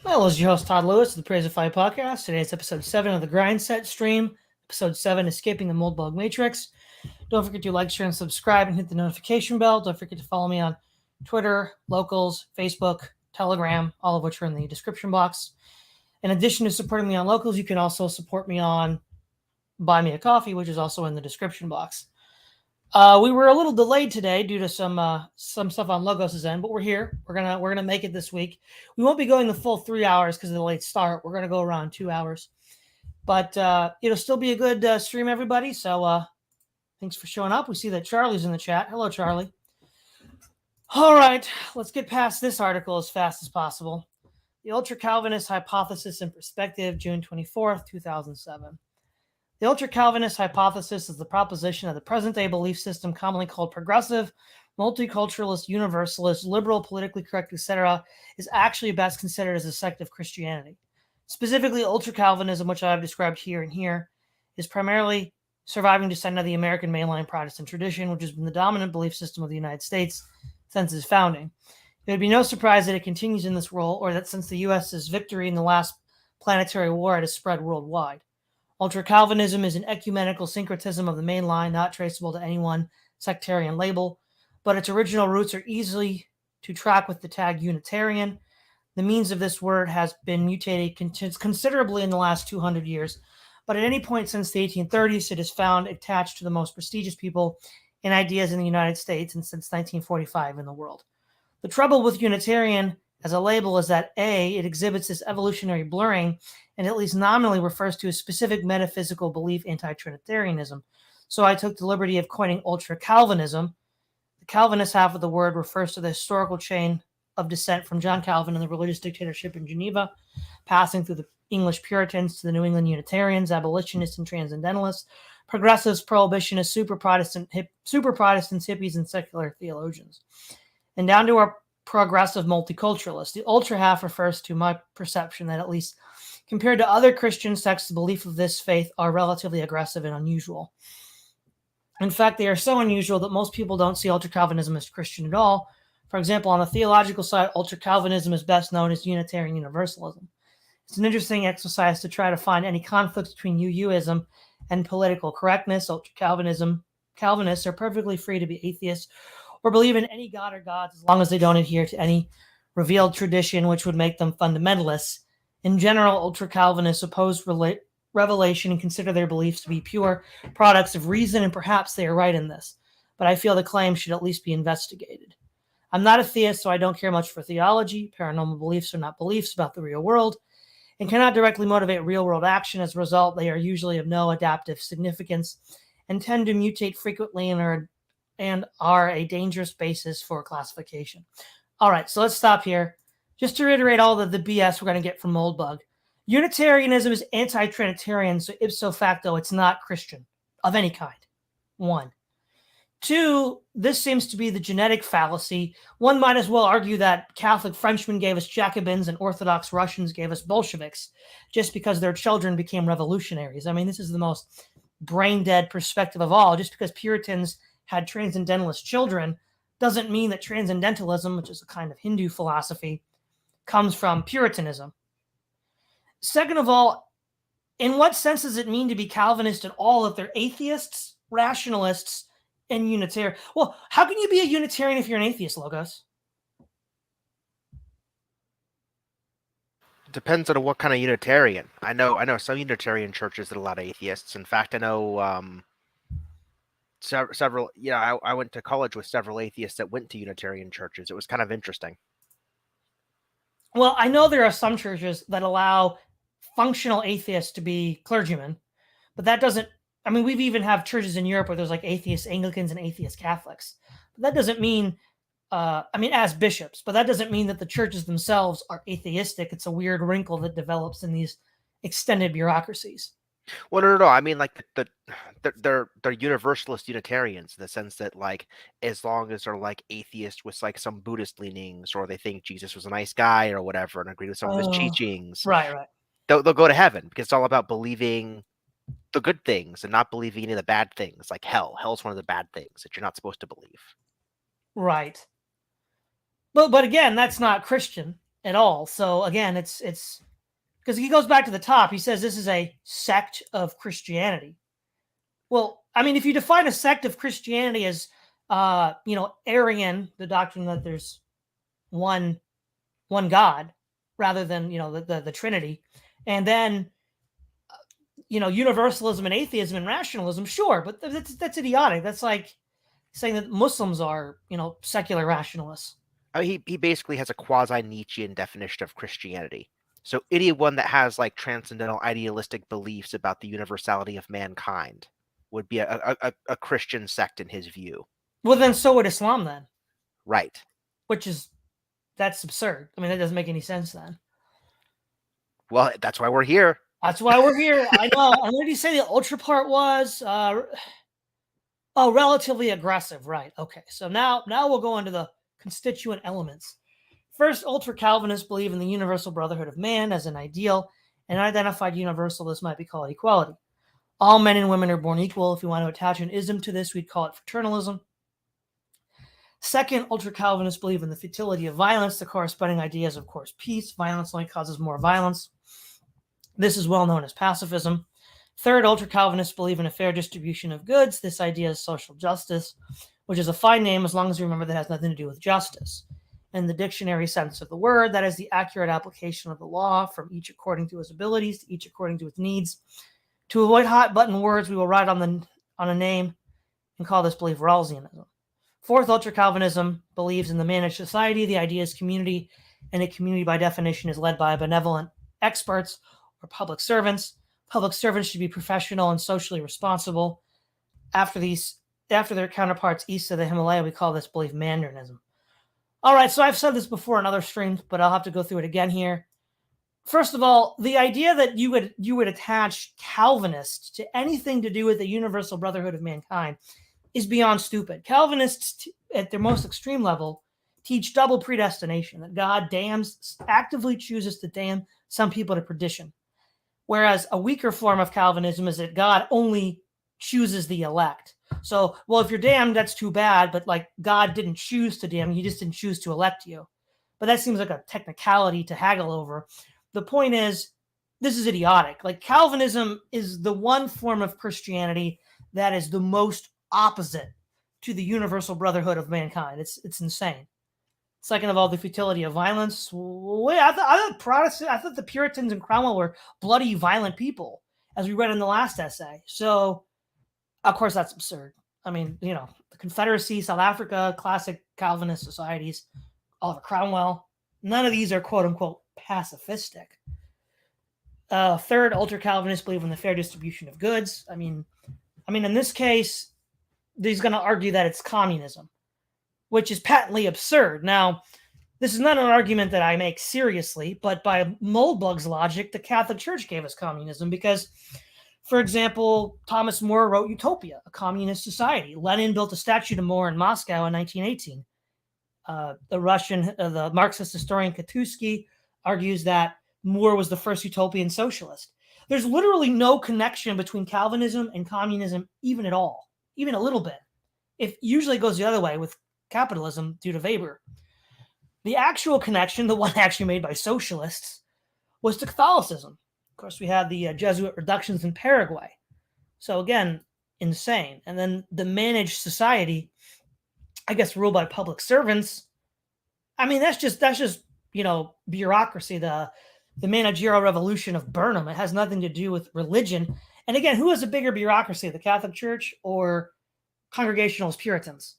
Well, this is your host, Todd Lewis of the Praise of Fire podcast. Today's episode 7 of the Grindset stream. Episode 7, Escaping the Moldbug Matrix. Don't forget to like, share, and subscribe and hit the notification bell. Don't forget to follow me on Twitter, Locals, Facebook, Telegram, all of which are in the description box. In addition to supporting me on Locals, you can also support me on Buy Me a Coffee, which is also in the description box. We were a little delayed today due to some stuff on Logos' end, but we're here. We're gonna make it this week. We won't be going the full 3 hours because of the late start. We're gonna go around 2 hours, but it'll still be a good stream, everybody. So thanks for showing up. We see that Charlie's in the chat. Hello, Charlie. All right, let's get past this article as fast as possible. The Ultra Calvinist Hypothesis and Perspective, June 24th, 2007. The ultra-Calvinist hypothesis is the proposition that the present-day belief system, commonly called progressive, multiculturalist, universalist, liberal, politically correct, etc., is actually best considered as a sect of Christianity. Specifically, ultra-Calvinism, which I have described here and here, is primarily surviving descendant of the American mainline Protestant tradition, which has been the dominant belief system of the United States since its founding. It would be no surprise that it continues in this role, or that since the U.S.'s victory in the last planetary war, it has spread worldwide. Ultra-Calvinism is an ecumenical syncretism of the main line, not traceable to any one sectarian label, but its original roots are easily to track with the tag Unitarian. The means of this word has been mutated considerably in the last 200 years, but at any point since the 1830s, it is found attached to the most prestigious people and ideas in the United States and since 1945 in the world. The trouble with Unitarian as a label is that A, it exhibits this evolutionary blurring and at least nominally refers to a specific metaphysical belief, anti-Trinitarianism. So I took the liberty of coining ultra-Calvinism. The Calvinist half of the word refers to the historical chain of descent from John Calvin and the religious dictatorship in Geneva, passing through the English Puritans to the New England Unitarians, abolitionists and transcendentalists, progressives, prohibitionists, super Protestants, hippies, and secular theologians. And down to our progressive multiculturalists. The ultra half refers to my perception that, at least compared to other Christian sects, the belief of this faith are relatively aggressive and unusual. In fact, they are so unusual that most people don't see ultra-Calvinism as Christian at all. For example, on the theological side, ultra-Calvinism is best known as Unitarian Universalism. It's an interesting exercise to try to find any conflicts between UUism and political correctness. Calvinists are perfectly free to be atheists or believe in any god or gods as long as they don't adhere to any revealed tradition which would make them fundamentalists. In general, ultra-Calvinists oppose revelation and consider their beliefs to be pure products of reason, and perhaps they are right in this, but I feel the claim should at least be investigated. I'm not a theist, so I don't care much for theology. Paranormal beliefs are not beliefs about the real world and cannot directly motivate real-world action. As a result, they are usually of no adaptive significance and tend to mutate frequently and are a dangerous basis for classification. All right, so let's stop here. Just to reiterate all the BS we're going to get from Moldbug. Unitarianism is anti-Trinitarian, so ipso facto, it's not Christian of any kind. 1. 2, this seems to be the genetic fallacy. One might as well argue that Catholic Frenchmen gave us Jacobins and Orthodox Russians gave us Bolsheviks just because their children became revolutionaries. I mean, this is the most brain-dead perspective of all. Just because Puritans had transcendentalist children doesn't mean that transcendentalism, which is a kind of Hindu philosophy, comes from Puritanism. Second of all, in what sense does it mean to be Calvinist at all if they're atheists, rationalists, and Unitarian? Well, how can you be a Unitarian if you're an atheist, Logos? Depends on what kind of Unitarian. I know some Unitarian churches that a lot of atheists. In fact, I know several. I went to college with several atheists that went to Unitarian churches. It was kind of interesting. Well, I know there are some churches that allow functional atheists to be clergymen, but that doesn't. I mean, we've even have churches in Europe where there's like atheist Anglicans and atheist Catholics. But that doesn't mean, as bishops, but that doesn't mean that the churches themselves are atheistic. It's a weird wrinkle that develops in these extended bureaucracies. Well, no. I mean, like they're Universalist Unitarians in the sense that, like, as long as they're like atheist with like some Buddhist leanings, or they think Jesus was a nice guy or whatever and agree with some of his teachings, right, they'll go to heaven because it's all about believing the good things and not believing any of the bad things, like hell. Hell's one of the bad things that you're not supposed to believe. Right. But again, that's not Christian. at all. So again, it's because he goes back to the top. He says this is a sect of Christianity. Well, I mean, if you define a sect of Christianity as, Arian, the doctrine that there's one God, rather than the Trinity, and then universalism and atheism and rationalism, sure, but that's idiotic. That's like saying that Muslims are secular rationalists. I mean, he basically has a quasi-Nietzschean definition of Christianity. So anyone that has like transcendental idealistic beliefs about the universality of mankind would be a Christian sect in his view. Well, then so would Islam then. Right. That's absurd. I mean, that doesn't make any sense then. Well, that's why we're here. That's why we're here. I know. And what did you say the ultra part was? Relatively aggressive. Right. Okay. So now we'll go into the constituent elements. First, ultra Calvinists believe in the universal brotherhood of man as an ideal, and identified universalists might be called equality. All men and women are born equal. If you want to attach an ism to this, we'd call it fraternalism. Second, ultra Calvinists believe in the futility of violence. The corresponding idea is, of course, peace. Violence only causes more violence. This is well known as pacifism. Third, ultra Calvinists believe in a fair distribution of goods. This idea is social justice, which is a fine name as long as you remember that has nothing to do with justice. In the dictionary sense of the word, that is the accurate application of the law from each according to his abilities to each according to its needs. To avoid hot button words, we will write on a name and call this belief Rawlsianism. Fourth, ultra Calvinism believes in the managed society. The idea is community, and a community by definition is led by benevolent experts or public servants. Public servants should be professional and socially responsible. After their counterparts east of the Himalaya, we call this belief Mandarism. All right, so I've said this before in other streams, but I'll have to go through it again here. First of all, the idea that you would attach Calvinists to anything to do with the universal brotherhood of mankind is beyond stupid. Calvinists, at their most extreme level, teach double predestination, that God actively chooses to damn some people to perdition. Whereas a weaker form of Calvinism is that God only chooses the elect. So, well, if you're damned, that's too bad, but like God didn't choose to damn you, he just didn't choose to elect you. But that seems like a technicality to haggle over. The point is, this is idiotic. Like Calvinism is the one form of Christianity that is the most opposite to the universal brotherhood of mankind. It's insane. Second of all, the futility of violence. Wait, I thought the Puritans and Cromwell were bloody, violent people, as we read in the last essay. So, of course, that's absurd. I mean, the Confederacy, South Africa, classic Calvinist societies, Oliver Cromwell. None of these are quote unquote pacifistic. Third, ultra Calvinists believe in the fair distribution of goods. I mean, in this case, he's going to argue that it's communism, which is patently absurd. Now, this is not an argument that I make seriously, but by Moldbug's logic, the Catholic Church gave us communism because, for example, Thomas More wrote Utopia, a communist society. Lenin built a statue to More in Moscow in 1918. The Marxist historian Katusky argues that More was the first utopian socialist. There's literally no connection between Calvinism and communism, even at all, even a little bit. It usually goes the other way with capitalism due to Weber. The actual connection, the one actually made by socialists, was to Catholicism. Of course, we had the Jesuit reductions in Paraguay. So again, insane. And then the managed society, I guess, ruled by public servants. I mean, that's just bureaucracy, the managerial revolution of Burnham. It has nothing to do with religion. And again, who has a bigger bureaucracy, the Catholic Church or Congregationalist Puritans?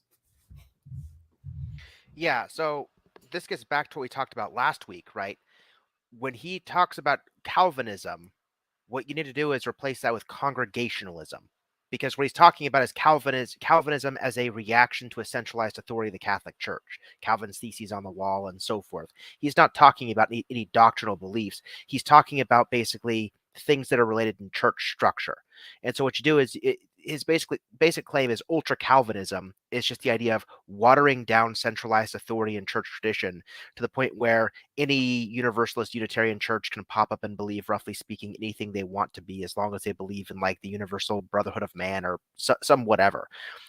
Yeah, so this gets back to what we talked about last week, right? When he talks about Calvinism, what you need to do is replace that with Congregationalism. Because what he's talking about is Calvinism as a reaction to a centralized authority of the Catholic Church, Calvin's theses on the wall and so forth. He's not talking about any doctrinal beliefs. He's talking about basically things that are related in church structure. And so what you do is his basic claim is ultra Calvinism is just the idea of watering down centralized authority and church tradition to the point where any universalist Unitarian church can pop up and believe, roughly speaking, anything they want to be, as long as they believe in like the universal brotherhood of man or some whatever.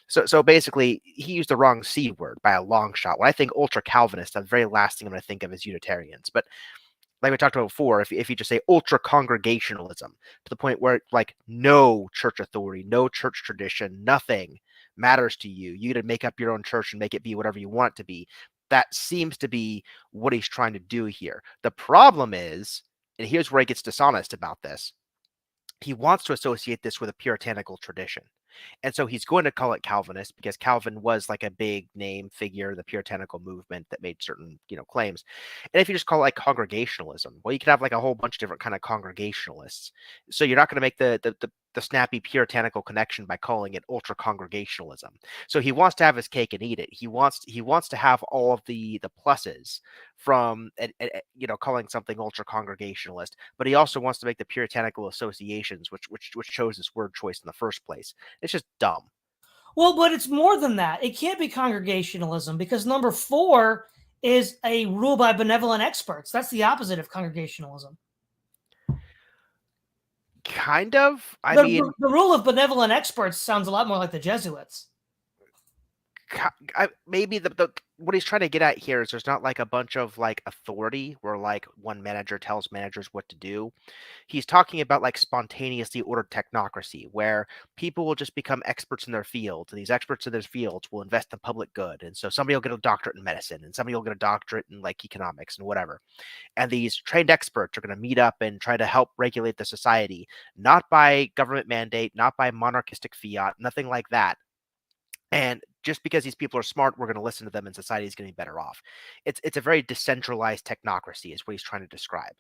So basically, he used the wrong C word by a long shot. When I think ultra Calvinist, the very last thing I'm going to think of is Unitarians. But like we talked about before, if you just say ultra congregationalism to the point where like no church authority, no church tradition, nothing matters to you, you get to make up your own church and make it be whatever you want it to be. That seems to be what he's trying to do here. The problem is, and here's where he gets dishonest about this, he wants to associate this with a puritanical tradition. And so he's going to call it Calvinist because Calvin was like a big name figure in the puritanical movement that made certain, claims. And if you just call it like congregationalism, well, you could have like a whole bunch of different kind of congregationalists. So you're not going to make the snappy puritanical connection by calling it ultra congregationalism. So he wants to have his cake and eat it. He wants to have all of the pluses from calling something ultra congregationalist, but he also wants to make the puritanical associations, which chose this word choice in the first place. It's just dumb. Well, but it's more than that. It can't be congregationalism because number 4 is a rule by benevolent experts. That's the opposite of congregationalism. Kind of. The rule of benevolent experts sounds a lot more like the Jesuits. Maybe what he's trying to get at here is there's not like a bunch of like authority where like one manager tells managers what to do. He's talking about like spontaneously ordered technocracy where people will just become experts in their fields, and these experts in their fields will invest in public good. And so somebody will get a doctorate in medicine and somebody will get a doctorate in like economics and whatever. And these trained experts are going to meet up and try to help regulate the society, not by government mandate, not by monarchistic fiat, nothing like that. And just because these people are smart, we're going to listen to them and society is going to be better off. It's a very decentralized technocracy is what he's trying to describe.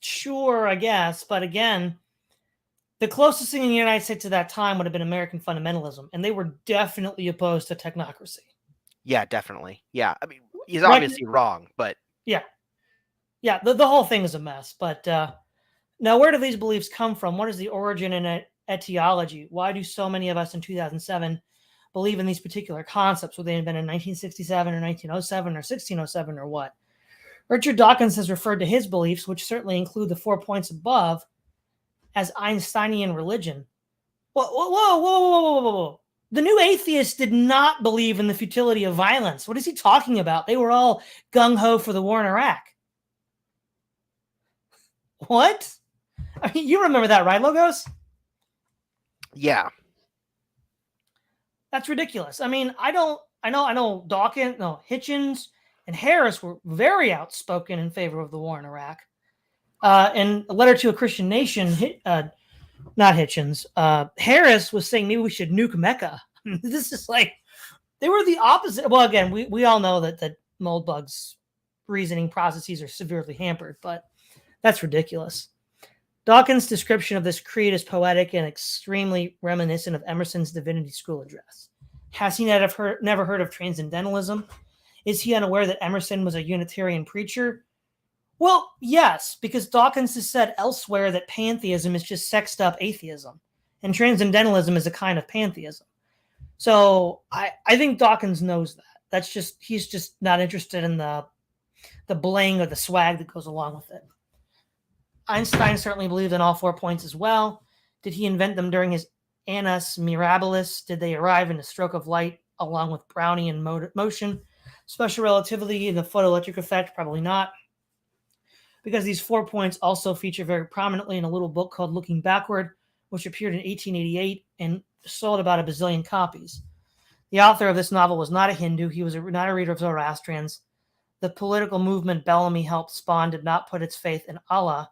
Sure, I guess. But again, the closest thing in the United States at that time would have been American fundamentalism. And they were definitely opposed to technocracy. Yeah, definitely. Yeah. I mean, he's obviously wrong, but. Yeah. Yeah, the whole thing is a mess. But now, where do these beliefs come from? What is the origin and etiology? Why do so many of us in 2007 believe in these particular concepts? Would they have been in 1967 or 1907 or 1607 or what? Richard Dawkins has referred to his beliefs, which certainly include the 4 points above, as Einsteinian religion. Whoa. The new atheists did not believe in the futility of violence. What is he talking about? They were all gung-ho for the war in Iraq. What? I mean, you remember that, right, Logos? Yeah. That's ridiculous. I mean, I know Dawkins, Hitchens and Harris were very outspoken in favor of the war in Iraq. In a letter to a Christian nation, not Hitchens, Harris was saying maybe we should nuke Mecca. This is like, they were the opposite. Well, again, we all know that Moldbug's reasoning processes are severely hampered, but that's ridiculous. Dawkins' description of this creed is poetic and extremely reminiscent of Emerson's Divinity School address. Has he never heard of transcendentalism? Is he unaware that Emerson was a Unitarian preacher? Well, yes, because Dawkins has said elsewhere that pantheism is just sexed up atheism, and transcendentalism is a kind of pantheism. So I think Dawkins knows that. He's just not interested in the bling or the swag that goes along with it. Einstein certainly believed in all 4 points as well. Did he invent them during his annus mirabilis? Did they arrive in a stroke of light along with Brownian motion? Special relativity and the photoelectric effect? Probably not. Because these 4 points also feature very prominently in a little book called Looking Backward, which appeared in 1888 and sold about a bazillion copies. The author of this novel was not a Hindu. He was not a reader of Zoroastrians. The political movement Bellamy helped spawn did not put its faith in Allah,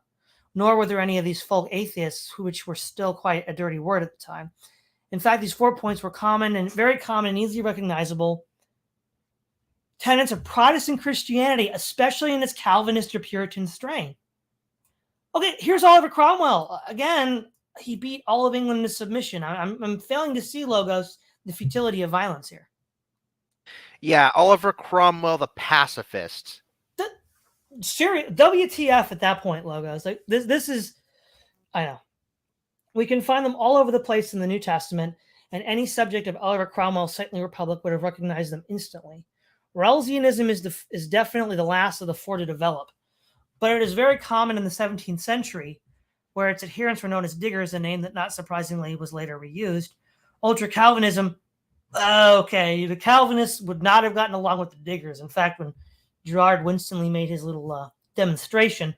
nor were there any of these folk atheists, which were still quite a dirty word at the time. In fact, these 4 points were very common and easily recognizable tenets of Protestant Christianity, especially in its Calvinist or Puritan strain. Okay, here's Oliver Cromwell. Again, he beat all of England into submission. I'm failing to see, Logos, the futility of violence here. Yeah, Oliver Cromwell, the pacifist. Serious WTF at that point, Logos. Like this is, I know. We can find them all over the place in the New Testament, and any subject of Oliver Cromwell's Saintly Republic would have recognized them instantly. Wellesianism is definitely the last of the four to develop, but it is very common in the 17th century, where its adherents were known as diggers, a name that, not surprisingly, was later reused. Ultra-Calvinism, okay, the Calvinists would not have gotten along with the diggers. In fact, when Gerard Winstanley made his little demonstration,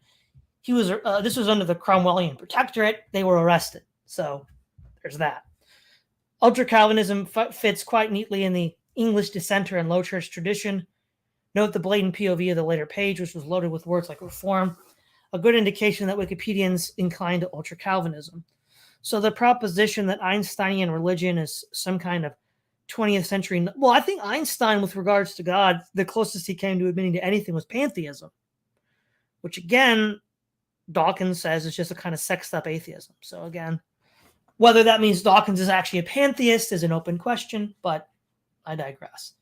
this was under the Cromwellian Protectorate. They were arrested. So there's that. Ultra-Calvinism fits quite neatly in the English dissenter and low church tradition. Note the blatant POV of the later page, which was loaded with words like reform, a good indication that Wikipedians incline to ultra-Calvinism. So the proposition that Einsteinian religion is some kind of 20th century... Well, I think Einstein, with regards to God, the closest he came to admitting to anything was pantheism, which, again, Dawkins says is just a kind of sexed up atheism. So again, whether that means Dawkins is actually a pantheist is an open question, but I digress.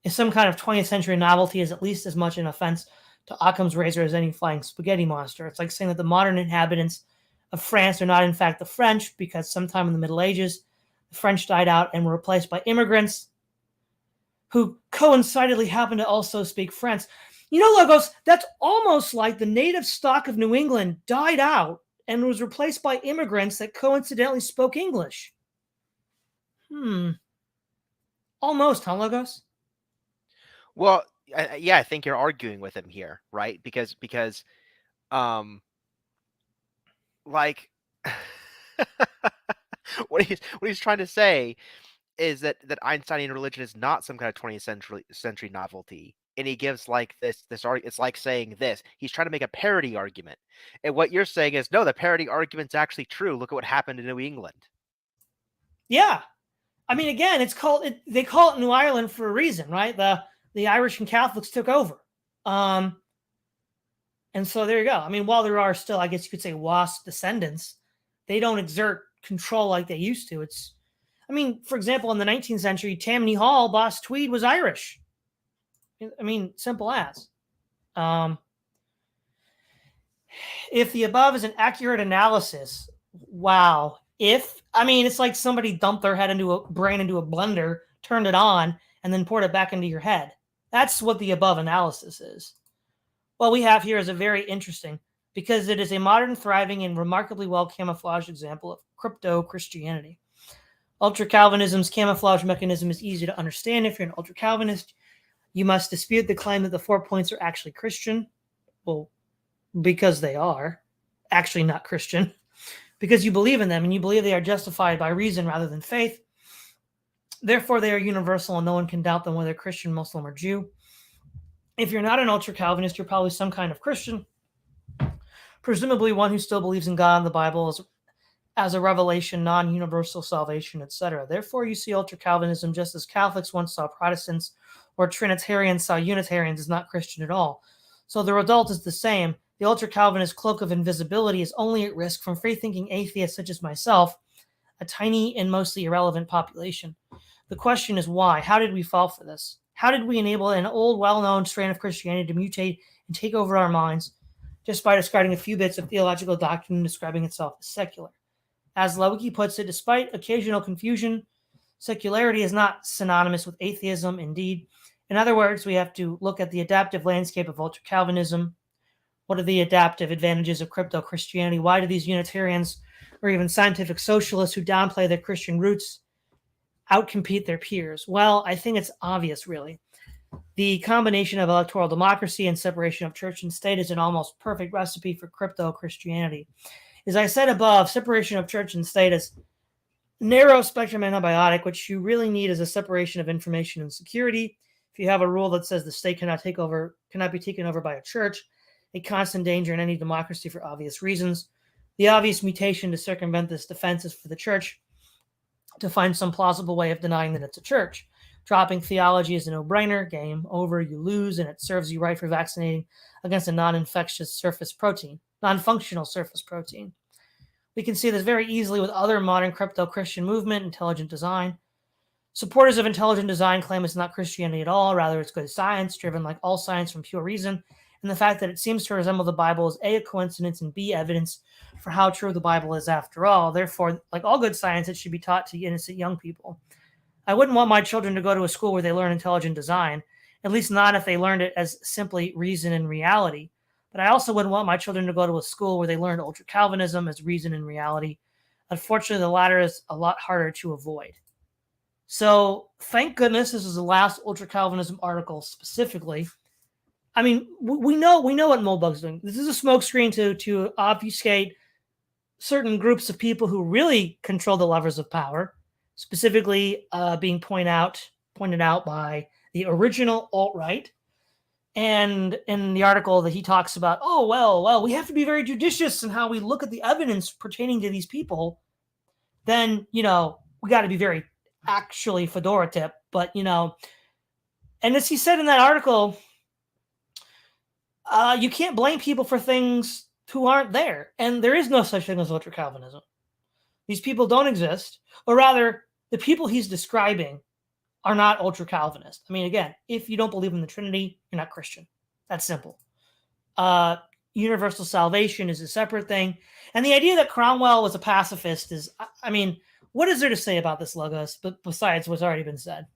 If some kind of 20th century novelty is at least as much an offense to Occam's razor as any flying spaghetti monster, it's like saying that the modern inhabitants of France are not in fact the French because sometime in the Middle Ages, the French died out and were replaced by immigrants who coincidentally happened to also speak French. You know, Logos, that's almost like the native stock of New England died out and was replaced by immigrants that coincidentally spoke English. Almost, huh, Logos? Well, yeah, I think you're arguing with him here, right? Because like, what he's trying to say is that Einsteinian religion is not some kind of 20th century novelty. And he gives like this it's like saying this. He's trying to make a parody argument. And what you're saying is, no, the parody argument's actually true. Look at what happened in New England. Yeah. I mean, again, they call it New Ireland for a reason, right? The Irish and Catholics took over. And so there you go. I mean, while there are still, I guess you could say, WASP descendants, they don't exert control like they used to. I mean, for example, in the 19th century, Tammany Hall, Boss Tweed was Irish. I mean, simple as. If the above is an accurate analysis, wow. It's like somebody dumped their brain into a blender, turned it on, and then poured it back into your head. That's what the above analysis is. What we have here is a very interesting, because it is a modern, thriving, and remarkably well camouflaged example of crypto-Christianity. Ultra-Calvinism's camouflage mechanism is easy to understand. If you're an ultra-Calvinist, you must dispute the claim that the 4 points are actually Christian. Well, because they are actually not Christian. Because you believe in them, and you believe they are justified by reason rather than faith. Therefore, they are universal, and no one can doubt them, whether Christian, Muslim, or Jew. If you're not an ultra-Calvinist, you're probably some kind of Christian, presumably one who still believes in God and the Bible as a revelation, non-universal salvation, etc. Therefore, you see ultra-Calvinism just as Catholics once saw Protestants, or Trinitarians saw Unitarians, as not Christian at all. So the result is the same. The ultra-Calvinist cloak of invisibility is only at risk from free-thinking atheists such as myself, a tiny and mostly irrelevant population. The question is why? How did we fall for this? How did we enable an old, well-known strain of Christianity to mutate and take over our minds just by discarding a few bits of theological doctrine and describing itself as secular? As Lewicki puts it, despite occasional confusion, secularity is not synonymous with atheism. Indeed, in other words, we have to look at the adaptive landscape of ultra-Calvinism. What are the adaptive advantages of crypto-Christianity? Why do these Unitarians or even scientific socialists who downplay their Christian roots outcompete their peers? Well, I think it's obvious, really. The combination of electoral democracy and separation of church and state is an almost perfect recipe for crypto-Christianity. As I said above, separation of church and state is narrow spectrum antibiotic. What you really need is a separation of information and security. If you have a rule that says the state cannot be taken over by a church, a constant danger in any democracy for obvious reasons. The obvious mutation to circumvent this defense is for the church to find some plausible way of denying that it's a church. Dropping theology is a no-brainer. Game over, you lose, and it serves you right for vaccinating against a non-functional surface protein. We can see this very easily with other modern crypto-Christian movement, intelligent design. Supporters of intelligent design claim it's not Christianity at all, rather it's good science, driven like all science from pure reason, and the fact that it seems to resemble the Bible is A, a coincidence, and B, evidence for how true the Bible is after all. Therefore, like all good science, it should be taught to innocent young people. I wouldn't want my children to go to a school where they learn intelligent design, at least not if they learned it as simply reason and reality. But I also wouldn't want my children to go to a school where they learned ultra Calvinism as reason and reality. Unfortunately, the latter is a lot harder to avoid. So thank goodness this is the last ultra Calvinism article specifically. I mean, we know what Moldbug's doing. This is a smokescreen to obfuscate certain groups of people who really control the levers of power, specifically being pointed out by the original alt-right. And in the article that he talks about, oh, well, we have to be very judicious in how we look at the evidence pertaining to these people. Then, we got to be very actually fedora tip. But, and as he said in that article, you can't blame people for things who aren't there. And there is no such thing as ultra Calvinism. These people don't exist. Or rather, the people he's describing are not ultra Calvinist. I mean, again, if you don't believe in the Trinity, you're not Christian. That's simple. Universal salvation is a separate thing. And the idea that Cromwell was a pacifist is, I mean, what is there to say about this, Logos, but besides what's already been said?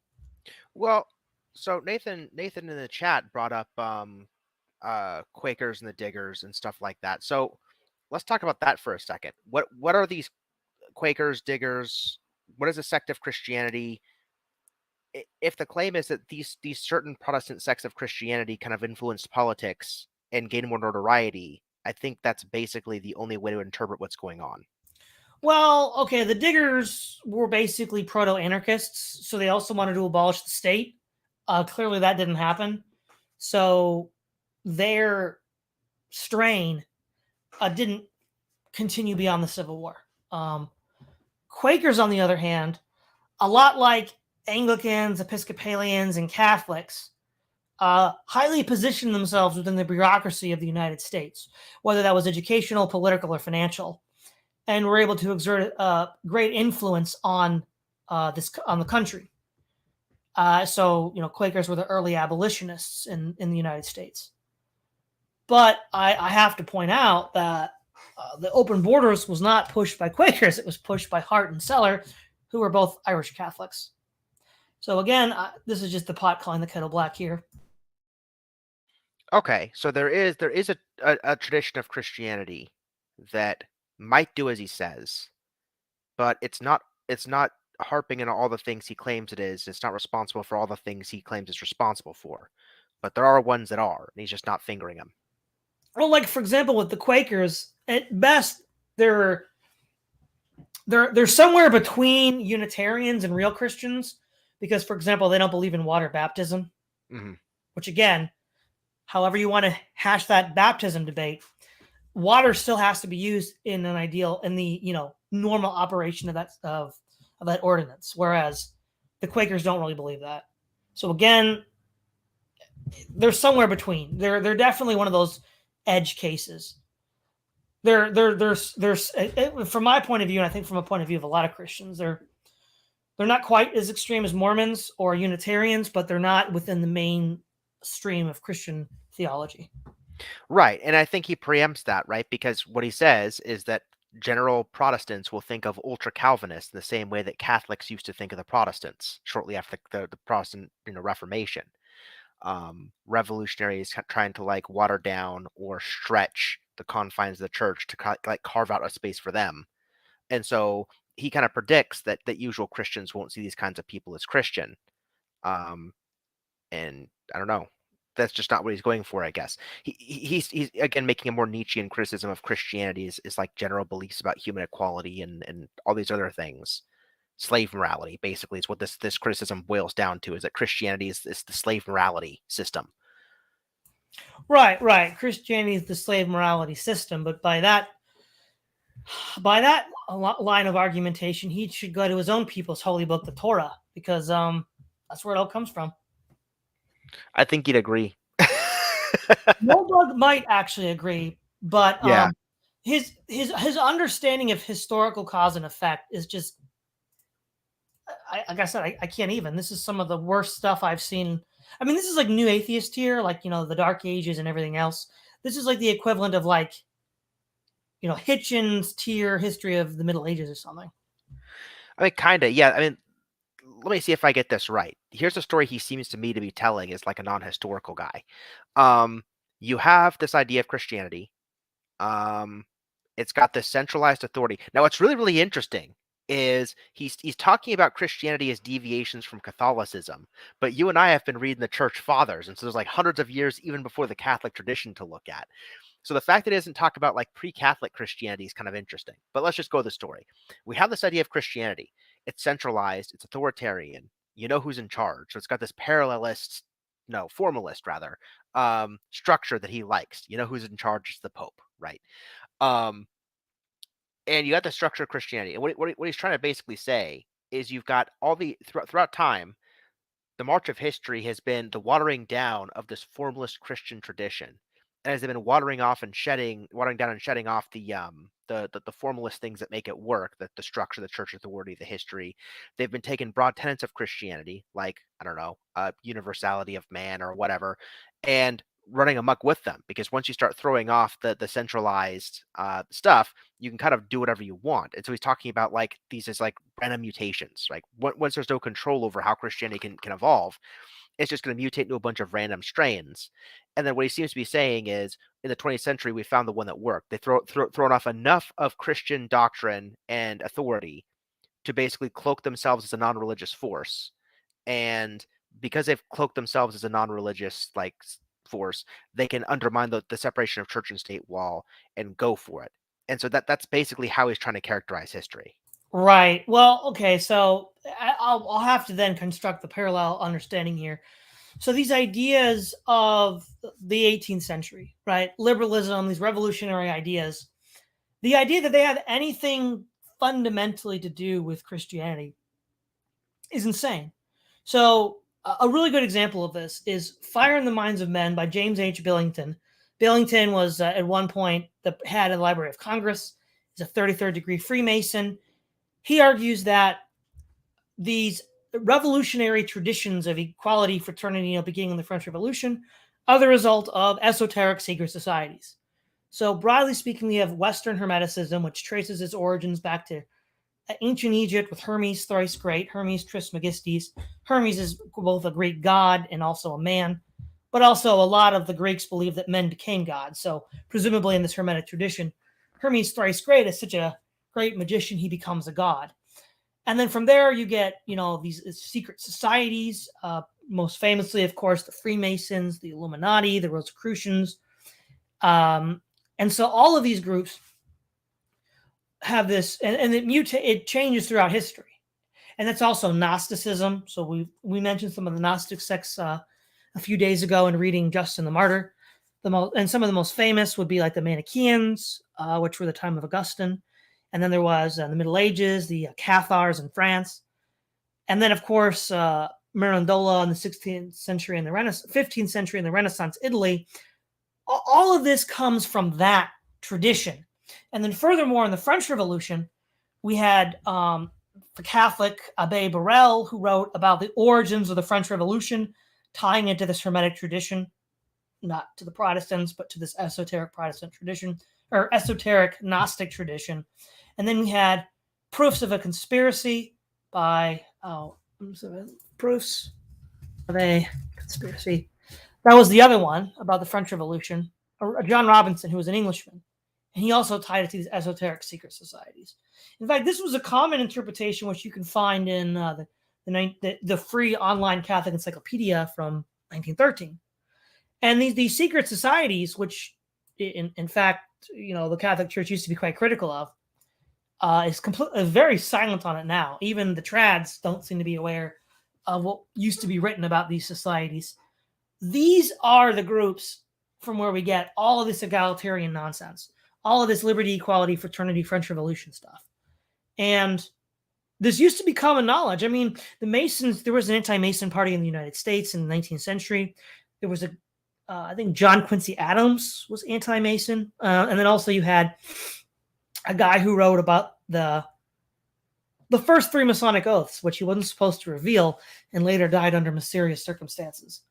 Well, so Nathan in the chat brought up Quakers and the Diggers and stuff like that. So let's talk about that for a second. What are these Quakers, Diggers? What is a sect of Christianity? If the claim is that these certain Protestant sects of Christianity kind of influenced politics and gained more notoriety, I think that's basically the only way to interpret what's going on. Well, okay, the Diggers were basically proto-anarchists, so they also wanted to abolish the state. Clearly that didn't happen. So their strain didn't continue beyond the Civil War. Quakers, on the other hand, a lot like Anglicans, Episcopalians, and Catholics, highly positioned themselves within the bureaucracy of the United States, whether that was educational, political, or financial, and were able to exert great influence on the country. So, Quakers were the early abolitionists in the United States. But I have to point out that the open borders was not pushed by Quakers. It was pushed by Hart and Seller, who were both Irish Catholics. So again, this is just the pot calling the kettle black here. Okay, so there is a tradition of Christianity that might do as he says, but it's not harping on all the things he claims it is. It's not responsible for all the things he claims it's responsible for. But there are ones that are, and he's just not fingering them. Well, like for example, with the Quakers, at best they're somewhere between Unitarians and real Christians, because, for example, they don't believe in water baptism, which again, however you want to hash that baptism debate, water still has to be used in the normal operation of that ordinance, whereas the Quakers don't really believe that. So again, they're somewhere between. They're definitely one of those edge cases. There's from my point of view, and I think from a point of view of a lot of Christians, they're not quite as extreme as Mormons or Unitarians, but they're not within the mainstream of Christian theology. Right, and I think he preempts that, right? Because what he says is that general Protestants will think of ultra Calvinists in the same way that Catholics used to think of the Protestants shortly after the Protestant Reformation. Revolutionaries trying to water down or stretch the confines of the church to carve out a space for them. And so he kind of predicts that usual Christians won't see these kinds of people as Christian. And I don't know. That's just not what he's going for, I guess. He's again making a more Nietzschean criticism of Christianity is like general beliefs about human equality and all these other things. Slave morality, basically, is what this criticism boils down to, is that Christianity is the slave morality system. Right. Christianity is the slave morality system, but by that line of argumentation, he should go to his own people's holy book, the Torah, because that's where it all comes from. I think he'd agree. Moldbug might actually agree, but yeah. His understanding of historical cause and effect is just, like I said, I can't even. This is some of the worst stuff I've seen. I mean, this is like new atheist tier, like, the Dark Ages and everything else. This is like the equivalent of like, Hitchens tier history of the Middle Ages or something. I mean, kind of, yeah. I mean, let me see if I get this right. Here's a story he seems to me to be telling as like a non-historical guy. Um, you have this idea of Christianity. Um, it's got this centralized authority. Now, what's really, really interesting is he's talking about Christianity as deviations from Catholicism, but you and I have been reading the Church Fathers, and so there's like hundreds of years even before the Catholic tradition to look at. So the fact that it doesn't talk about like pre-Catholic Christianity is kind of interesting. But let's just go to the story. We have this idea of Christianity. It's centralized, it's authoritarian. You know who's in charge. So it's got this parallelist, no, formalist rather, structure that he likes. You know who's in charge is the Pope, right? Um, and you got the structure of Christianity. And what he's trying to basically say is you've got all the throughout time, the march of history has been the watering down of this formalist Christian tradition. And as they've been watering down and shedding off the formalist things that make it work, the structure, the church authority, the history, they've been taking broad tenets of Christianity, like, I don't know, universality of man or whatever, and running amok with them. Because once you start throwing off the centralized stuff, you can kind of do whatever you want. And so he's talking about like these as like random mutations. Like once there's no control over how Christianity can evolve, it's just going to mutate into a bunch of random strains. And then what he seems to be saying is, in the 20th century, we found the one that worked. They thrown off enough of Christian doctrine and authority to basically cloak themselves as a non-religious force. And because they've cloaked themselves as a non-religious like force, they can undermine the separation of church and state wall and go for it. And so that's basically how he's trying to characterize history. Right. Well, okay. So I'll have to then construct the parallel understanding here. So these ideas of the 18th century, right? Liberalism, these revolutionary ideas, the idea that they have anything fundamentally to do with Christianity is insane. So a really good example of this is Fire in the Minds of Men by James H. Billington. Billington was at one point the head of the Library of Congress. He's a 33rd degree Freemason. He argues that these revolutionary traditions of equality, fraternity, beginning in the French Revolution, are the result of esoteric secret societies. So, broadly speaking, we have Western Hermeticism, which traces its origins back to ancient Egypt with Hermes thrice great, Hermes Trismegistus. Hermes is both a Greek god and also a man, but also a lot of the Greeks believe that men became gods. So, presumably in this Hermetic tradition, Hermes thrice great is such a great magician, he becomes a god. And then from there, you get, these secret societies, most famously, of course, the Freemasons, the Illuminati, the Rosicrucians. And so all of these groups have this, and it changes throughout history. And that's also Gnosticism. So we mentioned some of the Gnostic sects a few days ago in reading Justin the Martyr. And some of the most famous would be like the Manichaeans, which were the time of Augustine. And then there was in the Middle Ages, the Cathars in France. And then, of course, Mirandola in the 16th century and the 15th century in the Renaissance Italy. All of this comes from that tradition. And then furthermore, in the French Revolution, we had the Catholic Abbé Barel, who wrote about the origins of the French Revolution, tying it to this Hermetic tradition, not to the Protestants, but to this esoteric Protestant tradition, or esoteric Gnostic tradition. And then we had Proofs of a Conspiracy by, Proofs of a Conspiracy. That was the other one about the French Revolution. John Robinson, who was an Englishman. And he also tied it to these esoteric secret societies. In fact, this was a common interpretation, which you can find in the free online Catholic encyclopedia from 1913. And these secret societies, which in fact, the Catholic Church used to be quite critical of, is very silent on it now. Even the trads don't seem to be aware of what used to be written about these societies. These are the groups from where we get all of this egalitarian nonsense, all of this liberty, equality, fraternity, French Revolution stuff. And this used to be common knowledge. I mean, the Masons, there was an anti-Mason party in the United States in the 19th century. There was I think John Quincy Adams was anti-Mason. And then also you had a guy who wrote about the first three Masonic oaths, which he wasn't supposed to reveal and later died under mysterious circumstances.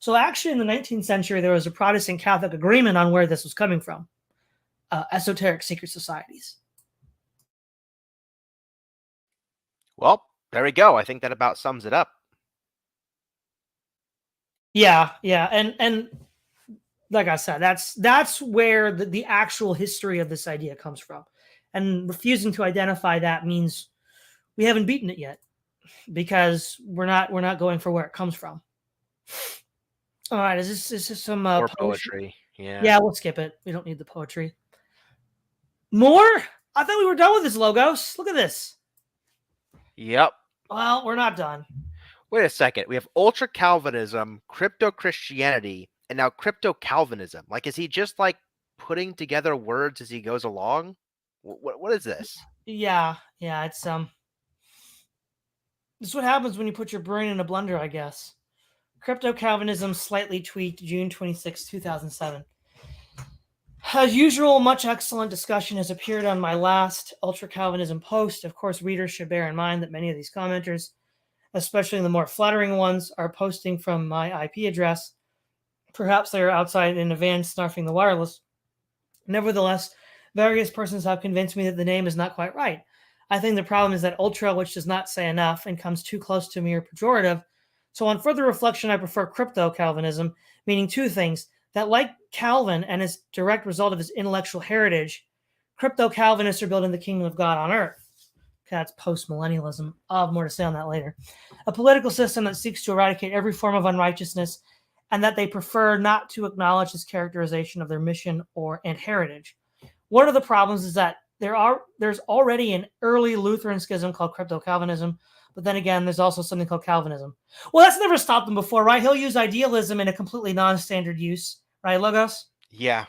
So actually, in the 19th century, there was a Protestant Catholic agreement on where this was coming from. Esoteric secret societies. Well, there we go. I think that about sums it up. Yeah, and like I said, that's where the actual history of this idea comes from, and refusing to identify that means we haven't beaten it yet, because we're not going for where it comes from. All right, is this some Or poetry? Yeah. Yeah, we'll skip it. We don't need the poetry. More? I thought we were done with this, Logos. Look at this. Yep. Well, we're not done. Wait a second. We have ultra Calvinism, crypto Christianity, and now crypto Calvinism. Like, is he just like putting together words as he goes along? What is this? Yeah, it's this is what happens when you put your brain in a blender, I guess. Crypto Calvinism slightly tweaked, June 26, 2007. As usual, much excellent discussion has appeared on my last Ultra Calvinism post. Of course, readers should bear in mind that many of these commenters, especially the more flattering ones, are posting from my IP address. Perhaps they are outside in a van snarfing the wireless. Nevertheless, various persons have convinced me that the name is not quite right. I think the problem is that ultra, which does not say enough and comes too close to mere pejorative. So, on further reflection, I prefer crypto Calvinism, meaning two things: that, like Calvin and his direct result of his intellectual heritage, crypto Calvinists are building the kingdom of God on earth. That's post-millennialism. I'll have more to say on that later. A political system that seeks to eradicate every form of unrighteousness, and that they prefer not to acknowledge his characterization of their mission and heritage. One of the problems is that there's already an early Lutheran schism called crypto-Calvinism, but then again, there's also something called Calvinism. Well, that's never stopped him before, right? He'll use idealism in a completely non-standard use, right, Logos? Yeah.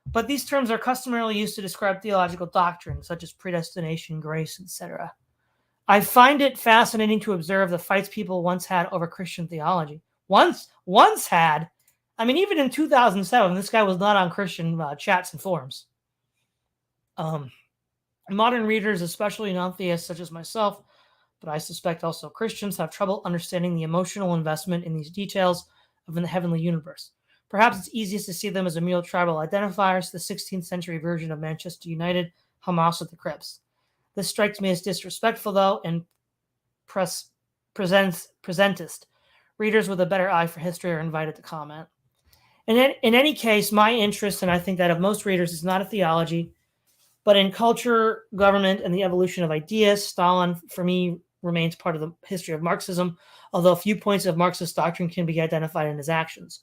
But these terms are customarily used to describe theological doctrines, such as predestination, grace, etc. I find it fascinating to observe the fights people once had over Christian theology. Once had. I mean, even in 2007, this guy was not on Christian chats and forums. Modern readers, especially non-theists such as myself, but I suspect also Christians, have trouble understanding the emotional investment in these details of the heavenly universe. Perhaps it's easiest to see them as a mere tribal identifiers, the 16th century version of Manchester United, Hamas with the Crips. This strikes me as disrespectful, though, and presentist. Readers with a better eye for history are invited to comment. In any case, my interest, and I think that of most readers, is not a theology, but in culture, government, and the evolution of ideas. Stalin, for me, remains part of the history of Marxism, although a few points of Marxist doctrine can be identified in his actions.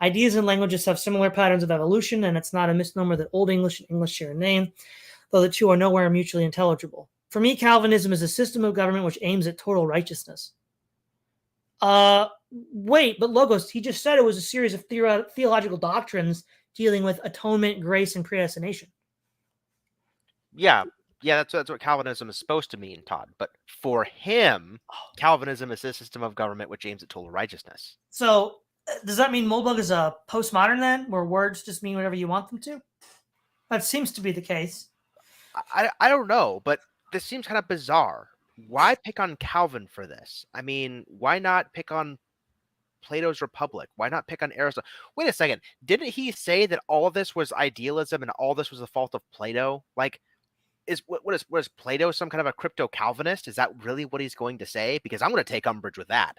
Ideas and languages have similar patterns of evolution, and it's not a misnomer that Old English and English share a name, though the two are nowhere mutually intelligible. For me, Calvinism is a system of government which aims at total righteousness. Wait, but Logos, he just said it was a series of theological doctrines dealing with atonement, grace, and predestination. Yeah, that's what Calvinism is supposed to mean, Todd. But for him, Calvinism is a system of government which aims at total righteousness. So, does that mean Moldbug is a postmodern then, where words just mean whatever you want them to? That seems to be the case. I don't know, but this seems kind of bizarre. Why pick on Calvin for this? I mean, why not pick on Plato's Republic? Why not pick on Aristotle? Wait a second. Didn't he say that all of this was idealism and all this was the fault of Plato? Like, what is Plato, some kind of a crypto Calvinist? Is that really what he's going to say? Because I'm going to take umbrage with that.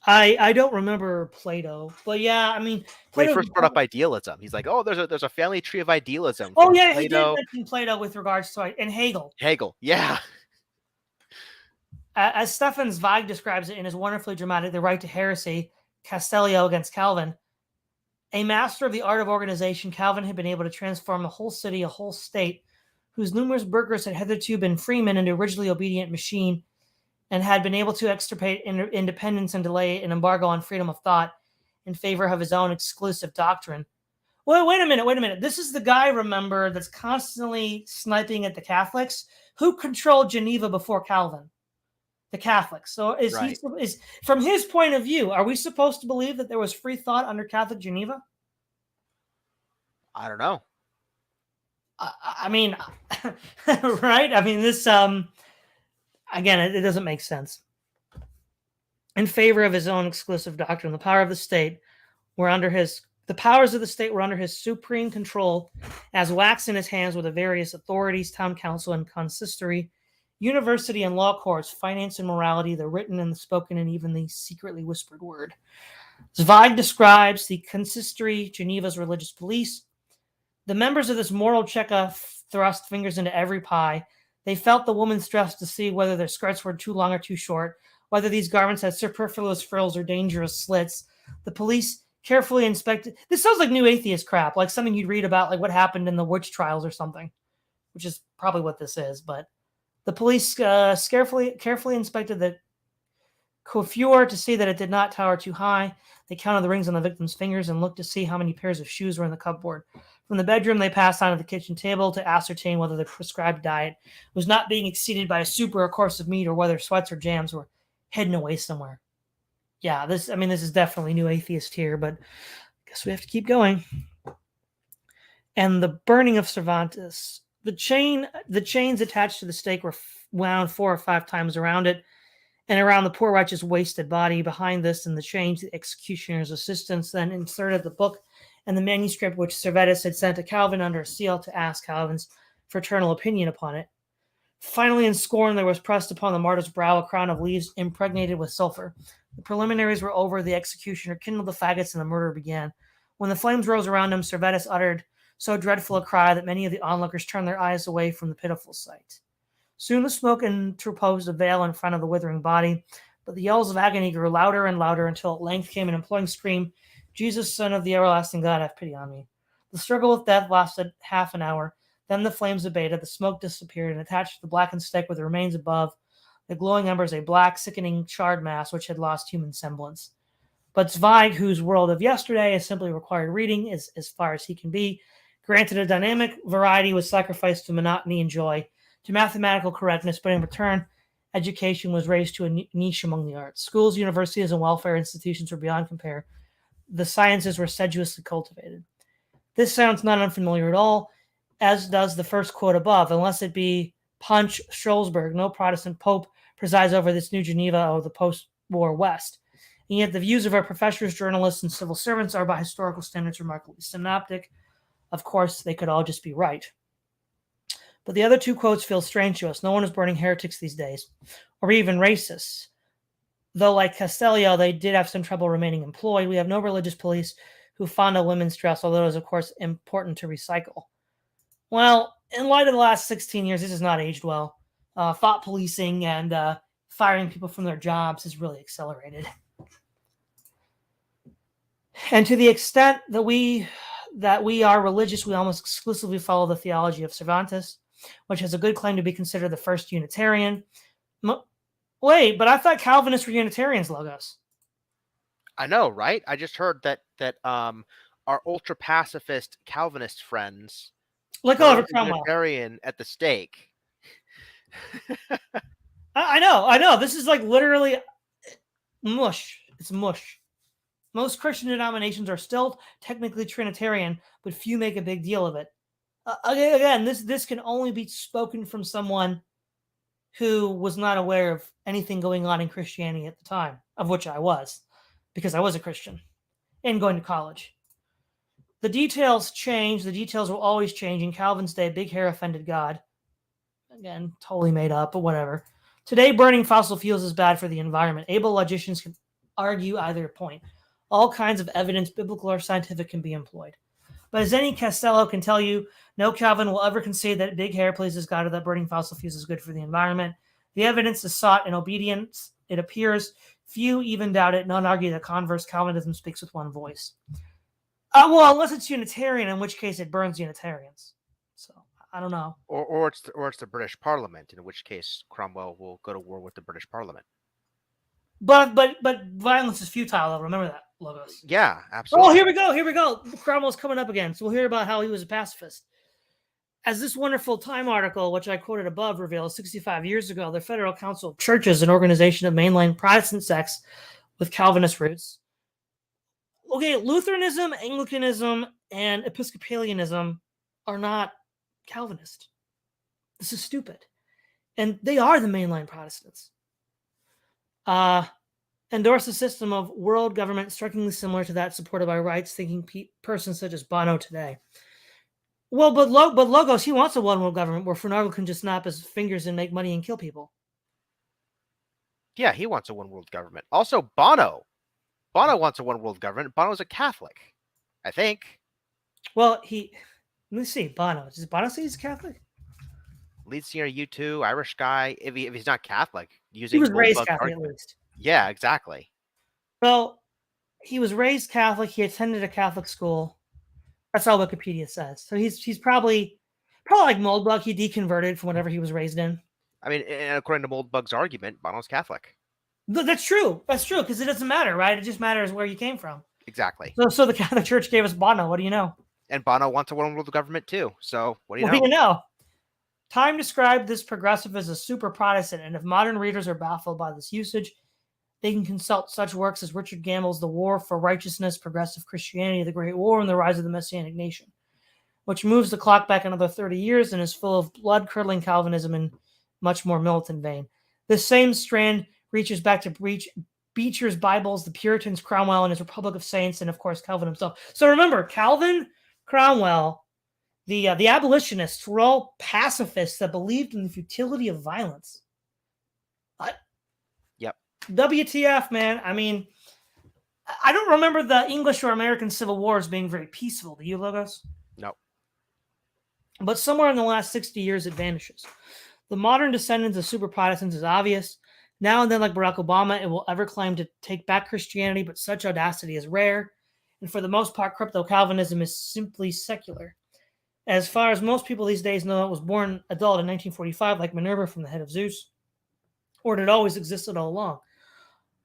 I don't remember Plato, but yeah, I mean, when he first brought up idealism, he's like, "Oh, there's a family tree of idealism." Oh yeah, Plato. He did mention Plato with regards to and Hegel. Yeah. As Stefan Zweig describes it in his wonderfully dramatic "The Right to Heresy," Castellio against Calvin, a master of the art of organization, Calvin had been able to transform a whole city, a whole state, whose numerous burghers had hitherto been freemen, into a rigidly obedient machine, and had been able to extirpate independence and delay an embargo on freedom of thought in favor of his own exclusive doctrine. Well, wait a minute. This is the guy, remember, that's constantly sniping at the Catholics. Who controlled Geneva before Calvin? The Catholics. So is from his point of view, are we supposed to believe that there was free thought under Catholic Geneva? I don't know. I mean, right? I mean, this again, it doesn't make sense. in favor of his own exclusive doctrine. The powers of the state were under his supreme control, as wax in his hands were the various authorities, town council and consistory, university and law courts, finance and morality, the written and the spoken, and even the secretly whispered word. Zweig describes the consistory, Geneva's religious police. The members of this moral cheka thrust fingers into every pie. They felt the woman's dress to see whether their skirts were too long or too short, whether these garments had superfluous frills or dangerous slits. The police carefully inspected. This sounds like new atheist crap, like something you'd read about, like what happened in the witch trials or something, which is probably what this is. But the police carefully inspected the coiffure to see that it did not tower too high. They counted the rings on the victim's fingers and looked to see how many pairs of shoes were in the cupboard. From the bedroom, they passed on to the kitchen table to ascertain whether the prescribed diet was not being exceeded by a soup or a course of meat, or whether sweats or jams were hidden away somewhere. Yeah, this is definitely new atheist here, but I guess we have to keep going. And the burning of Cervantes. The chains attached to the stake were wound 4 or 5 times around it and around the poor wretch's wasted body. Behind this and the chains, the executioner's assistants then inserted the book and the manuscript which Servetus had sent to Calvin under a seal to ask Calvin's fraternal opinion upon it. Finally, in scorn, there was pressed upon the martyr's brow a crown of leaves impregnated with sulfur. The preliminaries were over. The executioner kindled the faggots, and the murder began. When the flames rose around him, Servetus uttered so dreadful a cry that many of the onlookers turned their eyes away from the pitiful sight. Soon the smoke interposed a veil in front of the withering body, but the yells of agony grew louder and louder until at length came an imploring scream, "Jesus, Son of the everlasting God, have pity on me." The struggle with death lasted half an hour. Then the flames abated, the smoke disappeared, and attached to the blackened stake were the remains above, the glowing embers, a black, sickening, charred mass which had lost human semblance. But Zweig, whose world of yesterday is simply required reading as far as he can be, granted a dynamic variety was sacrificed to monotony and joy, to mathematical correctness, but in return, education was raised to a niche among the arts. Schools, universities, and welfare institutions were beyond compare. The sciences were sedulously cultivated. This sounds not unfamiliar at all, as does the first quote above. Unless it be Punch Strasbourg, no Protestant pope presides over this new Geneva or the post-war West. And yet the views of our professors, journalists, and civil servants are by historical standards remarkably synoptic. Of course, they could all just be right. But the other 2 quotes feel strange to us. No one is burning heretics these days, or even racists. Though, like Castellio, they did have some trouble remaining employed. We have no religious police who fondle women's dress, although it is, of course, important to recycle. Well, in light of the last 16 years, this has not aged well. Thought policing and firing people from their jobs has really accelerated. And to the extent that we are religious, we almost exclusively follow the theology of Cervantes, which has a good claim to be considered the first Unitarian. Wait, but I thought Calvinists were Unitarians, Logos. I know, right? I just heard that our ultra pacifist Calvinist friends look over Cromwell Unitarian at the stake. I know. This is like literally mush. It's mush. Most Christian denominations are still technically Trinitarian, but few make a big deal of it. Again, this can only be spoken from someone who was not aware of anything going on in Christianity at the time, of which I was, because I was a Christian and going to college. The details change. The details will always change. In Calvin's day, big hair offended God. Again, totally made up, but whatever. Today, burning fossil fuels is bad for the environment. Able logicians can argue either point. All kinds of evidence, biblical or scientific, can be employed. But as any Castello can tell you, no Calvin will ever concede that big hair pleases God or that burning fossil fuels is good for the environment. The evidence is sought in obedience. It appears few even doubt it. None argue the converse. Calvinism speaks with one voice. Well, unless it's Unitarian, in which case it burns Unitarians. So I don't know. Or it's the British Parliament, in which case Cromwell will go to war with the British Parliament. But violence is futile, though. Remember that, Logos. Yeah, absolutely. Oh, here we go. Cromwell's coming up again. So we'll hear about how he was a pacifist. As this wonderful Time article, which I quoted above, reveals, 65 years ago, the Federal Council of Churches, an organization of mainline Protestant sects with Calvinist roots. Okay, Lutheranism, Anglicanism, and Episcopalianism are not Calvinist. This is stupid. And they are the mainline Protestants. endorsed a system of world government strikingly similar to that supported by rights-thinking persons such as Bono today. Well, but Logos, he wants a one world government where Funago can just snap his fingers and make money and kill people. Yeah, he wants a one world government. Also, Bono wants a one world government. Bono's a Catholic, I think. Well, let me see. Bono. Does Bono say he's Catholic? Lead singer U2, Irish guy. If he's not Catholic, He was using raised Moldbug's Catholic at argument. least. Yeah, exactly. Well, he was raised Catholic. He attended a Catholic school. That's all Wikipedia says. So he's probably like Moldbug. He deconverted from whatever he was raised in. I mean, and according to Moldbug's argument, Bono's Catholic. That's true. That's true because it doesn't matter, right? It just matters where you came from. Exactly. So the Catholic Church gave us Bono. What do you know? And Bono wants a one world government too. So what do you What know? do you know? Time described this progressive as a super Protestant, and if modern readers are baffled by this usage, they can consult such works as Richard Gamble's The War for Righteousness, Progressive Christianity, The Great War, and the Rise of the Messianic Nation, which moves the clock back another 30 years and is full of blood-curdling Calvinism and much more militant vein. This same strand reaches back to Beecher's Bibles, the Puritans, Cromwell, and his Republic of Saints, and of course Calvin himself. So remember, Calvin, Cromwell, the abolitionists were all pacifists that believed in the futility of violence. What? Yep. WTF, man. I mean, I don't remember the English or American Civil Wars being very peaceful. Do you, Logos? No. But somewhere in the last 60 years, it vanishes. The modern descendants of super Protestants is obvious. Now and then, like Barack Obama, it will ever claim to take back Christianity, but such audacity is rare. And for the most part, crypto-Calvinism is simply secular. As far as most people these days know, it was born adult in 1945, like Minerva from the head of Zeus, or it had always existed all along.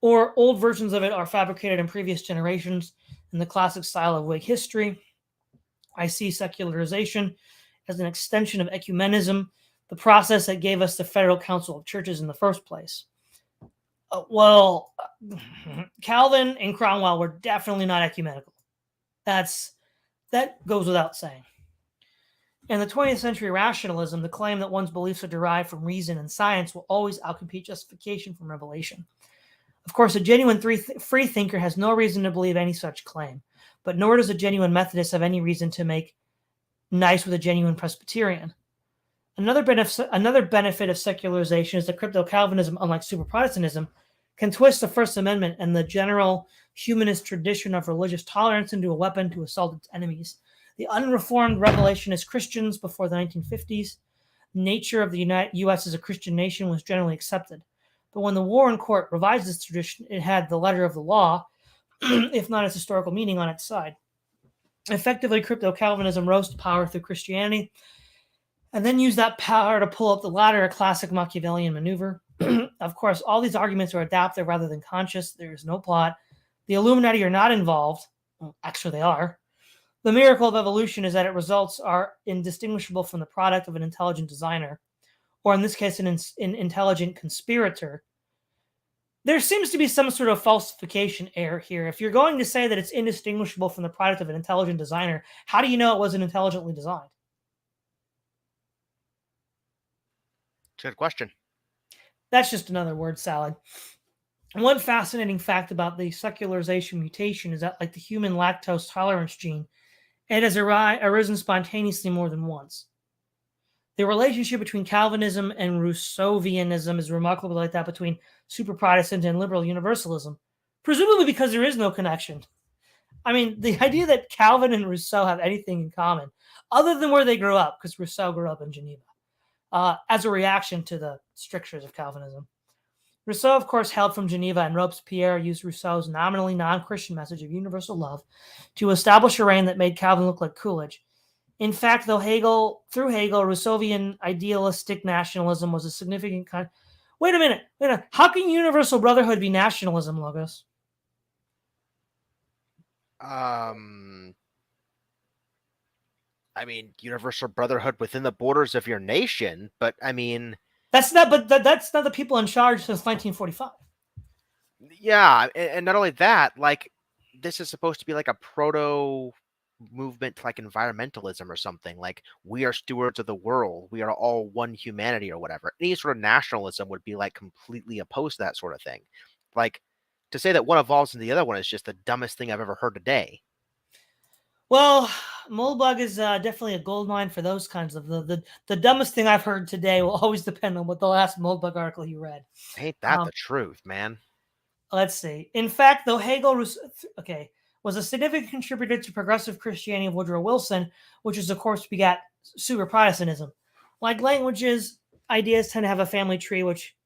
Or old versions of it are fabricated in previous generations in the classic style of Whig history. I see secularization as an extension of ecumenism, the process that gave us the Federal Council of Churches in the first place. Calvin and Cromwell were definitely not ecumenical. That goes without saying. In the 20th century rationalism, the claim that one's beliefs are derived from reason and science will always outcompete justification from revelation. Of course, a genuine free thinker has no reason to believe any such claim, but nor does a genuine Methodist have any reason to make nice with a genuine Presbyterian. Another benefit of secularization is that crypto-Calvinism, unlike super Protestantism, can twist the First Amendment and the general humanist tradition of religious tolerance into a weapon to assault its enemies. The unreformed revelationist Christians before the 1950s, nature of the U.S. as a Christian nation was generally accepted. But when the Warren Court revised this tradition, it had the letter of the law, if not its historical meaning, on its side. Effectively, crypto-Calvinism rose to power through Christianity and then used that power to pull up the ladder, a classic Machiavellian maneuver. Of course, all these arguments are adaptive rather than conscious. There is no plot. The Illuminati are not involved. Well, actually, they are. The miracle of evolution is that its results are indistinguishable from the product of an intelligent designer, or in this case, an intelligent conspirator. There seems to be some sort of falsification error here. If you're going to say that it's indistinguishable from the product of an intelligent designer, how do you know it wasn't intelligently designed? Good question. That's just another word salad. One fascinating fact about the secularization mutation is that, like the human lactose tolerance gene, it has arisen spontaneously more than once. The relationship between Calvinism and Rousseauianism is remarkably like that between super Protestant and liberal universalism, presumably because there is no connection. I mean, the idea that Calvin and Rousseau have anything in common, other than where they grew up, because Rousseau grew up in Geneva, as a reaction to the strictures of Calvinism. Rousseau, of course, hailed from Geneva, and Robespierre used Rousseau's nominally non-Christian message of universal love to establish a reign that made Calvin look like Coolidge. In fact, through Hegel, Rousseauian idealistic nationalism was a significant Wait a minute. How can universal brotherhood be nationalism, Logos? I mean, universal brotherhood within the borders of your nation, but I mean... That's not the people in charge since 1945. Yeah, and not only that, like, this is supposed to be like a proto movement to like environmentalism or something. Like, we are stewards of the world. We are all one humanity or whatever. Any sort of nationalism would be like completely opposed to that sort of thing. Like, to say that one evolves into the other one is just the dumbest thing I've ever heard today. Well, Moldbug is definitely a gold mine for those kinds of the dumbest thing I've heard today will always depend on what the last Moldbug article you read. Ain't that the truth, man? Let's see. In fact, though Hegel was a significant contributor to progressive Christianity of Woodrow Wilson, which is of course begat super Protestantism. Like languages, ideas tend to have a family tree, which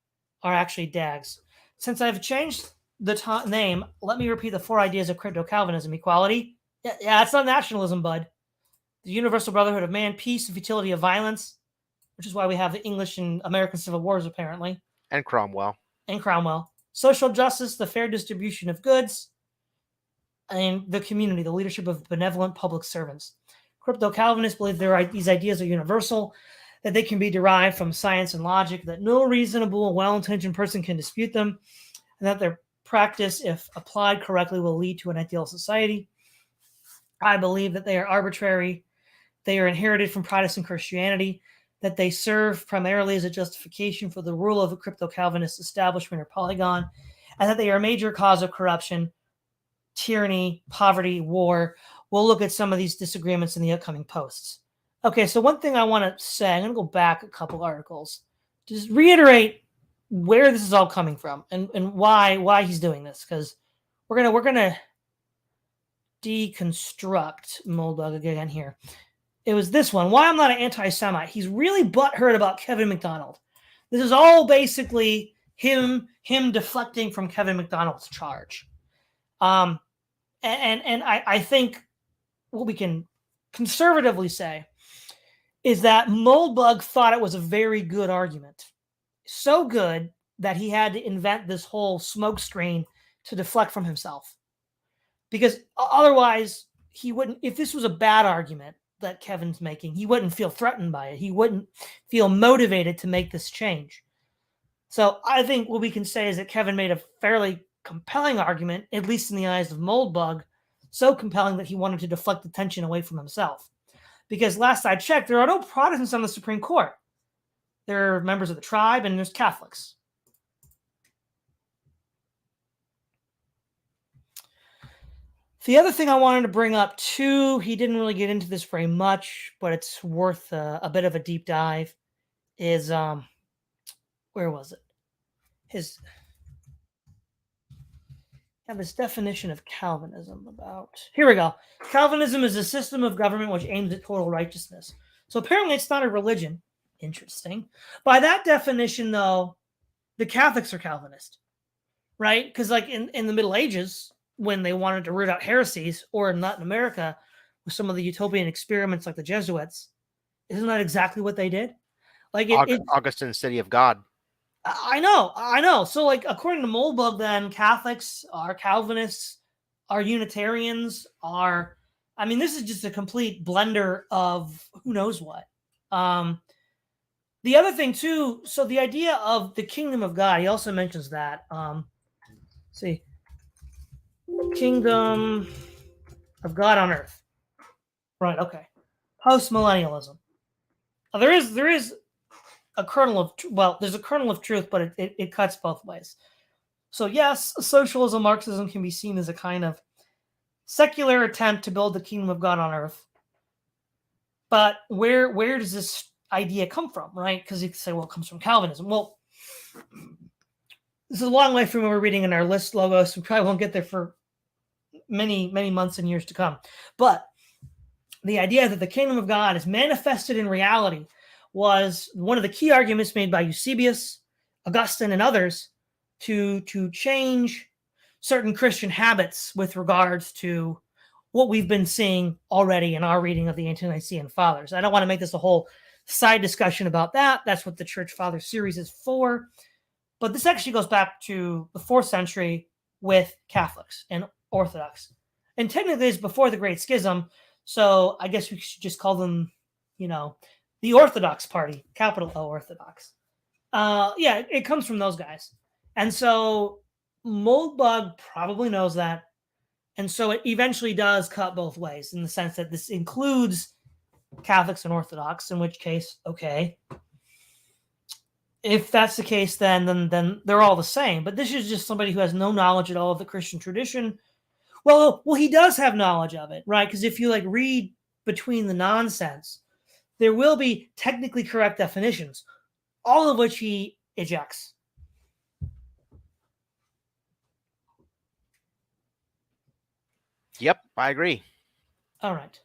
are actually DAGs. Since I've changed the name, let me repeat the 4 ideas of crypto-Calvinism: equality. Yeah, it's not nationalism, bud. The universal brotherhood of man, peace, and futility of violence, which is why we have the English and American civil wars, apparently. And Cromwell. Social justice, the fair distribution of goods, and the community, the leadership of benevolent public servants. Crypto-Calvinists believe these ideas are universal, that they can be derived from science and logic, that no reasonable, well-intentioned person can dispute them, and that their practice, if applied correctly, will lead to an ideal society. I believe that they are arbitrary, they are inherited from Protestant Christianity, that they serve primarily as a justification for the rule of a crypto-Calvinist establishment or polygon, and that they are a major cause of corruption, tyranny, poverty, war. We'll look at some of these disagreements in the upcoming posts. Okay, so one thing I want to say, I'm going to go back a couple articles, just reiterate where this is all coming from and why he's doing this, because we're gonna deconstruct Moldbug again here. It was this one. Why I'm not an anti-Semite. He's really butthurt about Kevin McDonald. This is all basically him deflecting from Kevin McDonald's charge. And I think what we can conservatively say is that Moldbug thought it was a very good argument. So good that he had to invent this whole smokescreen to deflect from himself. Because otherwise, he wouldn't, if this was a bad argument that Kevin's making, he wouldn't feel threatened by it. He wouldn't feel motivated to make this change. So I think what we can say is that Kevin made a fairly compelling argument, at least in the eyes of Moldbug, so compelling that he wanted to deflect attention away from himself. Because last I checked, there are no Protestants on the Supreme Court. There are members of the tribe and there's Catholics. The other thing I wanted to bring up too, he didn't really get into this very much, but it's worth a bit of a deep dive, is, where was it? His definition of Calvinism about, here we go. Calvinism is a system of government which aims at total righteousness. So apparently it's not a religion. Interesting. By that definition, though, the Catholics are Calvinist, right? Because like in the Middle Ages, when they wanted to root out heresies, or in Latin America with some of the utopian experiments like the Jesuits, isn't that exactly what they did? Like Augustine's City of God. I know. So like according to Moldbug, then Catholics are Calvinists, are Unitarians, are, I mean, this is just a complete blender of who knows what. The other thing too, so the idea of the kingdom of God, he also mentions that. See. Kingdom of God on earth. Right, okay. Post-millennialism. There is a kernel of, there's a kernel of truth, but it cuts both ways. So yes, socialism, Marxism can be seen as a kind of secular attempt to build the kingdom of God on earth. But where does this idea come from, right? Because you can say, well, it comes from Calvinism. Well, this is a long way from what we're reading in our list logo, so we probably won't get there for many, many months and years to come. But the idea that the kingdom of God is manifested in reality was one of the key arguments made by Eusebius, Augustine, and others to change certain Christian habits with regards to what we've been seeing already in our reading of the Ante-Nicene Fathers. I don't want to make this a whole side discussion about that. That's what the Church Fathers series is for. But this actually goes back to the 4th century with Catholics and Orthodox. And technically it's before the Great Schism, so I guess we should just call them, the Orthodox Party, capital O Orthodox. Yeah, it comes from those guys. And so Moldbug probably knows that. And so it eventually does cut both ways in the sense that this includes Catholics and Orthodox, in which case, okay. if that's the case, then they're all the same. But this is just somebody who has no knowledge at all of the Christian tradition. Well, he does have knowledge of it, right? Because if you like read between the nonsense, there will be technically correct definitions, all of which he ejects. Yep, I agree. All right.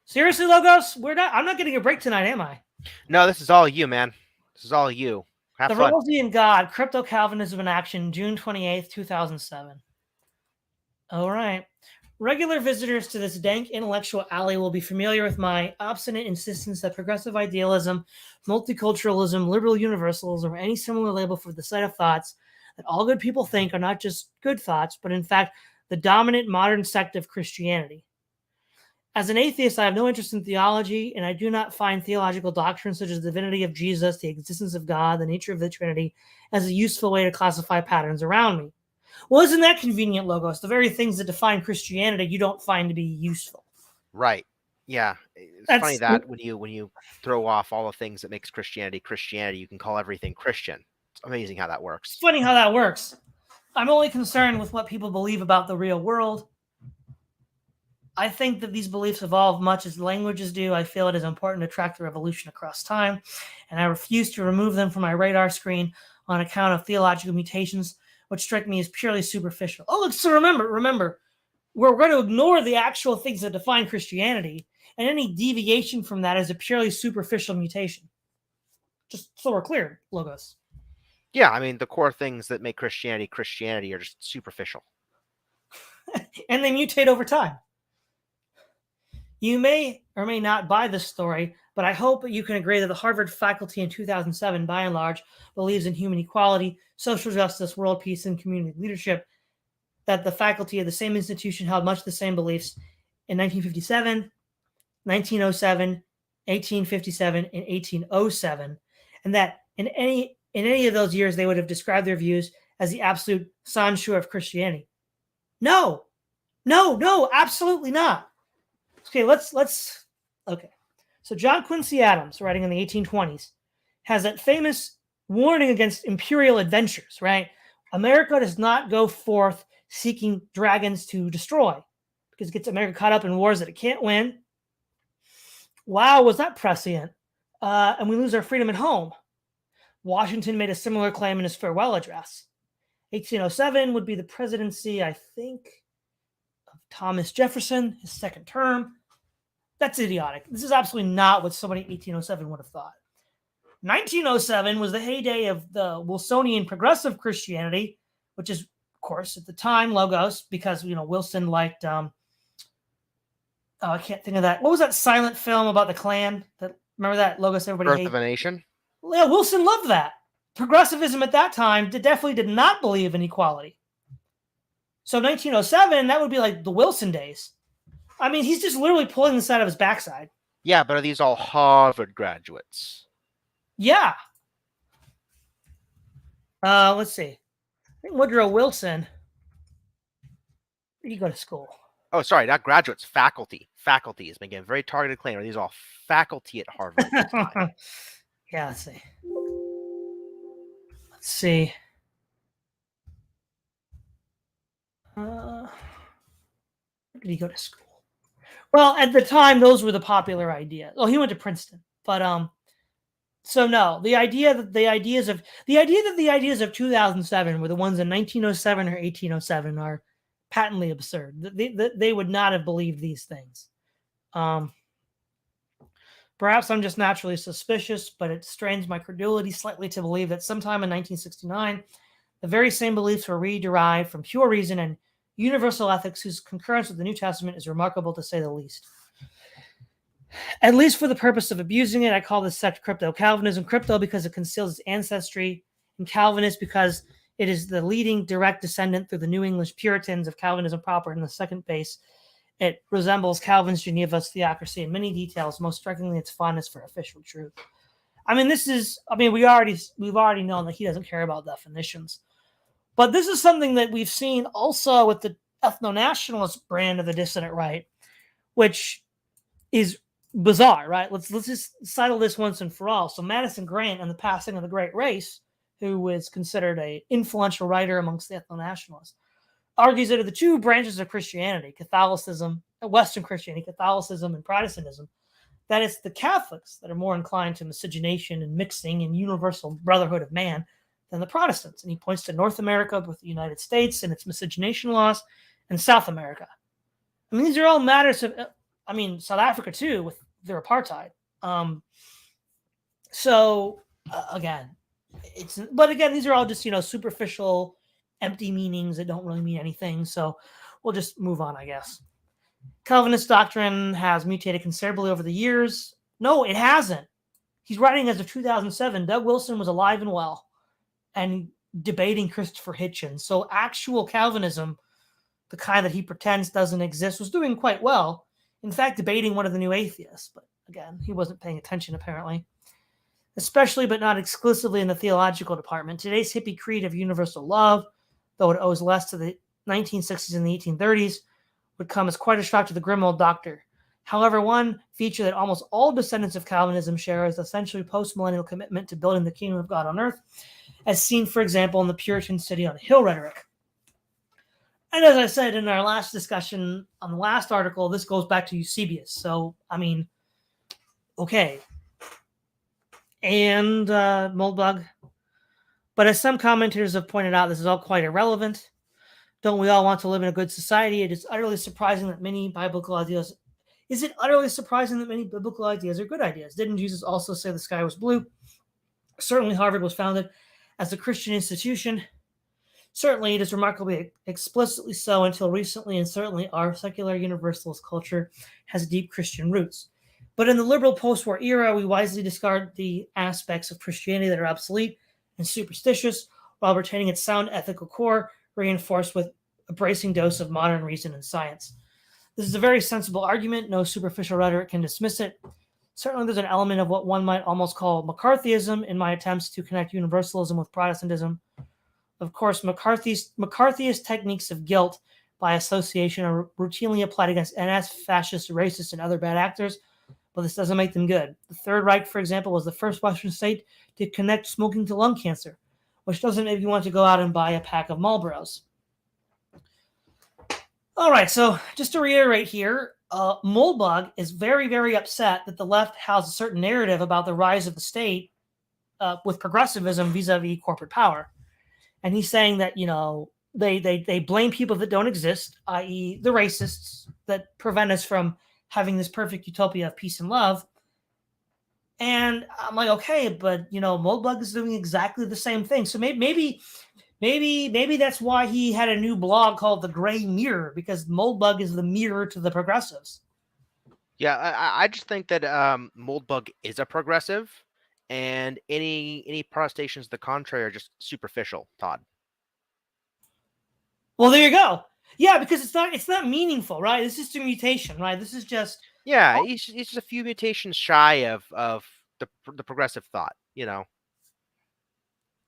Seriously, Logos, I'm not getting a break tonight, am I? No, this is all you, man. This is all you. Have the fun. Rawlsian God, Crypto Calvinism in Action, June 28th, 2007. All right. Regular visitors to this dank intellectual alley will be familiar with my obstinate insistence that progressive idealism, multiculturalism, liberal universalism, or any similar label for the set of thoughts that all good people think are not just good thoughts, but in fact the dominant modern sect of Christianity. As an atheist, I have no interest in theology, and I do not find theological doctrines such as the divinity of Jesus, the existence of God, the nature of the Trinity, as a useful way to classify patterns around me. Well, isn't that convenient, Logos? The very things that define Christianity you don't find to be useful. Right. Yeah. It's funny that when you throw off all the things that makes Christianity, you can call everything Christian. It's amazing how that works. It's funny how that works. I'm only concerned with what people believe about the real world. I think that these beliefs evolve much as languages do. I feel it is important to track the revolution across time, and I refuse to remove them from my radar screen on account of theological mutations, which strike me as purely superficial. Oh, look, so remember, we're going to ignore the actual things that define Christianity, and any deviation from that is a purely superficial mutation. Just so we're clear, Logos. Yeah, I mean, the core things that make Christianity are just superficial. And they mutate over time. You may or may not buy this story, but I hope you can agree that the Harvard faculty in 2007, by and large, believes in human equality, social justice, world peace, and community leadership, that the faculty of the same institution held much the same beliefs in 1957, 1907, 1857, and 1807, and that in any of those years they would have described their views as the absolute censure of Christianity. No, absolutely not. Okay, okay. So John Quincy Adams, writing in the 1820s, has that famous warning against imperial adventures, right? America does not go forth seeking dragons to destroy because it gets America caught up in wars that it can't win. Wow, was that prescient? And we lose our freedom at home. Washington made a similar claim in his farewell address. 1807 would be the presidency, I think, of Thomas Jefferson, his second term. That's idiotic. This is absolutely not what somebody in 1807 would have thought. 1907 was the heyday of the Wilsonian progressive Christianity, which is, of course, at the time, Logos, because, Wilson liked, I can't think of that. What was that silent film about the Klan? Remember that, Logos, everybody Birth hated? of a Nation? Yeah, Wilson loved that. Progressivism at that time definitely did not believe in equality. So 1907, that would be like the Wilson days. I mean, he's just literally pulling this out of his backside. Yeah, but are these all Harvard graduates? Yeah. Let's see. I think Woodrow Wilson. Where did he go to school? Oh, sorry, not graduates, faculty. Faculty is making a very targeted claim. Are these all faculty at Harvard at this time? Yeah, let's see. Let's see. Where did he go to school? Well, at the time, those were the popular ideas. Oh, he went to Princeton, but so no, the idea that the ideas of 2007 were the ones in 1907 or 1807 are patently absurd. They would not have believed these things. Perhaps I'm just naturally suspicious, but it strains my credulity slightly to believe that sometime in 1969, the very same beliefs were re-derived from pure reason and universal ethics whose concurrence with the New Testament is remarkable to say the least. At least for the purpose of abusing it, I call this sect crypto Calvinism. Crypto because it conceals its ancestry, and Calvinist because it is the leading direct descendant through the New English Puritans of Calvinism proper. In the second base, it resembles Calvin's Geneva's theocracy in many details, most strikingly its fondness for official truth. I mean, we've already known that he doesn't care about definitions. But this is something that we've seen also with the ethno-nationalist brand of the dissident right, which is bizarre, right? Let's just settle this once and for all. So Madison Grant and the Passing of the Great Race, who was considered an influential writer amongst the ethno-nationalists, argues that of the two branches of Christianity, Catholicism, Western Christianity, Catholicism, and Protestantism, that it's the Catholics that are more inclined to miscegenation and mixing and universal brotherhood of man than the Protestants. And he points to North America with the United States and its miscegenation laws, and South America. I mean, these are all matters of, South Africa too, with their apartheid. Again, these are all just, superficial, empty meanings that don't really mean anything. So we'll just move on, I guess. Calvinist doctrine has mutated considerably over the years. No, it hasn't. He's writing as of 2007. Doug Wilson was alive and well and debating Christopher Hitchens. So actual Calvinism, the kind that he pretends doesn't exist, was doing quite well. In fact, debating one of the new atheists. But again, he wasn't paying attention, apparently. Especially, but not exclusively, in the theological department. Today's hippie creed of universal love, though it owes less to the 1960s and the 1830s, would come as quite a shock to the grim old doctor. However, one feature that almost all descendants of Calvinism share is essentially post-millennial commitment to building the kingdom of God on earth, as seen, for example, in the Puritan city on a hill rhetoric. And as I said in our last discussion on the last article, this goes back to Eusebius. So, okay. And Moldbug. But as some commentators have pointed out, this is all quite irrelevant. Don't we all want to live in a good society? It is utterly surprising that many biblical ideas... Is it utterly surprising that many biblical ideas are good ideas? Didn't Jesus also say the sky was blue? Certainly Harvard was founded as a Christian institution. Certainly it is remarkably explicitly so until recently, and certainly our secular universalist culture has deep Christian roots. But in the liberal post-war era, we wisely discard the aspects of Christianity that are obsolete and superstitious, while retaining its sound ethical core, reinforced with a bracing dose of modern reason and science. This is a very sensible argument. No superficial rhetoric can dismiss it. Certainly there's an element of what one might almost call McCarthyism in my attempts to connect universalism with Protestantism. Of course, McCarthyist techniques of guilt by association are routinely applied against NS, fascist, racist, and other bad actors, but this doesn't make them good. The Third Reich, for example, was the first Western state to connect smoking to lung cancer, which doesn't make you want to go out and buy a pack of Marlboros. All right, so just to reiterate here, Moldbug is very, very upset that the left has a certain narrative about the rise of the state with progressivism vis-a-vis corporate power. And he's saying that, they blame people that don't exist, i.e. the racists that prevent us from having this perfect utopia of peace and love. And I'm like, okay, but, Moldbug is doing exactly the same thing. So maybe that's why he had a new blog called The Gray Mirror, because Moldbug is the mirror to the progressives. Yeah, I just think that Moldbug is a progressive, and any protestations to the contrary are just superficial, Todd. Well, there you go. Yeah, because it's not meaningful, right? This is just a mutation, right? This is just... Yeah, he's just a few mutations shy of the progressive thought, Well,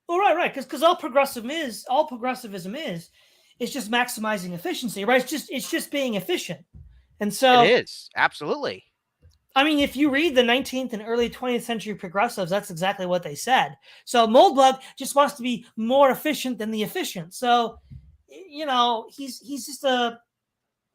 right, because all progressivism is just maximizing efficiency, right? It's just being efficient, and so it is absolutely. If you read the 19th and early 20th century progressives, that's exactly what they said. So Moldbug just wants to be more efficient than the efficient. So, he's just to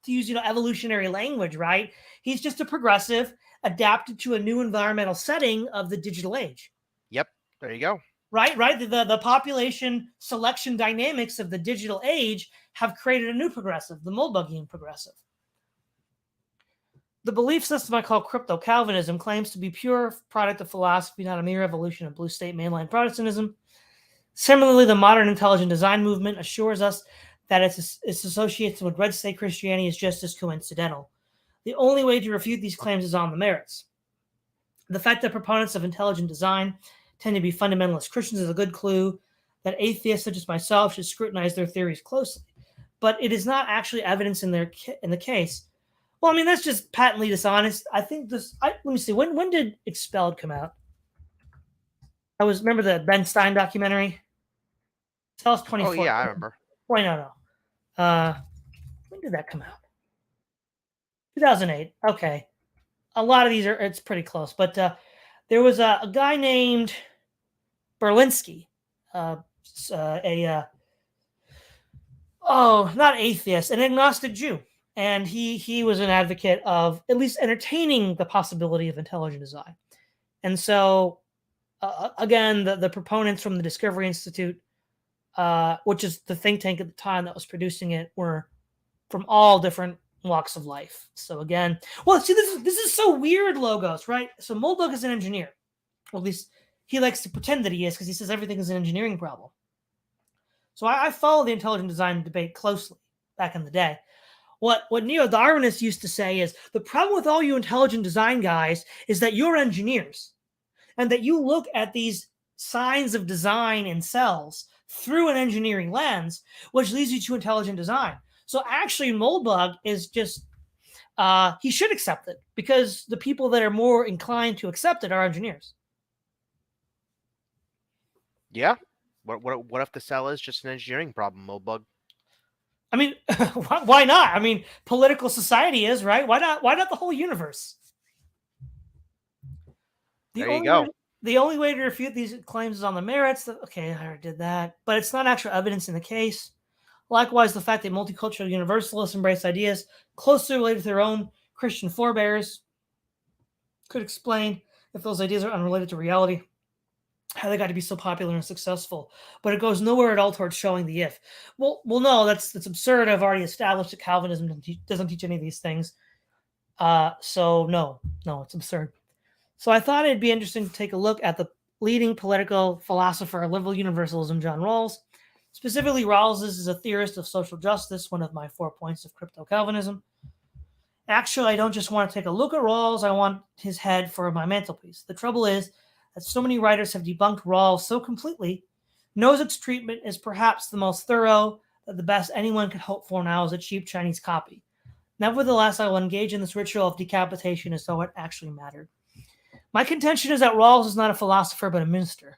use evolutionary language, right? He's just a progressive adapted to a new environmental setting of the digital age. Yep, there you go. Right. The population selection dynamics of the digital age have created a new progressive, the Moldbugian progressive. The belief system I call crypto-Calvinism claims to be pure product of philosophy, not a mere evolution of blue state mainline Protestantism. Similarly, the modern intelligent design movement assures us that its association with red state Christianity is just as coincidental. The only way to refute these claims is on the merits. The fact that proponents of intelligent design tend to be fundamentalist Christians is a good clue that atheists such as myself should scrutinize their theories closely. But it is not actually evidence in the case. Well, that's just patently dishonest. I think this... let me see. When did Expelled come out? Remember the Ben Stein documentary? Tell us 24. Oh, yeah, I remember. Wait, no. When did that come out? 2008. Okay. a lot of these it's pretty close. But there was a guy named Berlinski, not atheist, an agnostic Jew. And he was an advocate of at least entertaining the possibility of intelligent design. And so, again, the proponents from the Discovery Institute, which is the think tank at the time that was producing it, were from all different walks of life. So again, well, see, this is so weird, Logos, right? So Moldbug is an engineer. Well, at least he likes to pretend that he is because he says everything is an engineering problem. So I follow the intelligent design debate closely back in the day. What neo-Darwinists used to say is the problem with all you intelligent design guys is that you're engineers and that you look at these signs of design in cells through an engineering lens, which leads you to intelligent design. So actually, Moldbug is just, he should accept it because the people that are more inclined to accept it are engineers. Yeah. What if the cell is just an engineering problem, Moldbug? I mean, why not? I mean, political society is, right? Why not the whole universe? There you go. The only way to refute these claims is on the merits. Okay, I already did that. But it's not actual evidence in the case. Likewise, the fact that multicultural universalists embrace ideas closely related to their own Christian forebears could explain, if those ideas are unrelated to reality, how they got to be so popular and successful. But it goes nowhere at all towards showing the if. Well, no, that's absurd. I've already established that Calvinism doesn't teach any of these things. So no, it's absurd. So I thought it'd be interesting to take a look at the leading political philosopher of liberal universalism, John Rawls. Specifically, Rawls is a theorist of social justice, one of my 4 points of crypto-Calvinism. Actually, I don't just want to take a look at Rawls, I want his head for my mantelpiece. The trouble is that so many writers have debunked Rawls so completely, Nozick's treatment is perhaps the most thorough, that the best anyone could hope for now is a cheap Chinese copy. Nevertheless, I will engage in this ritual of decapitation as though it actually mattered. My contention is that Rawls is not a philosopher but a minister.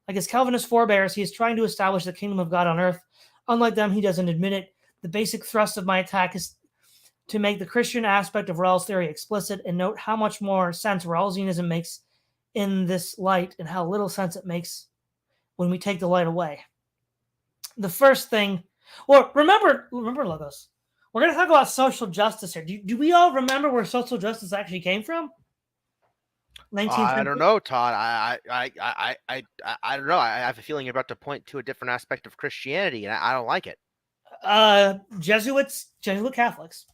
Like his Calvinist forebears, he is trying to establish the kingdom of God on earth. Unlike them, he doesn't admit it. The basic thrust of my attack is to make the Christian aspect of Rawls' theory explicit and note how much more sense Rawlsianism makes in this light and how little sense it makes when we take the light away. The first thing, well, remember, Logos, we're going to talk about social justice here. Do we all remember where social justice actually came from? I don't know, Todd. I don't know. I have a feeling you're about to point to a different aspect of Christianity, and I don't like it. Jesuit Catholics.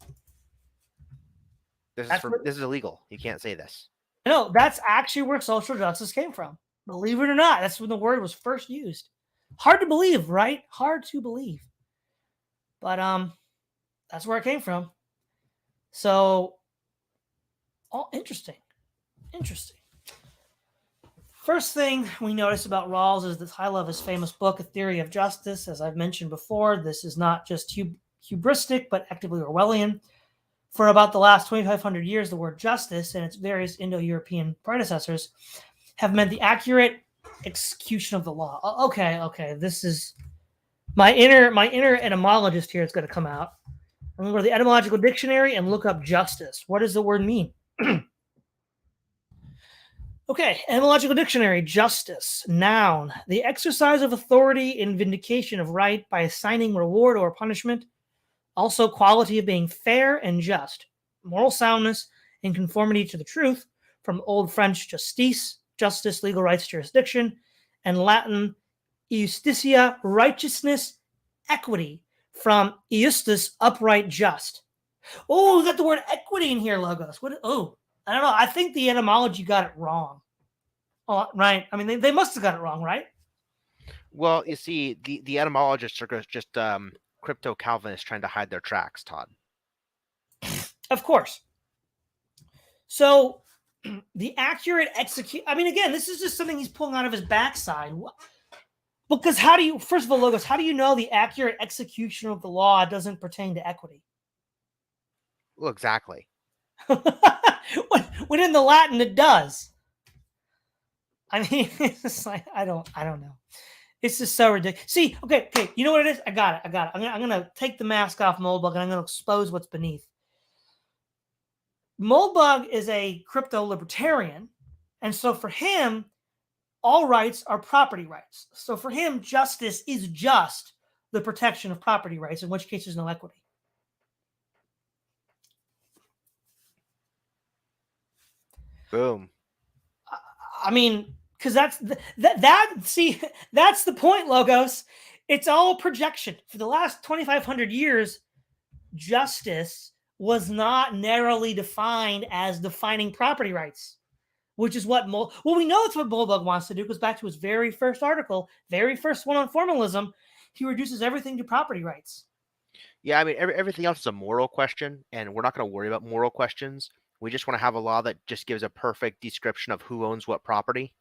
This is illegal. You can't say this. No, that's actually where social justice came from. Believe it or not, that's when the word was first used. Hard to believe, right? Hard to believe. But that's where it came from. So, interesting. First thing we notice about Rawls is the title of his famous book, A Theory of Justice. As I've mentioned before, this is not just hubristic, but actively Orwellian. For about the last 2,500 years, the word justice and its various Indo-European predecessors have meant the accurate execution of the law. Okay. This is my inner etymologist here is going to come out. I'm going to go to the etymological dictionary and look up justice. What does the word mean? Okay, etymological dictionary, justice, noun, the exercise of authority in vindication of right by assigning reward or punishment. Also, quality of being fair and just, moral soundness in conformity to the truth, from Old French justice, justice, legal rights, jurisdiction, and Latin justitia, righteousness, equity, from iustus, upright, just. Oh, we got the word equity in here, Logos. I don't know. I think the etymology got it wrong. Oh, right. I mean, they must have got it wrong, right? Well, you see, the etymologists are just crypto-Calvinists trying to hide their tracks, Todd. Of course. So, the accurate I mean, again, this is just something he's pulling out of his backside. Because first of all, Logos, how do you know the accurate execution of the law doesn't pertain to equity? Well, exactly. When in the Latin it does. I mean, it's just like I don't know. It's just so ridiculous. See, okay. You know what it is? I got it. I'm gonna take the mask off Moldbug and I'm gonna expose what's beneath. Moldbug is a crypto libertarian, and so for him, all rights are property rights. So for him, justice is just the protection of property rights, in which case there's no equity. Boom. I mean, because that's that's the point, Logos. It's all projection. For the last 2,500 years, justice was not narrowly defined as defining property rights, which is what we know it's what Moldbug wants to do. It goes back to his very first article, very first one on formalism. He reduces everything to property rights. Yeah, I mean, everything else is a moral question, and we're not going to worry about moral questions. We just want to have a law that just gives a perfect description of who owns what property.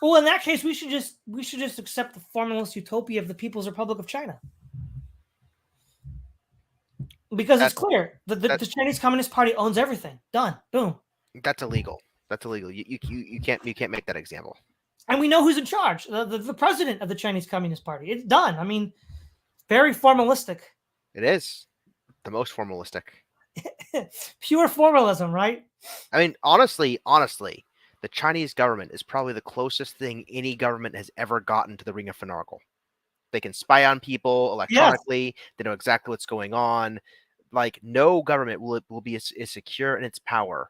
Well, in that case, we should just accept the formalist utopia of the People's Republic of China, because it's clear that the Chinese Communist Party owns everything. Done. Boom. That's illegal. That's illegal. You can't make that example. And we know who's in charge. The president of the Chinese Communist Party. It's done. I mean, very formalistic. It is the most formalistic. Pure formalism, right? I mean, honestly, the Chinese government is probably the closest thing any government has ever gotten to the Ring of Finagle. They can spy on people electronically. Yes. They know exactly what's going on. Like, no government will be as secure in its power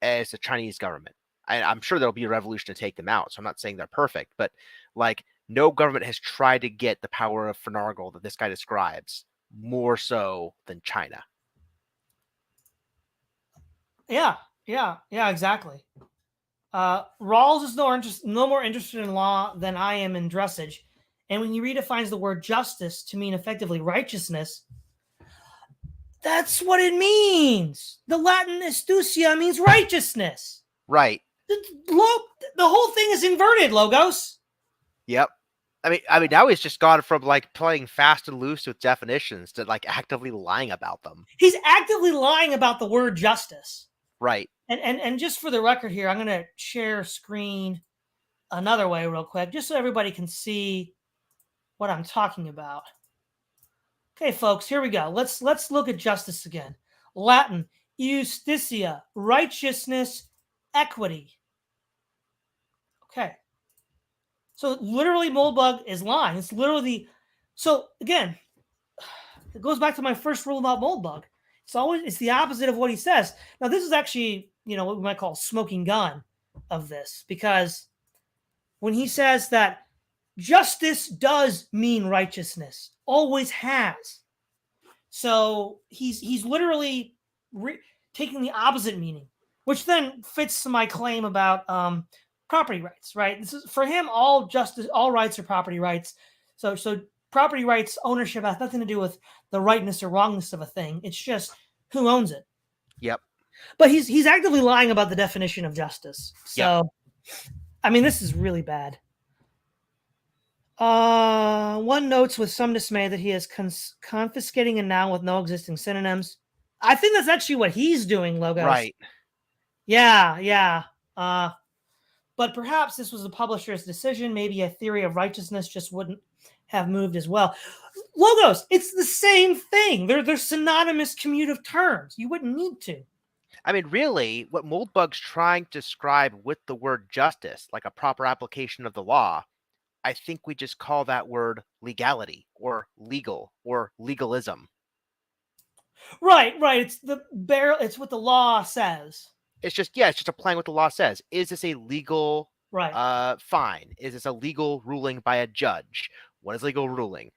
as the Chinese government. I'm sure there'll be a revolution to take them out, so I'm not saying they're perfect, but like, no government has tried to get the power of Finagle that this guy describes more so than China. Yeah, exactly. Rawls is no more interested in law than I am in dressage. And when he redefines the word justice to mean effectively righteousness, that's what it means. The Latin astucia means righteousness. Right. The whole thing is inverted, Logos. Yep. I mean, now he's just gone from like playing fast and loose with definitions to like actively lying about them. He's actively lying about the word justice. Right. And just for the record here, I'm going to share screen another way real quick, just so everybody can see what I'm talking about. Okay, folks, here we go. Let's look at justice again. Latin, justitia, righteousness, equity. Okay. So literally Moldbug is lying. It's literally so again, it goes back to my first rule about Moldbug. It's the opposite of what he says. Now, this is actually, what we might call a smoking gun of this, because when he says that justice does mean righteousness, always has. So he's literally taking the opposite meaning, which then fits my claim about property rights, right? This is for him, all rights are property rights. So property rights ownership has nothing to do with the rightness or wrongness of a thing. It's just who owns it. Yep. But he's actively lying about the definition of justice. So, yep. I mean, this is really bad. One notes with some dismay that he is confiscating a noun with no existing synonyms. I think that's actually what he's doing, Logos. Right. Yeah. But perhaps this was the publisher's decision. Maybe a theory of righteousness just wouldn't have moved as well. Logos, it's the same thing. They're synonymous commutative terms. You wouldn't need to. I mean, really, what Moldbug's trying to describe with the word justice, like a proper application of the law, I think we just call that word legality or legal or legalism. Right. It's what the law says. It's just applying what the law says. Is this a legal fine? Is this a legal ruling by a judge? What is legal ruling?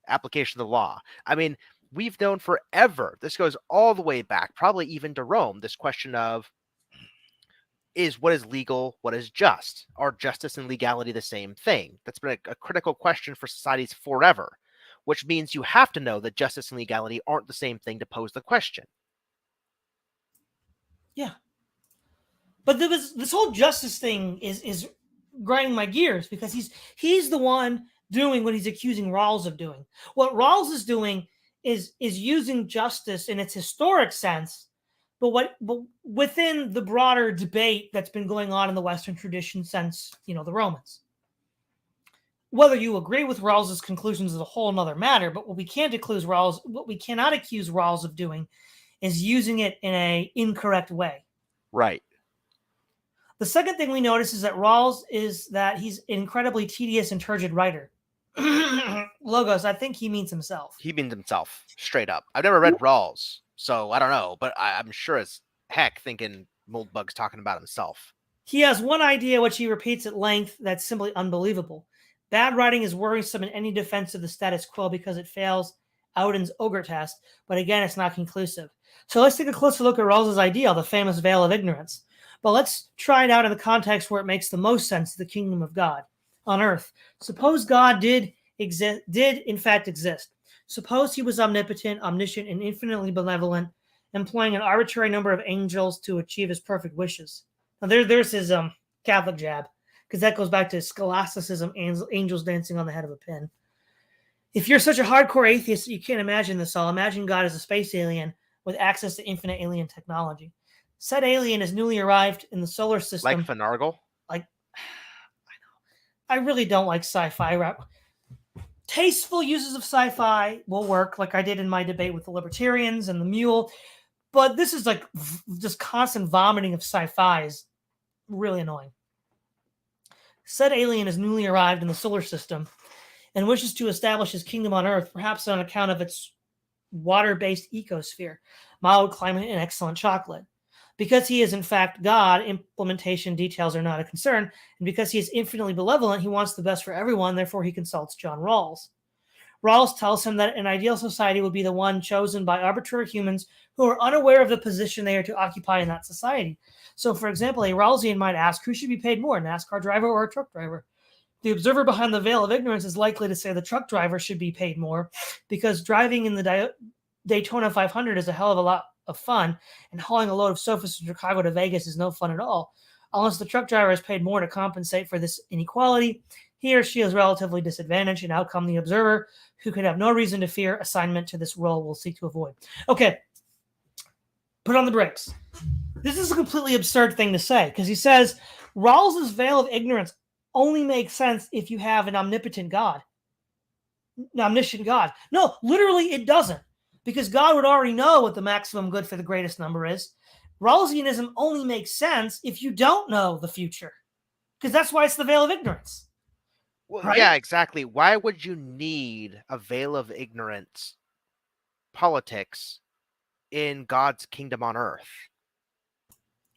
Application of the law. I mean, we've known forever. This goes all the way back, probably even to Rome. This question of what is legal, what is just? Are justice and legality the same thing? That's been a critical question for societies forever, which means you have to know that justice and legality aren't the same thing to pose the question. Yeah. But this whole justice thing is grinding my gears, because he's the one doing what he's accusing Rawls of doing. What Rawls is doing is using justice in its historic sense, but within the broader debate that's been going on in the Western tradition since the Romans. Whether you agree with Rawls's conclusions is a whole nother matter. But what we cannot accuse Rawls of doing is using it in a incorrect way. Right. The second thing we notice is that Rawls is that he's an incredibly tedious and turgid writer. Logos, I think he means himself. He means himself, straight up. I've never read Rawls, so I don't know, but I'm sure as heck thinking Moldbug's talking about himself. He has one idea which he repeats at length that's simply unbelievable. Bad writing is worrisome in any defense of the status quo because it fails Audin's ogre test, but again, it's not conclusive. So let's take a closer look at Rawls's ideal, the famous veil of ignorance. But let's try it out in the context where it makes the most sense to the kingdom of God on earth. Suppose God did in fact exist. Suppose he was omnipotent, omniscient, and infinitely benevolent, employing an arbitrary number of angels to achieve his perfect wishes. Now there's his Catholic jab, because that goes back to scholasticism, angels dancing on the head of a pin. If you're such a hardcore atheist that you can't imagine this all, imagine God as a space alien with access to infinite alien technology. Said alien is newly arrived in the solar system. Like Finargle? Like, I really don't like sci-fi. Tasteful uses of sci-fi will work, like I did in my debate with the libertarians and the mule. But this is like just constant vomiting of sci-fi is really annoying. Said alien is newly arrived in the solar system and wishes to establish his kingdom on Earth, perhaps on account of its water-based ecosphere, mild climate, and excellent chocolate. Because he is in fact God, implementation details are not a concern, and because he is infinitely benevolent, he wants the best for everyone, therefore he consults John Rawls. Rawls tells him that an ideal society would be the one chosen by arbitrary humans who are unaware of the position they are to occupy in that society. So, for example, a Rawlsian might ask, who should be paid more, a NASCAR driver or a truck driver? The observer behind the veil of ignorance is likely to say the truck driver should be paid more because driving in the Daytona 500 is a hell of a lot of fun, and hauling a load of sofas from Chicago to Vegas is no fun at all. Unless the truck driver is paid more to compensate for this inequality, he or she is relatively disadvantaged, an outcome the observer, who could have no reason to fear assignment to this role, will seek to avoid. Okay, put on the brakes. This is a completely absurd thing to say, because he says Rawls's veil of ignorance only makes sense if you have an omniscient God. No, literally it doesn't, because God would already know what the maximum good for the greatest number is. Rawlsianism only makes sense if you don't know the future, because that's why it's the veil of ignorance. Well, right? Yeah, exactly. Why would you need a veil of ignorance politics in God's kingdom on earth?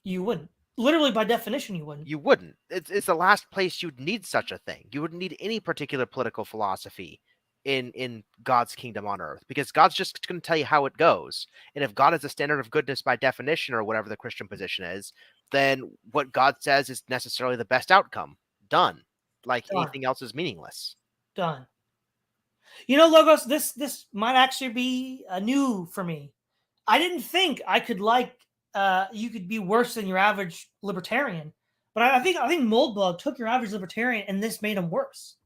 You wouldn't. Literally, by definition, you wouldn't. You wouldn't. It's the last place you'd need such a thing. You wouldn't need any particular political philosophy in God's kingdom on earth, because God's just going to tell you how it goes. And if God is a standard of goodness by definition, or whatever the Christian position is, then what God says is necessarily the best outcome. Done. Like anything else is meaningless. Done. You know, Logos, this might actually be new for me. I didn't think I could you could be worse than your average libertarian, but I think Moldbug took your average libertarian and this made him worse.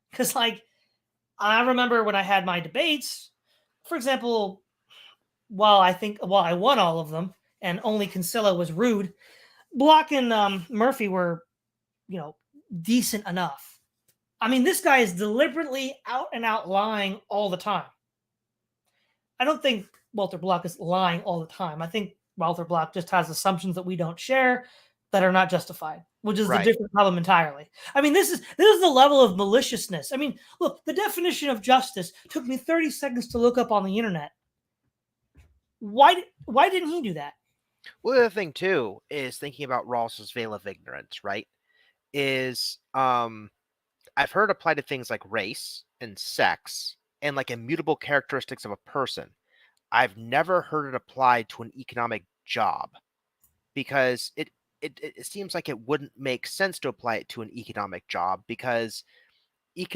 Because I remember when I had my debates, for example, while I won all of them and only Kinsella was rude, Block and Murphy were, decent enough. I mean, this guy is deliberately out and out lying all the time. I don't think Walter Block is lying all the time. I think Walter Block just has assumptions that we don't share that are not justified, which is a different problem entirely. I mean, this is the level of maliciousness. I mean, look, the definition of justice took me 30 seconds to look up on the internet. Why didn't he do that? Well, the other thing too is thinking about Rawls's veil of ignorance, right? Is I've heard applied to things like race and sex and like immutable characteristics of a person. I've never heard it applied to an economic job, because it seems like it wouldn't make sense to apply it to an economic job, because the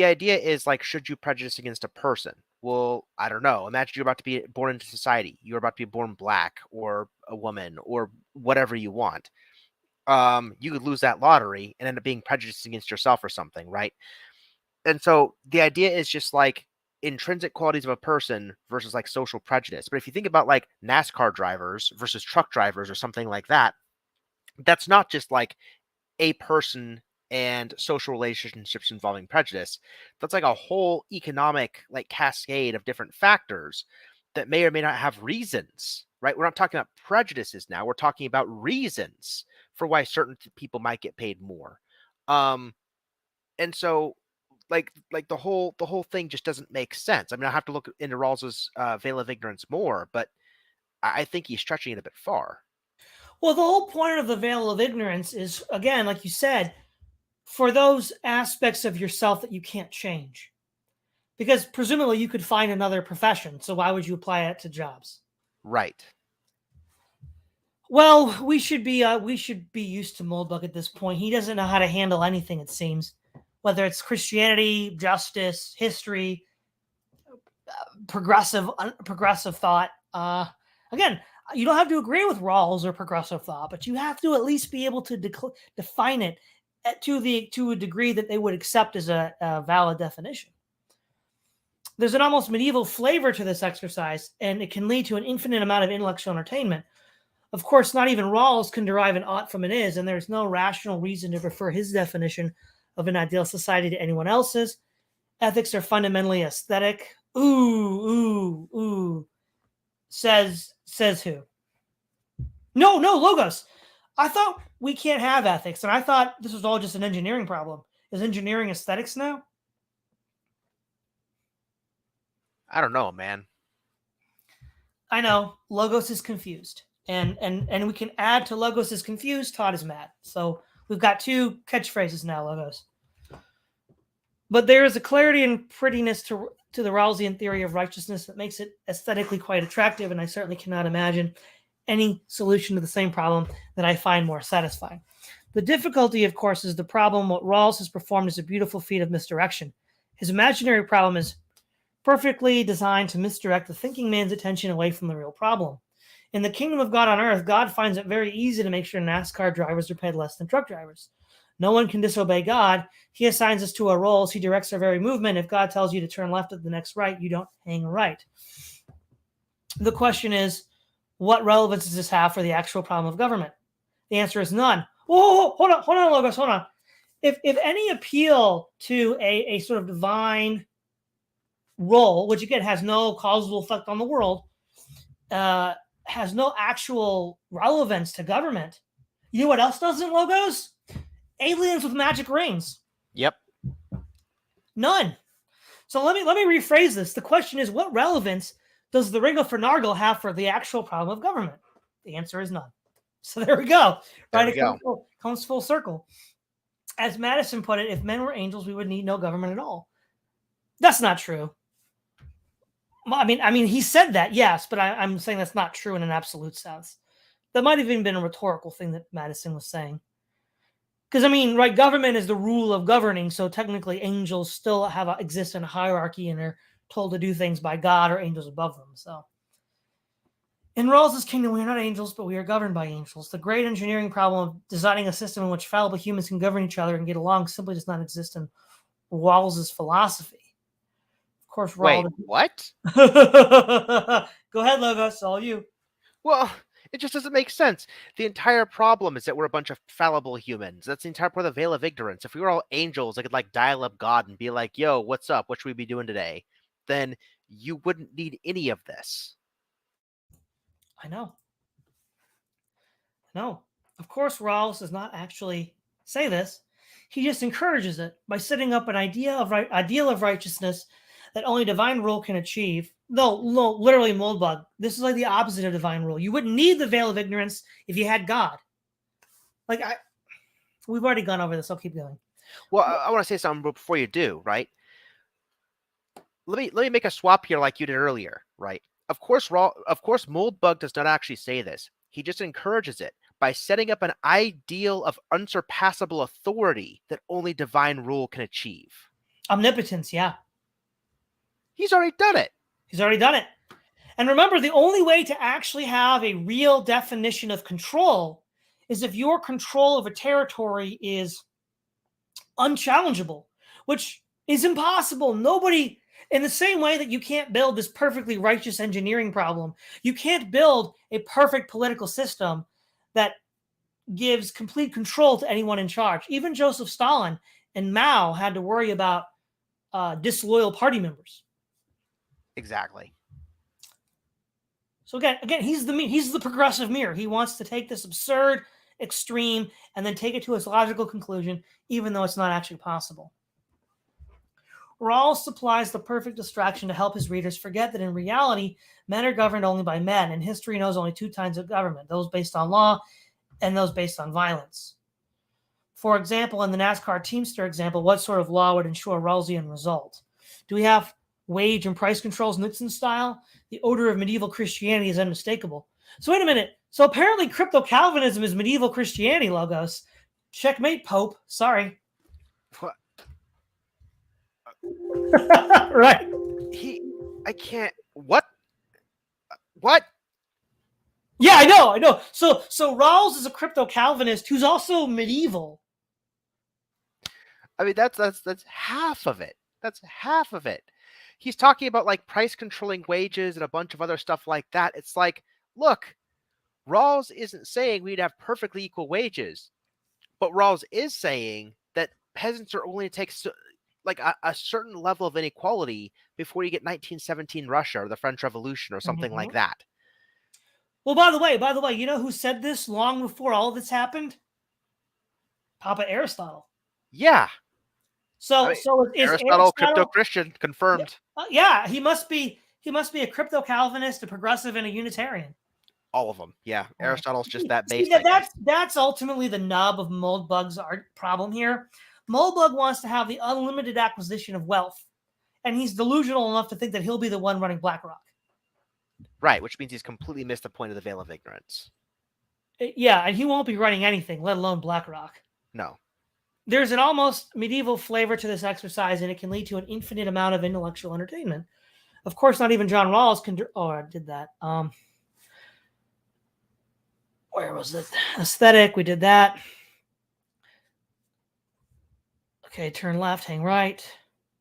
idea is like, should you prejudice against a person? Well, I don't know. Imagine you're about to be born into society. You're about to be born black or a woman or whatever you want. You could lose that lottery and end up being prejudiced against yourself or something, right? And so the idea is just like intrinsic qualities of a person versus like social prejudice. But if you think about like NASCAR drivers versus truck drivers or something like that, that's not just like a person and social relationships involving prejudice. That's like a whole economic like cascade of different factors that may or may not have reasons, right? We're not talking about prejudices now. We're talking about reasons for why certain people might get paid more. And so like the whole thing just doesn't make sense. I mean, I have to look into Rawls's veil of ignorance more, but I think he's stretching it a bit far. Well, the whole point of the veil of ignorance is, again, like you said, for those aspects of yourself that you can't change. Because presumably you could find another profession. So why would you apply it to jobs? Right. Well, we should be used to Moldbug at this point. He doesn't know how to handle anything, it seems, whether it's Christianity, justice, history, progressive thought. Again, you don't have to agree with Rawls or progressive thought, but you have to at least be able to define it to a degree that they would accept as a valid definition. There's an almost medieval flavor to this exercise, and it can lead to an infinite amount of intellectual entertainment. Of course, not even Rawls can derive an ought from an is, and there's no rational reason to prefer his definition of an ideal society to anyone else's. Ethics are fundamentally aesthetic. Ooh. Says who? No, Logos. I thought we can't have ethics, and I thought this was all just an engineering problem. Is engineering aesthetics now? I don't know, man. I know. Logos is confused. And we can add to Logos is confused, Todd is mad. So we've got two catchphrases now, Logos. But there is a clarity and prettiness to the Rawlsian theory of righteousness that makes it aesthetically quite attractive, and I certainly cannot imagine any solution to the same problem that I find more satisfying. The difficulty, of course, is the problem what Rawls has performed is a beautiful feat of misdirection. His imaginary problem is perfectly designed to misdirect the thinking man's attention away from the real problem. In the kingdom of God on earth, God finds it very easy to make sure NASCAR drivers are paid less than truck drivers. No one can disobey God. He assigns us to our roles. He directs our very movement. If God tells you to turn left at the next right, you don't hang right. The question is, what relevance does this have for the actual problem of government? The answer is none. Whoa, hold on, Logos, hold on. If any appeal to a sort of divine role, which again has no causal effect on the world, has no actual relevance to government, you know what else doesn't, Logos? Aliens with magic rings. Yep. None. So let me rephrase this. The question is, what relevance does the Ring of Finargle have for the actual problem of government? The answer is none. So there we go. There right? we go. Comes full circle. As Madison put it, if men were angels, we would need no government at all. That's not true. I mean, he said that, yes, but I'm saying that's not true in an absolute sense. That might have even been a rhetorical thing that Madison was saying. Because, I mean, right, government is the rule of governing, so technically angels still exist in a hierarchy and are told to do things by God or angels above them. So, in Rawls's kingdom, we are not angels, but we are governed by angels. The great engineering problem of designing a system in which fallible humans can govern each other and get along simply does not exist in Rawls's philosophy. Of course, Wait, what? Go ahead, Logos. All you. Well, it just doesn't make sense. The entire problem is that we're a bunch of fallible humans. That's the entire part of the veil of ignorance. If we were all angels, I could like dial up God and be like, yo, what's up? What should we be doing today? Then you wouldn't need any of this. I know. No. Of course, Rawls does not actually say this. He just encourages it by setting up an ideal of righteousness that only divine rule can achieve. No, literally Moldbug. This is like the opposite of divine rule. You wouldn't need the veil of ignorance if you had God. We've already gone over this. I'll keep going. Well, I want to say something before you do, right? Let me make a swap here like you did earlier, right? Of course, Moldbug does not actually say this. He just encourages it by setting up an ideal of unsurpassable authority that only divine rule can achieve. Omnipotence, yeah. He's already done it. He's already done it. And remember, the only way to actually have a real definition of control is if your control of a territory is unchallengeable, which is impossible. Nobody, in the same way that you can't build this perfectly righteous engineering problem, you can't build a perfect political system that gives complete control to anyone in charge. Even Joseph Stalin and Mao had to worry about disloyal party members. Exactly. So again, he's the progressive mirror. He wants to take this absurd extreme and then take it to its logical conclusion, even though it's not actually possible. Rawls supplies the perfect distraction to help his readers forget that in reality, men are governed only by men, and history knows only two kinds of government, those based on law and those based on violence. For example, in the NASCAR Teamster example, what sort of law would ensure a Rawlsian result? Do we have wage and price controls Nixon style? The odor of medieval Christianity is unmistakable. So wait a minute. So apparently crypto-Calvinism is medieval Christianity, Logos. Checkmate, Pope. Sorry. What? Right. I can't. What? Yeah, I know. So Rawls is a crypto-Calvinist who's also medieval. I mean, that's half of it. That's half of it. He's talking about like price controlling wages and a bunch of other stuff like that. It's like, look, Rawls isn't saying we'd have perfectly equal wages, but Rawls is saying that peasants are only take like a certain level of inequality before you get 1917 Russia or the French Revolution or something like that. Well, by the way, you know who said this long before all of this happened? Papa Aristotle. Yeah. So is Aristotle crypto-Christian confirmed? Yeah, he must be a crypto-Calvinist, a progressive, and a Unitarian. All of them. Yeah, Aristotle's just that basic. That's ultimately the nub of Moldbug's problem here. Moldbug wants to have the unlimited acquisition of wealth, and he's delusional enough to think that he'll be the one running BlackRock. Right, which means he's completely missed the point of the veil of ignorance. Yeah, and he won't be running anything, let alone BlackRock. No. There's an almost medieval flavor to this exercise, and it can lead to an infinite amount of intellectual entertainment. Of course, not even John Rawls can. Oh, I did that. Where was it? Aesthetic. We did that. Okay, turn left, hang right.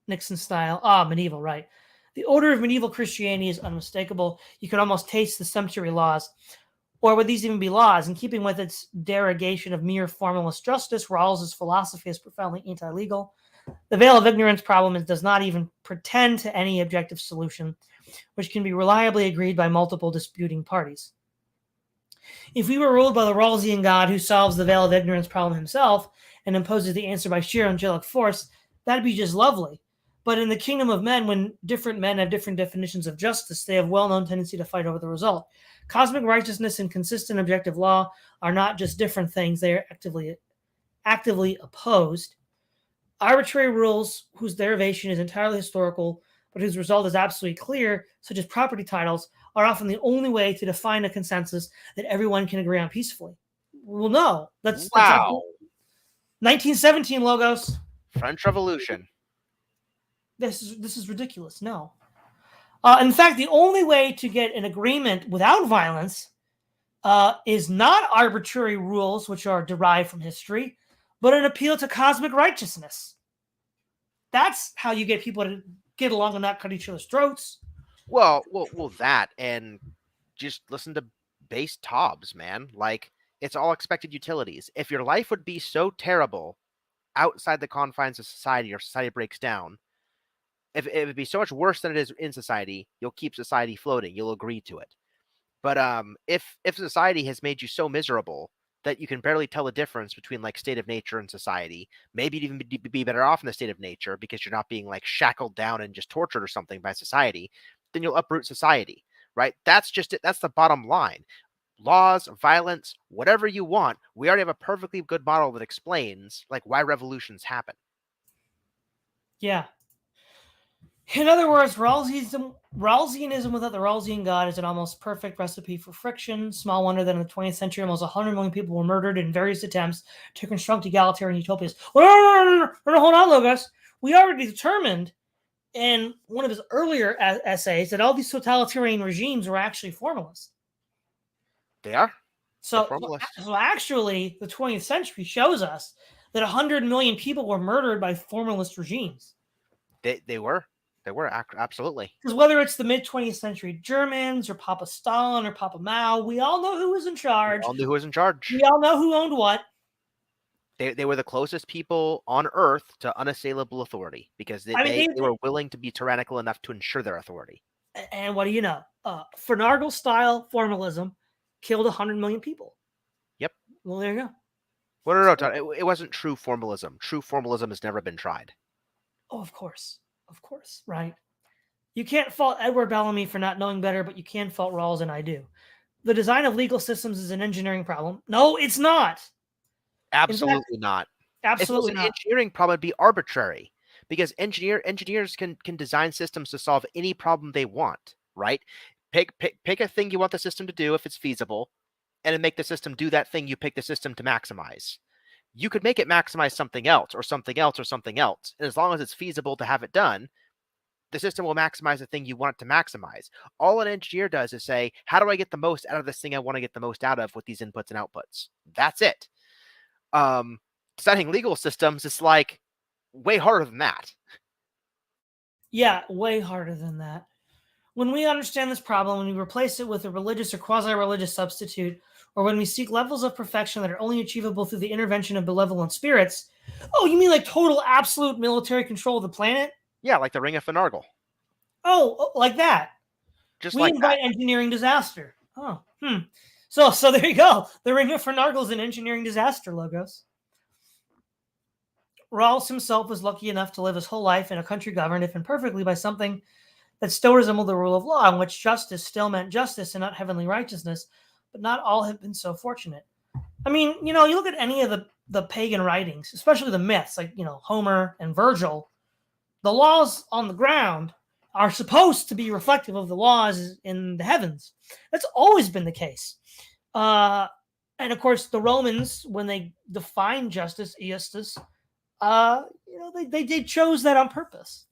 Nixon style. Medieval, right. The odor of medieval Christianity is unmistakable. You could almost taste the sumptuary laws. Or would these even be laws? In keeping with its derogation of mere formalist justice, Rawls's philosophy is profoundly anti-legal. The veil of ignorance problem does not even pretend to any objective solution, which can be reliably agreed by multiple disputing parties. If we were ruled by the Rawlsian God who solves the veil of ignorance problem himself and imposes the answer by sheer angelic force, that'd be just lovely. But in the kingdom of men, when different men have different definitions of justice, they have well-known tendency to fight over the result. Cosmic righteousness and consistent objective law are not just different things, they are actively opposed. Arbitrary rules whose derivation is entirely historical, but whose result is absolutely clear, such as property titles, are often the only way to define a consensus that everyone can agree on peacefully. Well, no. That's 1917 Logos. French Revolution. This is ridiculous. No. In fact, the only way to get an agreement without violence is not arbitrary rules, which are derived from history, but an appeal to cosmic righteousness. That's how you get people to get along and not cut each other's throats. Well, that, and just listen to base Tobbs, man. Like, it's all expected utilities. If your life would be so terrible outside the confines of society, or society breaks down, if it would be so much worse than it is in society, you'll keep society floating. You'll agree to it. But if society has made you so miserable that you can barely tell the difference between like state of nature and society, maybe you'd even be better off in the state of nature because you're not being like shackled down and just tortured or something by society, then you'll uproot society, right? That's just it. That's the bottom line. Laws, violence, whatever you want. We already have a perfectly good model that explains like why revolutions happen. Yeah. In other words, Rawlsianism without the Rawlsian God is an almost perfect recipe for friction. Small wonder that in the 20th century, almost 100 million people were murdered in various attempts to construct egalitarian utopias. Well, no, hold on, Logos. We already determined in one of his earlier essays that all these totalitarian regimes were actually formalist. They are. So actually, the 20th century shows us that 100 million people were murdered by formalist regimes. They were. They were, absolutely. Because whether it's the mid-20th century Germans or Papa Stalin or Papa Mao, we all know who was in charge. We all knew who was in charge. We all know who owned what. They were the closest people on Earth to unassailable authority because they were willing to be tyrannical enough to ensure their authority. And what do you know? Finargle-style formalism killed 100 million people. Yep. Well, there you go. Well, no, Todd, it wasn't true formalism. True formalism has never been tried. Oh, of course, right? You can't fault Edward Bellamy for not knowing better, but you can fault Rawls, and I do. The design of legal systems is an engineering problem. No, it's not. Absolutely not. Absolutely If it was not. an engineering problem, it'd be arbitrary because engineers can design systems to solve any problem they want, right? Pick a thing you want the system to do if it's feasible, and then make the system do that thing you pick the system to maximize. You could make it maximize something else or something else or something else. And as long as it's feasible to have it done, the system will maximize the thing you want it to maximize. All an engineer does is say, how do I get the most out of this thing I want to get the most out of with these inputs and outputs? That's it. Designing legal systems is like way harder than that. Yeah, way harder than that. When we understand this problem, when we replace it with a religious or quasi-religious substitute, or when we seek levels of perfection that are only achievable through the intervention of benevolent spirits. Oh, you mean like total absolute military control of the planet? Yeah, like the Ring of Finargle. Oh, like that. Just we like invite that. Engineering disaster. Oh, So there you go. The Ring of Finargle is an engineering disaster, Logos. Rawls himself was lucky enough to live his whole life in a country governed, if imperfectly, by something that still resembled the rule of law, in which justice still meant justice and not heavenly righteousness, but not all have been so fortunate. I mean, you look at any of the pagan writings, especially the myths, like, Homer and Virgil, the laws on the ground are supposed to be reflective of the laws in the heavens. That's always been the case. And of course, the Romans, when they defined justice, iustus, they chose that on purpose.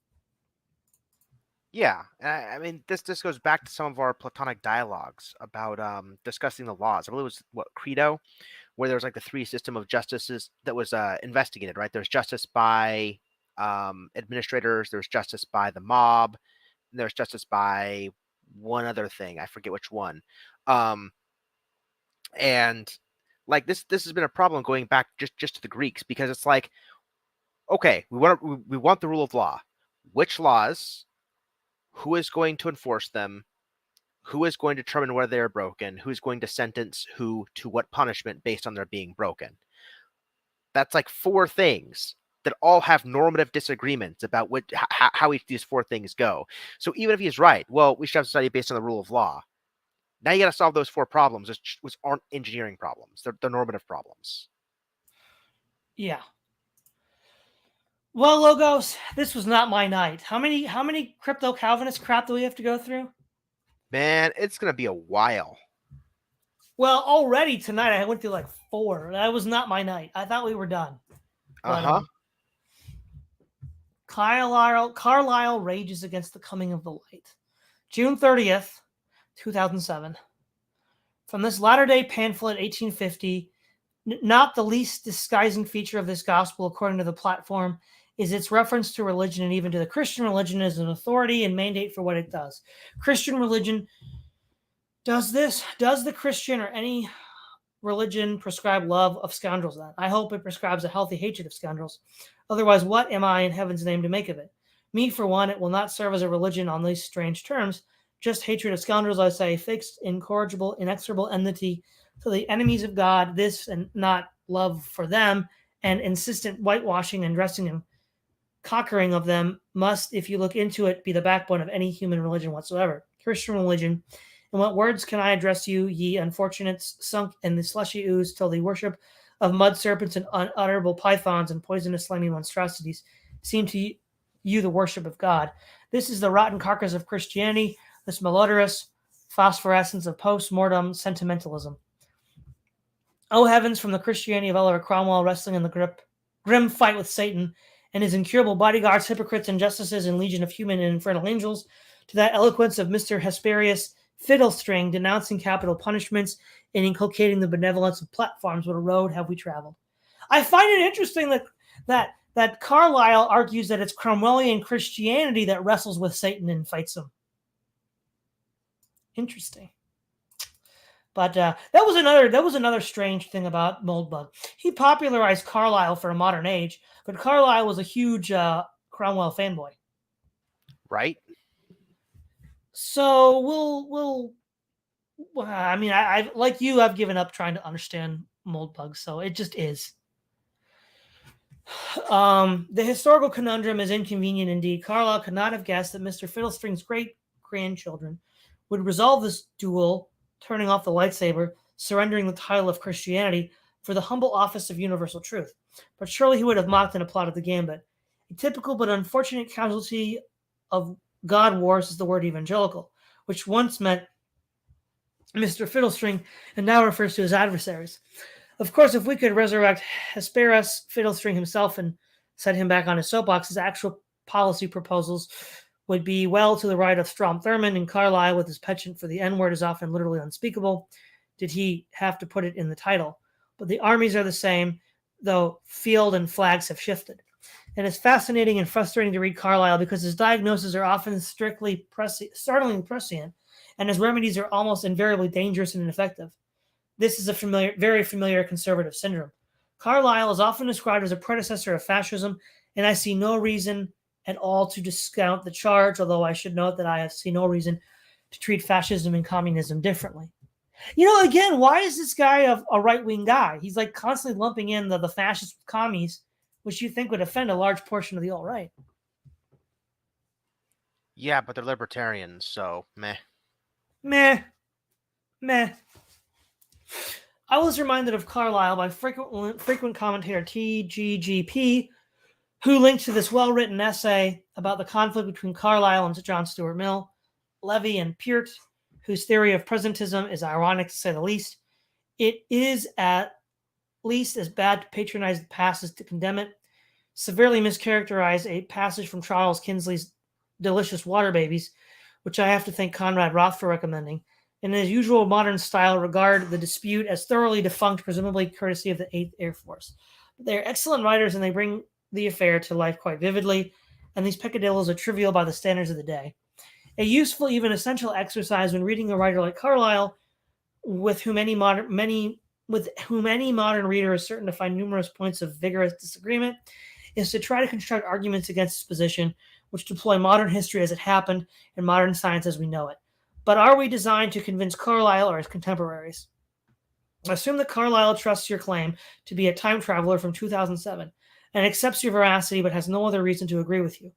Yeah, I mean, this goes back to some of our Platonic dialogues about discussing the laws. I believe it was Credo, where there's like the three system of justices that was investigated. Right, there's justice by administrators, there's justice by the mob, and there's justice by one other thing. I forget which one. And like this has been a problem going back just to the Greeks, because it's like, okay, we want the rule of law. Which laws? Who is going to enforce them? Who is going to determine whether they are broken? Who's going to sentence who to what punishment based on their being broken? That's like four things that all have normative disagreements about how each of these four things go. So even if he's right, well, we should have society based on the rule of law. Now you got to solve those four problems, which aren't engineering problems. They're normative problems. Yeah. Well, Logos, this was not my night. How many crypto Calvinist crap do we have to go through? Man, it's gonna be a while. Well, already tonight I went through like 4. That was not my night. I thought we were done. Carlyle rages against the coming of the light. June 30th, 2007. From this latter-day pamphlet, 1850, not the least disguising feature of this gospel, according to the platform, is its reference to religion, and even to the Christian religion as an authority and mandate for what it does. Christian religion does this. Does the Christian or any religion prescribe love of scoundrels then? I hope it prescribes a healthy hatred of scoundrels. Otherwise, what am I in heaven's name to make of it? Me, for one, it will not serve as a religion on these strange terms. Just hatred of scoundrels, I say, fixed, incorrigible, inexorable enmity to the enemies of God, this and not love for them, and insistent whitewashing and dressing and cockering of them must, if you look into it, be the backbone of any human religion whatsoever. Christian religion. In what words can I address you, ye unfortunates, sunk in the slushy ooze till the worship of mud serpents and unutterable pythons and poisonous slimy monstrosities seem to you the worship of God? This is the rotten carcass of Christianity, this malodorous phosphorescence of post-mortem sentimentalism. Oh heavens, from the Christianity of Oliver Cromwell wrestling in the grim fight with Satan and his incurable bodyguards, hypocrites, injustices, and legion of human and infernal angels, to that eloquence of Mr. Hesperius Fiddlestring denouncing capital punishments and inculcating the benevolence of platforms, what a road have we traveled. I find it interesting that Carlyle argues that it's Cromwellian Christianity that wrestles with Satan and fights him. Interesting. But that was another strange thing about Moldbug. He popularized Carlyle for a modern age, but Carlyle was a huge Cromwell fanboy. Right. So I mean, I like you, I've given up trying to understand Moldbug, so it just is. The historical conundrum is inconvenient indeed. Carlyle could not have guessed that Mr. Fiddlestring's great grandchildren would resolve this duel, turning off the lightsaber, surrendering the title of Christianity for the humble office of universal truth. But surely he would have mocked and applauded the gambit. A typical but unfortunate casualty of God wars is the word evangelical, which once meant Mr. Fiddlestring and now refers to his adversaries. Of course, if we could resurrect Hesperus Fiddlestring himself and set him back on his soapbox, his actual policy proposals would be well to the right of Strom Thurmond, and Carlyle, with his penchant for the N word, is often literally unspeakable. Did he have to put it in the title? But the armies are the same, though field and flags have shifted. And it's fascinating and frustrating to read Carlyle because his diagnoses are often startlingly prescient, and his remedies are almost invariably dangerous and ineffective. This is a very familiar conservative syndrome. Carlyle is often described as a predecessor of fascism, and I see no reason at all to discount the charge, although I should note that I see no reason to treat fascism and communism differently. Again, why is this guy a right-wing guy? He's like constantly lumping in the fascist commies, which you think would offend a large portion of the alt-right. Yeah, but they're libertarians, so meh. Meh. I was reminded of Carlyle by frequent commentator TGGP, who linked to this well-written essay about the conflict between Carlyle and John Stuart Mill, Levy and Peart, whose theory of presentism is ironic to say the least. It is at least as bad to patronize the past as to condemn it. Severely mischaracterize a passage from Charles Kingsley's Delicious Water Babies, which I have to thank Conrad Roth for recommending. In his usual modern style, regard the dispute as thoroughly defunct, presumably courtesy of the 8th Air Force. They are excellent writers, and they bring the affair to life quite vividly, and these peccadillos are trivial by the standards of the day. A useful, even essential exercise when reading a writer like Carlyle, with whom any modern reader is certain to find numerous points of vigorous disagreement, is to try to construct arguments against his position, which deploy modern history as it happened and modern science as we know it. But are we designed to convince Carlyle or his contemporaries? Assume that Carlyle trusts your claim to be a time traveler from 2007 and accepts your veracity but has no other reason to agree with you.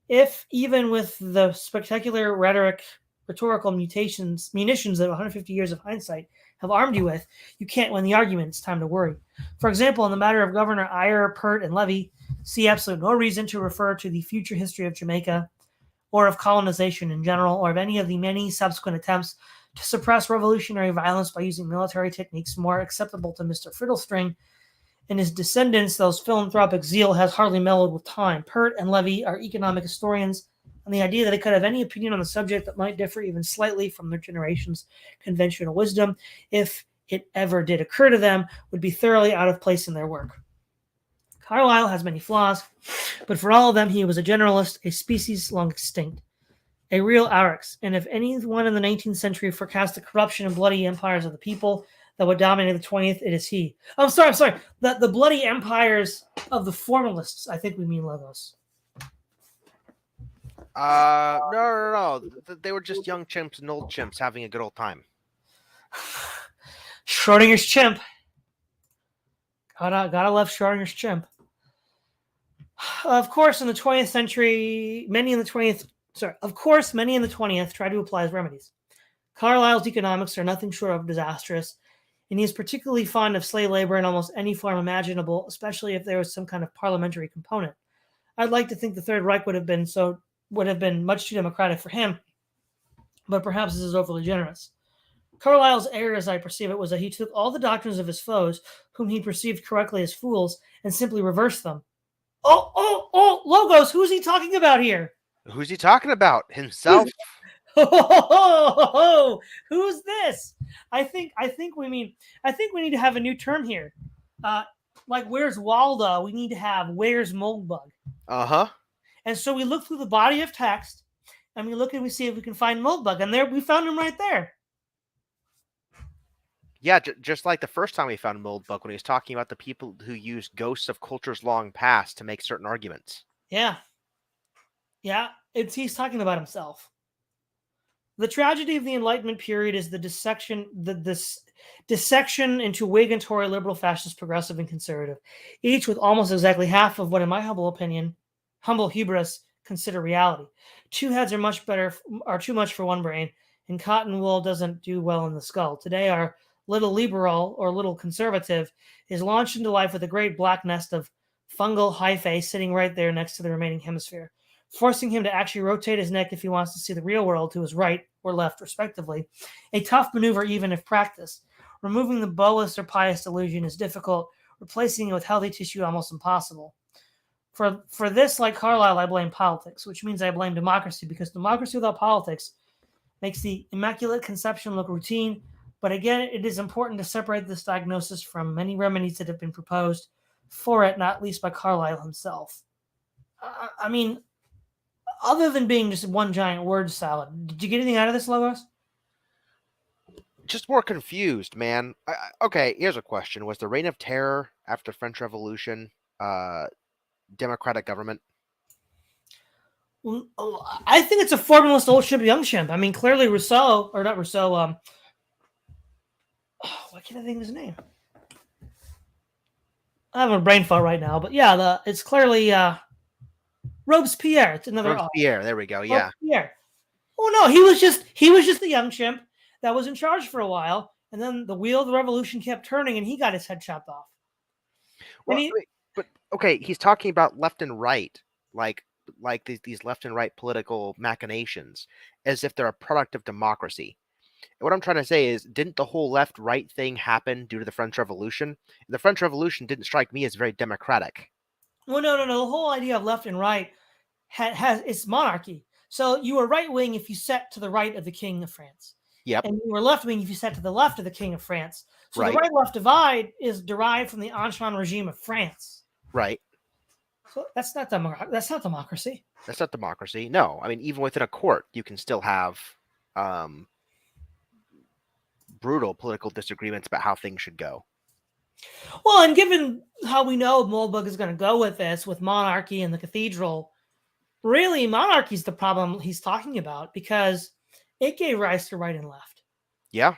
If, even with the spectacular rhetorical munitions that 150 years of hindsight have armed you with, you can't win the argument, it's time to worry. For example, in the matter of Governor Eyre, Peart, and Levy, see absolutely no reason to refer to the future history of Jamaica or of colonization in general, or of any of the many subsequent attempts to suppress revolutionary violence by using military techniques more acceptable to Mr. Fiddlestring and his descendants, those philanthropic zeal has hardly mellowed with time. Peart and Levy are economic historians, and the idea that they could have any opinion on the subject that might differ even slightly from their generation's conventional wisdom, if it ever did occur to them, would be thoroughly out of place in their work. Carlyle has many flaws, but for all of them, he was a generalist, a species long extinct, a real Arix. And if anyone in the 19th century forecast the corruption and bloody empires of the people that would dominate the 20th, it is he. I'm sorry. The bloody empires of the formalists, I think we mean Logos. No. They were just young chimps and old chimps having a good old time. Schrodinger's chimp. Gotta love Schrodinger's chimp. Of course, in the 20th century, many in the 20th try to apply his remedies. Carlyle's economics are nothing short of disastrous, and he is particularly fond of slave labor in almost any form imaginable, especially if there was some kind of parliamentary component. I'd like to think the Third Reich would have been much too democratic for him, but perhaps this is overly generous. Carlyle's error, as I perceive it, was that he took all the doctrines of his foes, whom he perceived correctly as fools, and simply reversed them. Logos, who's he talking about here? Who's he talking about? Himself? Who's this? I think we need to have a new term here. Like where's Waldo? We need to have where's Moldbug. Uh-huh. And so we look through the body of text and we see if we can find Moldbug. And there we found him right there. Yeah, just like the first time we found Moldbug when he was talking about the people who used ghosts of cultures long past to make certain arguments. Yeah. He's talking about himself. The tragedy of the Enlightenment period is the dissection into Whig and Tory, liberal, fascist, progressive, and conservative, each with almost exactly half of what, in my humble opinion, humble hubris, consider reality. Two heads are too much for one brain, and cotton wool doesn't do well in the skull. Today, our little liberal or little conservative is launched into life with a great black nest of fungal hyphae sitting right there next to the remaining hemisphere, forcing him to actually rotate his neck if he wants to see the real world to his right or left, respectively. A tough maneuver, even if practiced. Removing the bolus or pious illusion is difficult. Replacing it with healthy tissue almost impossible. For this, like Carlyle, I blame politics, which means I blame democracy, because democracy without politics makes the Immaculate Conception look routine. But again, it is important to separate this diagnosis from many remedies that have been proposed for it, not least by Carlyle himself. I mean, other than being just one giant word salad, did you get anything out of this, Logos? Just more confused, man. Okay, here's a question: was the Reign of Terror after the French Revolution democratic government? I think it's a formalist old ship, young ship. I mean, clearly Rousseau, or not Rousseau. Why can't I think of his name? I have a brain fart right now, but yeah, it's clearly Robespierre. It's another Robespierre. There we go. Yeah. Robespierre. Oh no, he was just a young chimp that was in charge for a while, and then the wheel of the revolution kept turning, and he got his head chopped off. Well, but okay, he's talking about left and right, like these left and right political machinations, as if they're a product of democracy. And what I'm trying to say is, didn't the whole left-right thing happen due to the French Revolution? The French Revolution didn't strike me as very democratic. Well, no. The whole idea of left and right has it's monarchy. So you were right wing if you sat to the right of the King of France. Yep. And you were left wing if you sat to the left of the King of France. So right. The right-left divide is derived from the Ancien regime of France. Right. So that's not democracy. That's not democracy. No, I mean, even within a court, you can still have brutal political disagreements about how things should go. Well, and given how we know Moldbug is going to go with this, with monarchy and the cathedral, really monarchy is the problem he's talking about, because it gave rise to right and left. Yeah.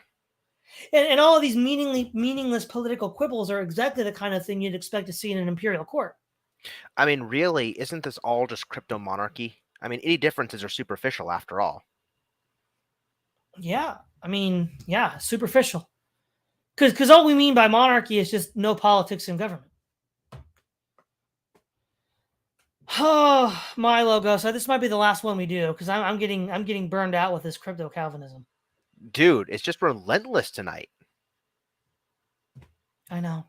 And all of these meaningless political quibbles are exactly the kind of thing you'd expect to see in an imperial court. I mean, really, isn't this all just crypto monarchy? I mean, any differences are superficial after all. Yeah. I mean, yeah, superficial. Because all we mean by monarchy is just no politics in government. Oh, my logo. So this might be the last one we do, because I'm getting burned out with this crypto Calvinism. Dude, it's just relentless tonight. I know.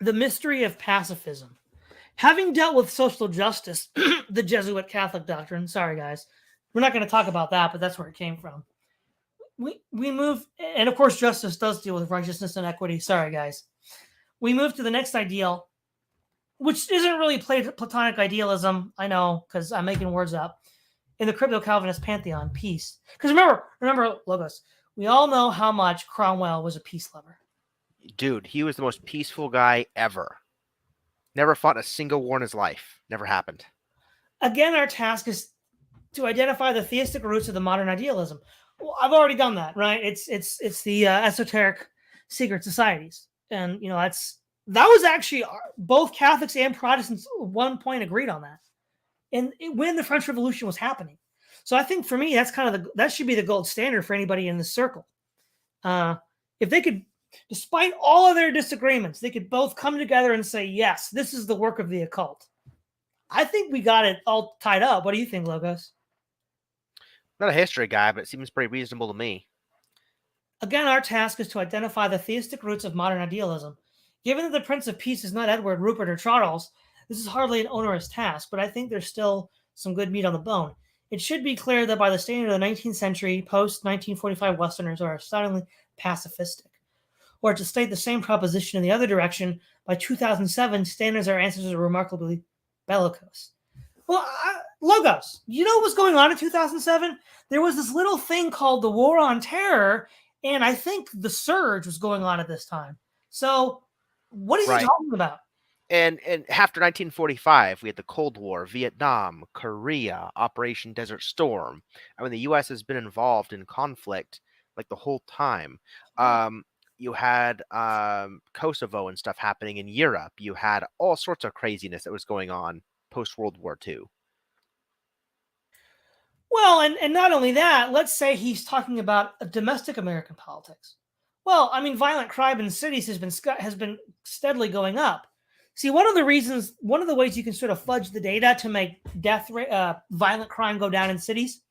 The mystery of pacifism. Having dealt with social justice, the Jesuit Catholic doctrine. Sorry, guys. We're not going to talk about that, but that's where it came from. We move, and of course, justice does deal with righteousness and equity. Sorry, guys. We move to the next ideal, which isn't really Platonic idealism. I know, because I'm making words up. In the crypto Calvinist pantheon, peace. Because remember, Logos, we all know how much Cromwell was a peace lover. Dude, he was the most peaceful guy ever. Never fought a single war in his life. Never happened. Again, our task is to identify the theistic roots of the modern idealism. Well, I've already done that, right? It's the esoteric secret societies, and that was actually both Catholics and Protestants at one point agreed on that, and when the French Revolution was happening. So I think for me, that's kind of that should be the gold standard for anybody in this circle. If they could, despite all of their disagreements, they could both come together and say, yes, this is the work of the occult. I think we got it all tied up. What do you think, Logos? Not a history guy, but it seems pretty reasonable to me. Again, our task is to identify the theistic roots of modern idealism. Given that the Prince of Peace is not Edward, Rupert, or Charles, this is hardly an onerous task, but I think there's still some good meat on the bone. It should be clear that by the standard of the 19th century, post-1945 Westerners are astoundingly pacifistic. Or to state the same proposition in the other direction, by 2007, standards our answers are remarkably bellicose. Well, Logos, you know what was going on in 2007? There was this little thing called the War on Terror, and I think the surge was going on at this time. So what is he talking about? And after 1945, we had the Cold War, Vietnam, Korea, Operation Desert Storm. I mean, the U.S. has been involved in conflict like the whole time. You had Kosovo and stuff happening in Europe. You had all sorts of craziness that was going on post World War II. Well, and not only that, let's say he's talking about a domestic American politics. Well, I mean, violent crime in cities has been steadily going up. See, one of the ways you can sort of fudge the data to make violent crime go down in cities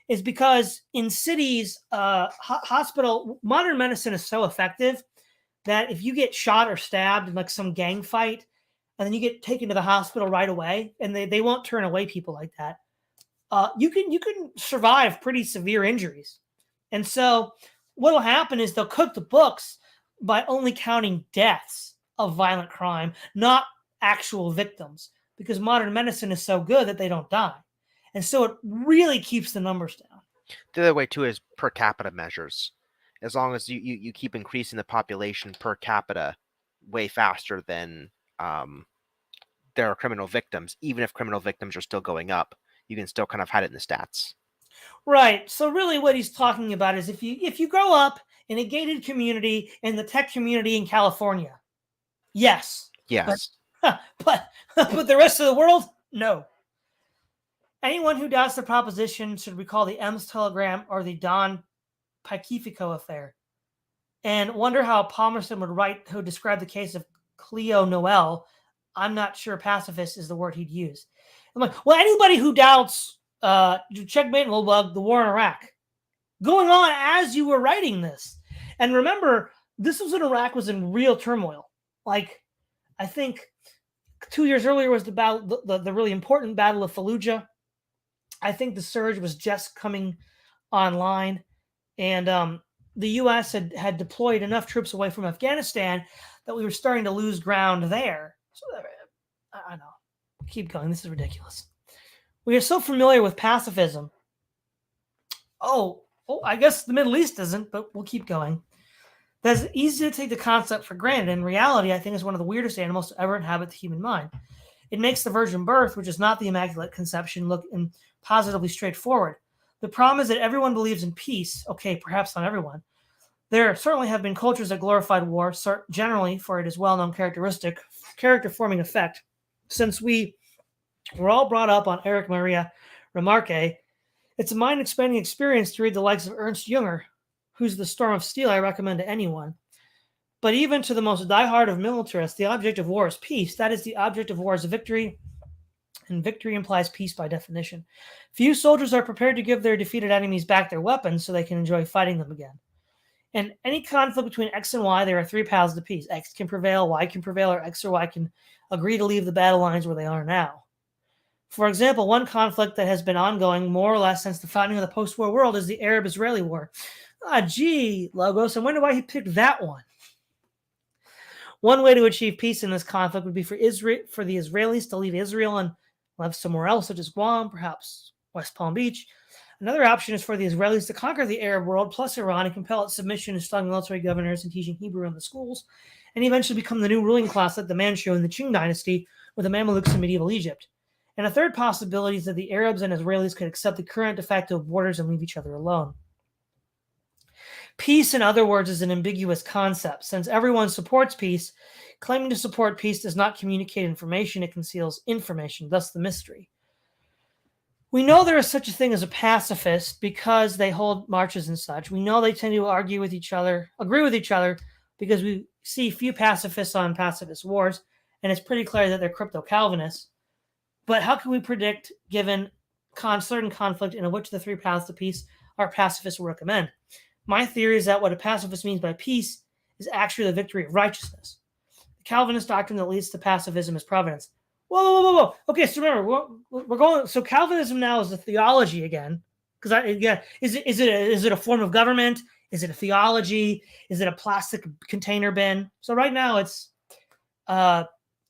is because in cities, modern medicine is so effective that if you get shot or stabbed in like some gang fight, and then you get taken to the hospital right away, and they won't turn away people like that. You can survive pretty severe injuries, and so what'll happen is they'll cook the books by only counting deaths of violent crime, not actual victims, because modern medicine is so good that they don't die, and so it really keeps the numbers down. The other way too is per capita measures. As long as you keep increasing the population per capita way faster than there are criminal victims, even if criminal victims are still going up, you can still kind of hide it in the stats. Right. So really what he's talking about is if you grow up in a gated community in the tech community in California, yes. Yes. But the rest of the world, no. Anyone who doubts the proposition should recall the Ems telegram or the Don Pacifico affair and wonder how Palmerston would write who described the case of Cleo Noel. I'm not sure pacifist is the word he'd use. I'm like, well, anybody who doubts checkmate Moldbug, the war in Iraq, going on as you were writing this. And remember, this was when Iraq was in real turmoil. Like, I think 2 years earlier was the really important Battle of Fallujah. I think the surge was just coming online. And the U.S. had deployed enough troops away from Afghanistan that we were starting to lose ground there. So I know. Keep going. This is ridiculous. We are so familiar with pacifism. Oh, I guess the Middle East isn't, but we'll keep going. That's easy to take the concept for granted. In reality, I think it's one of the weirdest animals to ever inhabit the human mind. It makes the virgin birth, which is not the Immaculate Conception, look positively straightforward. The problem is that everyone believes in peace. Okay, perhaps not everyone. There certainly have been cultures that glorified war, generally for it is well-known character-forming effect. Since we were all brought up on Erich Maria Remarque, it's a mind-expanding experience to read the likes of Ernst Jünger, whose The Storm of Steel I recommend to anyone. But even to the most diehard of militarists, the object of war is peace. That is, the object of war is victory, and victory implies peace by definition. Few soldiers are prepared to give their defeated enemies back their weapons so they can enjoy fighting them again. In any conflict between X and Y, there are three paths to peace. X can prevail, Y can prevail, or X or Y can agree to leave the battle lines where they are now. For example, one conflict that has been ongoing more or less since the founding of the post-war world is the Arab-Israeli war. Gee, Logos, I wonder why he picked that one. One way to achieve peace in this conflict would be for the Israelis to leave Israel and live somewhere else, such as Guam, perhaps West Palm Beach. Another option is for the Israelis to conquer the Arab world plus Iran and compel its submission to strong military governors and teaching Hebrew in the schools, and eventually become the new ruling class like the Manchu in the Qing dynasty with the Mamelukes in medieval Egypt. And a third possibility is that the Arabs and Israelis could accept the current de facto borders and leave each other alone. Peace, in other words, is an ambiguous concept. Since everyone supports peace, claiming to support peace does not communicate information, it conceals information, thus the mystery. We know there is such a thing as a pacifist because they hold marches and such. We know they tend to agree with each other, because we see few pacifists on pacifist wars, and it's pretty clear that they're crypto-Calvinists. But how can we predict, given certain conflict, in which the three paths to peace our pacifists will recommend? My theory is that what a pacifist means by peace is actually the victory of righteousness. The Calvinist doctrine that leads to pacifism is providence. Whoa. Okay, so remember, we're going. So Calvinism now is a theology again. Because is it a form of government? Is it a theology? Is it a plastic container bin? So right now it's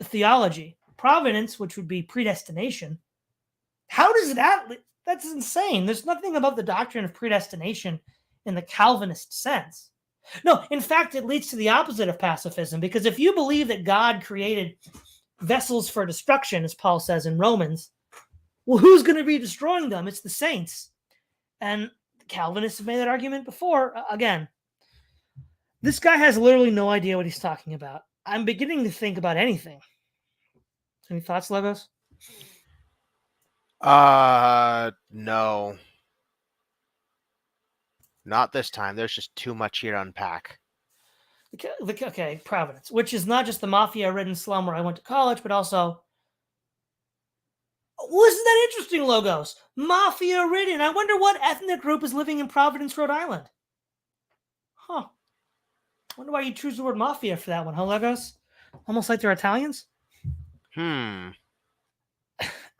theology. Providence, which would be predestination. How does that? That's insane. There's nothing about the doctrine of predestination in the Calvinist sense. No, in fact, it leads to the opposite of pacifism, because if you believe that God created vessels for destruction, as Paul says in Romans. Well, who's going to be destroying them? It's the saints. And Calvinists have made that argument before. Again, this guy has literally no idea what he's talking about. I'm beginning to think about anything. Any thoughts, Logos? No. Not this time. There's just too much here to unpack. Okay, Providence, which is not just the mafia-ridden slum where I went to college, but also... Wasn't that interesting, Logos? Mafia-ridden. I wonder what ethnic group is living in Providence, Rhode Island. Huh. I wonder why you choose the word mafia for that one, huh, Logos? Almost like they're Italians?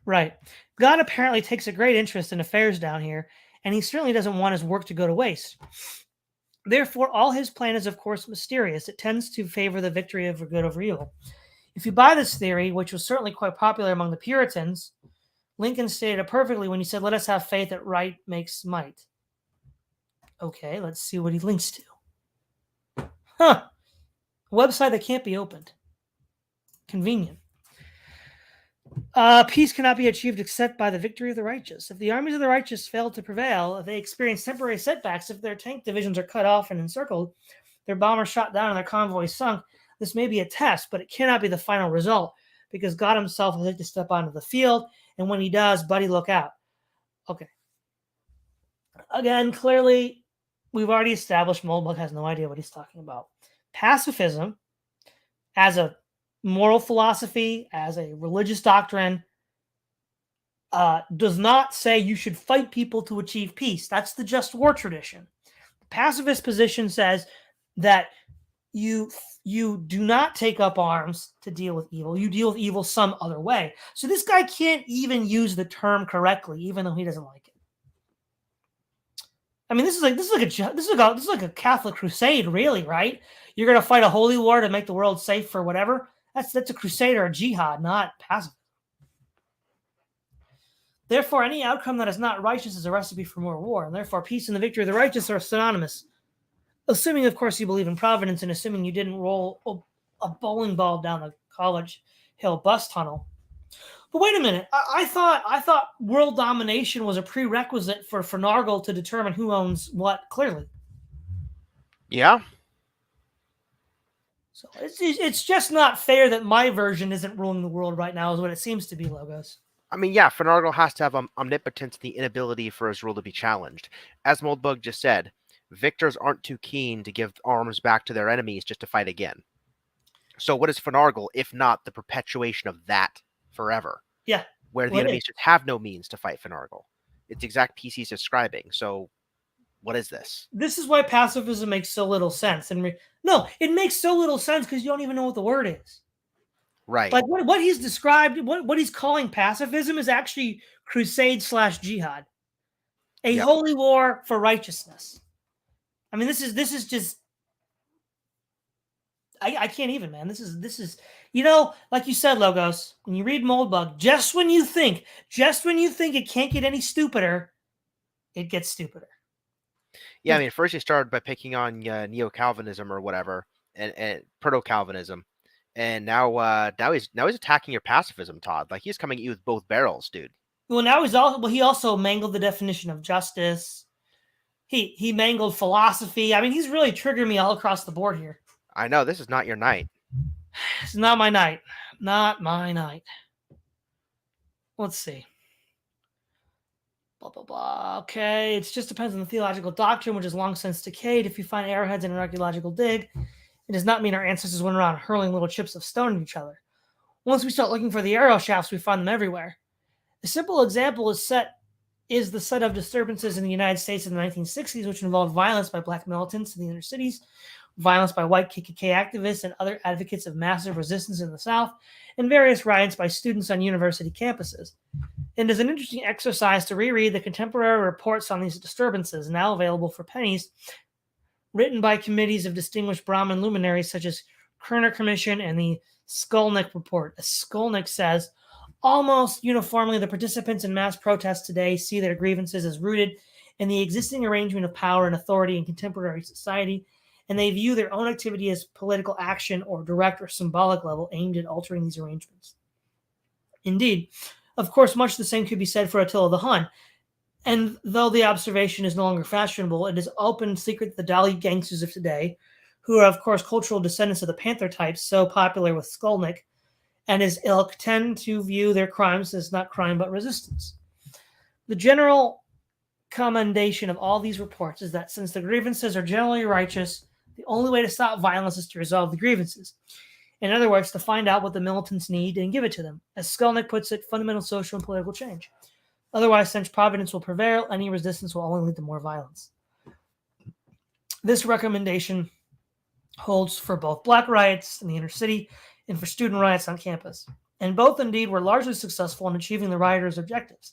Right. God apparently takes a great interest in affairs down here, and he certainly doesn't want his work to go to waste. Therefore, all his plan is, of course, mysterious. It tends to favor the victory of good over evil. If you buy this theory, which was certainly quite popular among the Puritans, Lincoln stated it perfectly when he said, "Let us have faith that right makes might." Okay, let's see what he links to. Huh. A website that can't be opened. Convenient. Peace cannot be achieved except by the victory of the righteous. If the armies of the righteous fail to prevail, if they experience temporary setbacks, if their tank divisions are cut off and encircled, their bombers shot down and their convoys sunk, this may be a test, but it cannot be the final result because God himself will have to step onto the field, and when he does, buddy, look out. Okay. Again, clearly, we've already established Moldbug has no idea what he's talking about. Pacifism, as a moral philosophy, as a religious doctrine, does not say you should fight people to achieve peace. That's the just war tradition. The pacifist position says that you do not take up arms to deal with evil. You deal with evil some other way. So this guy can't even use the term correctly, even though he doesn't like it. I mean, this is like a Catholic crusade, really, right? You're going to fight a holy war to make the world safe for whatever. That's a crusade or a jihad, not pacifism. Therefore, any outcome that is not righteous is a recipe for more war, and therefore peace and the victory of the righteous are synonymous. Assuming, of course, you believe in providence, and assuming you didn't roll a bowling ball down the College Hill bus tunnel. But wait a minute, I thought world domination was a prerequisite for Nargle to determine who owns what. Clearly, yeah. So it's just not fair that my version isn't ruling the world right now, is what it seems to be, Logos. I mean, yeah, Finargle has to have omnipotence and the inability for his rule to be challenged. As Moldbug just said, victors aren't too keen to give arms back to their enemies just to fight again. So what is Finargle if not the perpetuation of that forever? Yeah. Where the enemies just have no means to fight Finargle. It's the exact piece he's describing. So what is this? This is why pacifism makes so little sense. And no, it makes so little sense because you don't even know what the word is. Right. Like what he's described, what he's calling pacifism is actually crusade/jihad. A holy war for righteousness. I mean, this is just I can't even, man. This is like you said, Logos, when you read Moldbug, just when you think it can't get any stupider, it gets stupider. Yeah, I mean, first he started by picking on neo-Calvinism or whatever, and proto-Calvinism, and now he's attacking your pacifism, Todd. Like, he's coming at you with both barrels, dude. Well, now he also mangled the definition of justice. He mangled philosophy. I mean, he's really triggered me all across the board here. I know, this is not your night. It's not my night. Not my night. Let's see. Blah, blah, blah. Okay, it just depends on the theological doctrine, which is long since decayed. If you find arrowheads in an archaeological dig, it does not mean our ancestors went around hurling little chips of stone at each other. Once we start looking for the arrow shafts, we find them everywhere. A simple example is the set of disturbances in the United States in the 1960s, which involved violence by black militants in the inner cities, violence by white KKK activists and other advocates of massive resistance in the South, and various riots by students on university campuses. It is an interesting exercise to reread the contemporary reports on these disturbances, now available for pennies, written by committees of distinguished Brahmin luminaries such as Kerner Commission and the Skolnick Report. As Skolnick says, almost uniformly, the participants in mass protests today see their grievances as rooted in the existing arrangement of power and authority in contemporary society, and they view their own activity as political action or direct or symbolic level aimed at altering these arrangements. Indeed, of course, much the same could be said for Attila the Hun. And though the observation is no longer fashionable, it is open secret that the Dali gangsters of today, who are, of course, cultural descendants of the Panther types so popular with Skolnick and his ilk, tend to view their crimes as not crime but resistance. The general commendation of all these reports is that since the grievances are generally righteous, the only way to stop violence is to resolve the grievances. In other words, to find out what the militants need and give it to them. As Skolnick puts it, fundamental social and political change. Otherwise, since providence will prevail, any resistance will only lead to more violence. This recommendation holds for both black riots in the inner city and for student riots on campus. And both, indeed, were largely successful in achieving the rioters' objectives.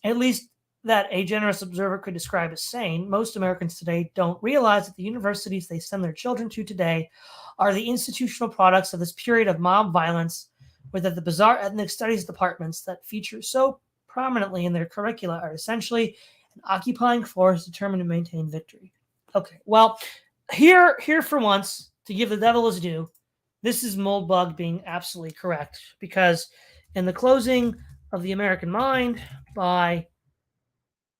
At least that a generous observer could describe as sane. Most Americans today don't realize that the universities they send their children to today are the institutional products of this period of mob violence, where the bizarre ethnic studies departments that feature so prominently in their curricula are essentially an occupying force determined to maintain victory. Okay, well, here for once, to give the devil his due, this is Moldbug being absolutely correct, because in the closing of The American Mind by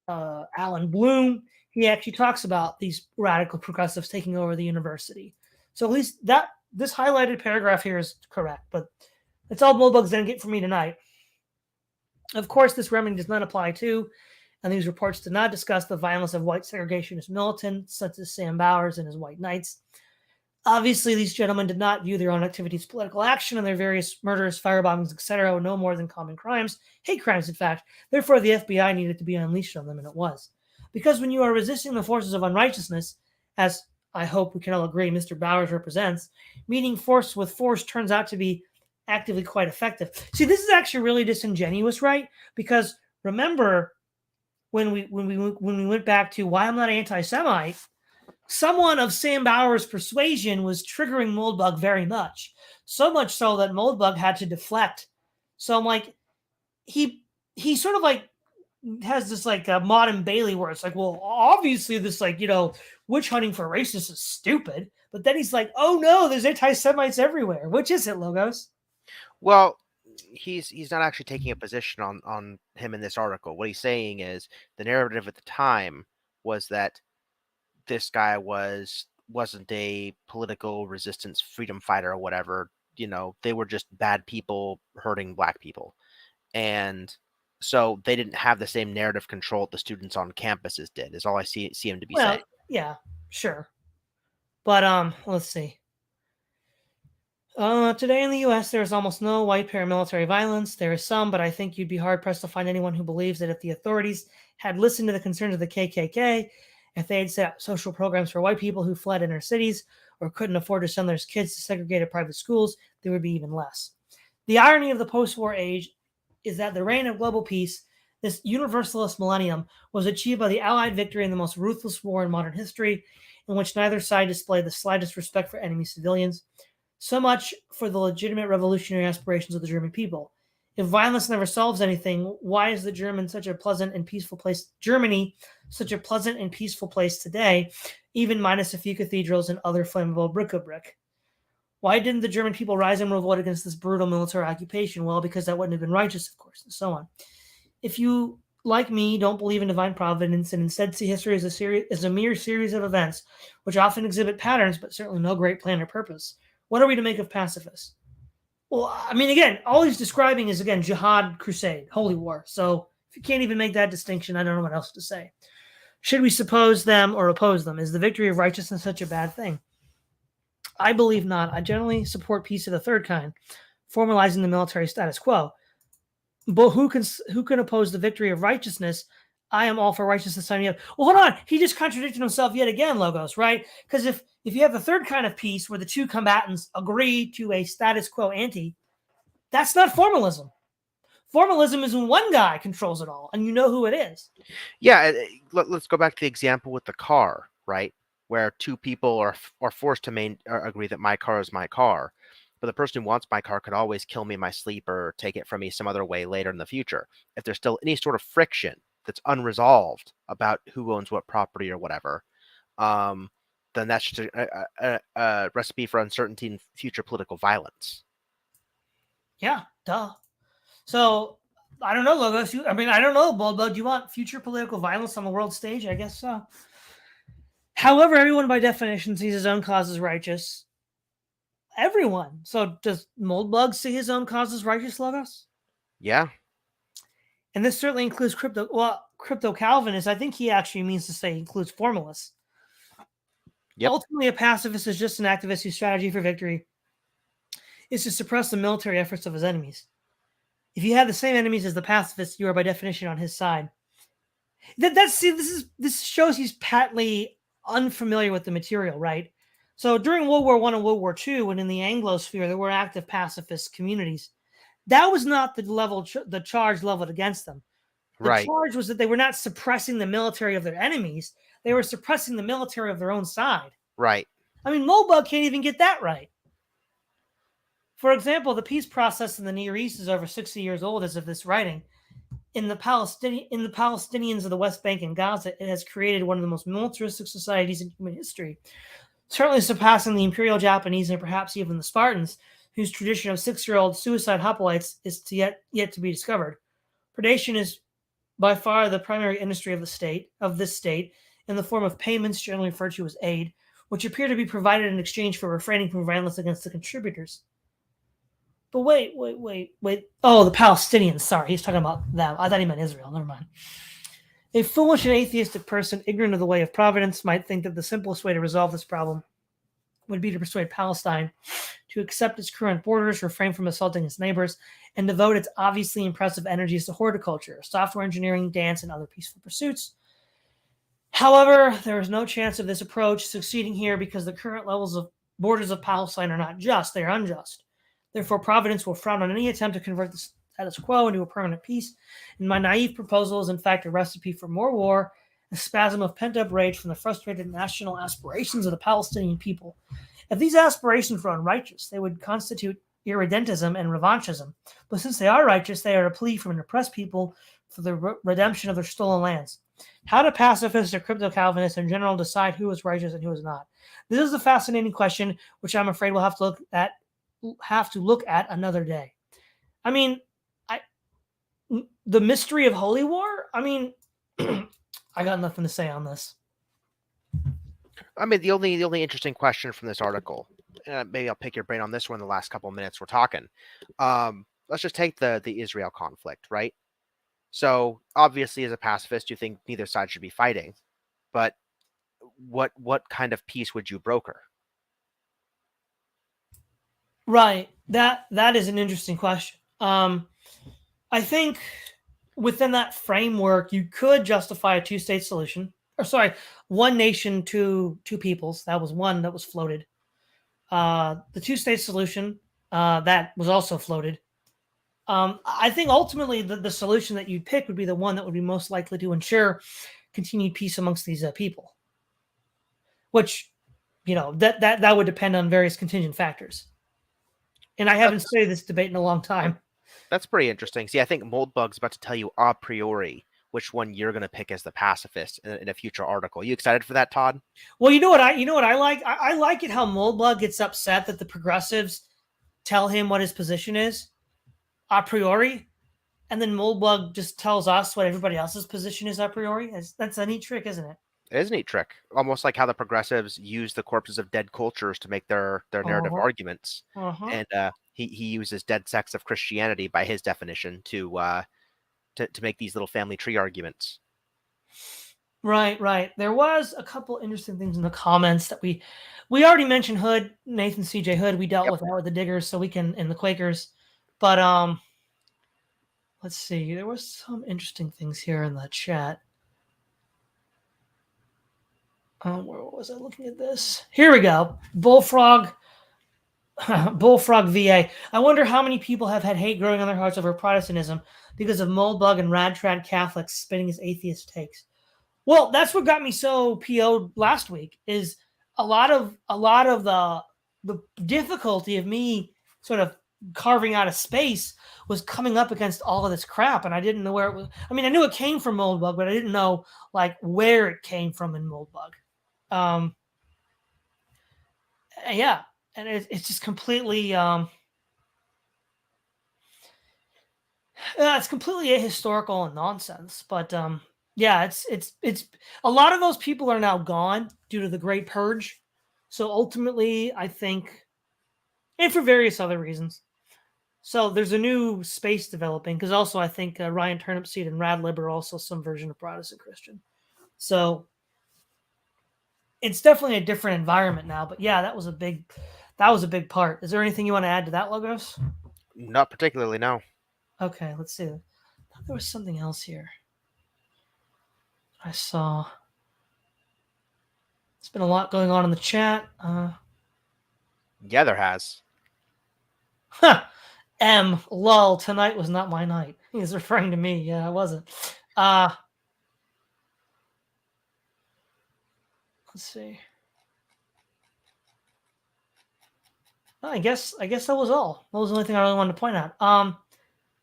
Alan Bloom, he actually talks about these radical progressives taking over the university. So at least that this highlighted paragraph here is correct, but that's all Moldbug's going to get from me tonight. Of course, this remedy does not apply to, and these reports do not discuss the violence of white segregationist militants such as Sam Bowers and his White Knights. Obviously, these gentlemen did not view their own activities as political action, and their various murders, firebombings, etc. were no more than common crimes, hate crimes, in fact. Therefore, the FBI needed to be unleashed on them, and it was. Because when you are resisting the forces of unrighteousness, as I hope we can all agree Mr. Bowers represents, meeting force with force turns out to be actively quite effective. See, this is actually really disingenuous, right? Because remember, when we went back to why I'm not anti-Semite, someone of Sam Bowers' persuasion was triggering Moldbug very much. So much so that Moldbug had to deflect. So I'm like, he sort of like has this like Maud and Bailey where it's like, well, obviously this like, witch hunting for racists is stupid. But then he's like, oh no, there's anti-Semites everywhere. Which is it, Logos? Well, he's not actually taking a position on him in this article. What he's saying is the narrative at the time was that this guy wasn't a political resistance freedom fighter or whatever. They were just bad people hurting black people. And so they didn't have the same narrative control the students on campuses did, is all I see him to be saying. Yeah, sure. But let's see. Today in the U.S., there is almost no white paramilitary violence. There is some, but I think you'd be hard-pressed to find anyone who believes that if the authorities had listened to the concerns of the KKK, if they had set up social programs for white people who fled inner cities or couldn't afford to send their kids to segregated private schools, there would be even less. The irony of the post-war age is that the reign of global peace, this universalist millennium, was achieved by the Allied victory in the most ruthless war in modern history, in which neither side displayed the slightest respect for enemy civilians. So much for the legitimate revolutionary aspirations of the German people. If violence never solves anything, why is Germany such a pleasant and peaceful place today, even minus a few cathedrals and other flammable bric-a-brac? Why didn't the German people rise and revolt against this brutal military occupation? Well, because that wouldn't have been righteous, of course, and so on. If you, like me, don't believe in divine providence and instead see history as a mere series of events, which often exhibit patterns but certainly no great plan or purpose, what are we to make of pacifists? Well, I mean, again, all he's describing is, again, jihad, crusade, holy war. So if you can't even make that distinction, I don't know what else to say. Should we suppose them or oppose them? Is the victory of righteousness such a bad thing? I believe not. I generally support peace of the third kind, formalizing the military status quo. But who can oppose the victory of righteousness? I am all for righteousness signing up. Well, hold on. He just contradicted himself yet again, Logos, right? Because if you have the third kind of peace where the two combatants agree to a status quo ante, that's not formalism. Formalism is when one guy controls it all, and you know who it is. Yeah, let's go back to the example with the car, right? Where two people are forced to agree that my car is my car. But the person who wants my car could always kill me in my sleep or take it from me some other way later in the future. If there's still any sort of friction that's unresolved about who owns what property or whatever, then that's just a recipe for uncertainty and future political violence. Yeah, duh. So I don't know, Logos. I don't know, Moldbug. Do you want future political violence on the world stage? I guess so. However, everyone by definition sees his own cause as righteous. Everyone. So does Moldbug see his own cause as righteous, Logos? Yeah. And this certainly includes crypto Calvinists. I think he actually means to say includes formalists. Yep. Ultimately, a pacifist is just an activist whose strategy for victory is to suppress the military efforts of his enemies. If you have the same enemies as the pacifist, you are by definition on his side. This shows he's patently unfamiliar with the material, right? So during World War I and World War II, when in the Anglosphere there were active pacifist communities, that was not the charge leveled against them. The Right. charge was that they were not suppressing the military of their enemies; they were suppressing the military of their own side. Right. I mean, Moldbug can't even get that right. For example, the peace process in the Near East is over 60 years old as of this writing. In the Palestinians of the West Bank and Gaza, it has created one of the most militaristic societies in human history, certainly surpassing the Imperial Japanese and perhaps even the Spartans, whose tradition of 6-year-old suicide hoplites is yet to be discovered. Predation is by far the primary industry of this state, in the form of payments generally referred to as aid, which appear to be provided in exchange for refraining from violence against the contributors. But wait. Oh, the Palestinians. Sorry, he's talking about them. I thought he meant Israel. Never mind. A foolish and atheistic person, ignorant of the way of providence, might think that the simplest way to resolve this problem would be to persuade Palestine to accept its current borders, refrain from assaulting its neighbors, and devote its obviously impressive energies to horticulture, software engineering, dance, and other peaceful pursuits. However, there is no chance of this approach succeeding here because the current borders of Palestine are not just, they are unjust. Therefore, Providence will frown on any attempt to convert the status quo into a permanent peace, and my naive proposal is in fact a recipe for more war, a spasm of pent-up rage from the frustrated national aspirations of the Palestinian people. If these aspirations were unrighteous, they would constitute irredentism and revanchism, but since they are righteous, they are a plea from an oppressed people for the redemption of their stolen lands. How do pacifists or crypto-Calvinists in general decide who is righteous and who is not? This is a fascinating question, which I'm afraid we'll have to look at another day. I mean, the mystery of holy war. I mean, I got nothing to say on this. I mean, the only interesting question from this article, maybe I'll pick your brain on this one. The last couple of minutes we're talking. Let's just take the Israel conflict, right? So obviously, as a pacifist, you think neither side should be fighting, but what kind of peace would you broker? Right. That is an interesting question. I think within that framework, you could justify a two-state solution. Or sorry, one nation, two peoples. That was one that was floated. The two-state solution that was also floated. I think ultimately the solution that you'd pick would be the one that would be most likely to ensure continued peace amongst these people. Which, that would depend on various contingent factors. And I haven't studied this debate in a long time. That's pretty interesting. See, I think Moldbug's about to tell you a priori which one you're going to pick as the pacifist in a future article. You excited for that, Todd? Well, you know what I like? I like it how Moldbug gets upset that the progressives tell him what his position is a priori, and then Moldbug just tells us what everybody else's position is a priori. That's a neat trick, isn't it? It is a neat trick. Almost like how the progressives use the corpses of dead cultures to make their narrative arguments. And he uses dead sects of Christianity by his definition to make these little family tree arguments. Right. There was a couple interesting things in the comments that we already mentioned. Hood, Nathan C.J. Hood, we dealt with that with the Diggers, so we can, in the Quakers. But let's see. There was some interesting things here in the chat. Where was I looking at this? Here we go. Bullfrog VA. I wonder how many people have had hate growing on their hearts over Protestantism because of Moldbug and Radtrad Catholics spinning his atheist takes. Well, that's what got me so PO'd last week. Is a lot of the difficulty of me sort of carving out a space was coming up against all of this crap, and I didn't know where it was. I mean, I knew it came from Moldbug, but I didn't know like where it came from in Moldbug. Yeah, and it's just completely it's completely ahistorical and nonsense. But yeah, it's a lot of those people are now gone due to the Great Purge. So ultimately, I think, and for various other reasons. So there's a new space developing because also I think Ryan Turnipseed and Radlib are also some version of Protestant Christian. So it's definitely a different environment now. But yeah, that was a big part. Is there anything you want to add to that, Logos? Not particularly, no. Okay, let's see. I thought there was something else here. I saw. There's been a lot going on in the chat. Yeah, there has. Lol, tonight was not my night. He's referring to me. Yeah, it wasn't. Let's see. I guess that was all. That was the only thing I really wanted to point out.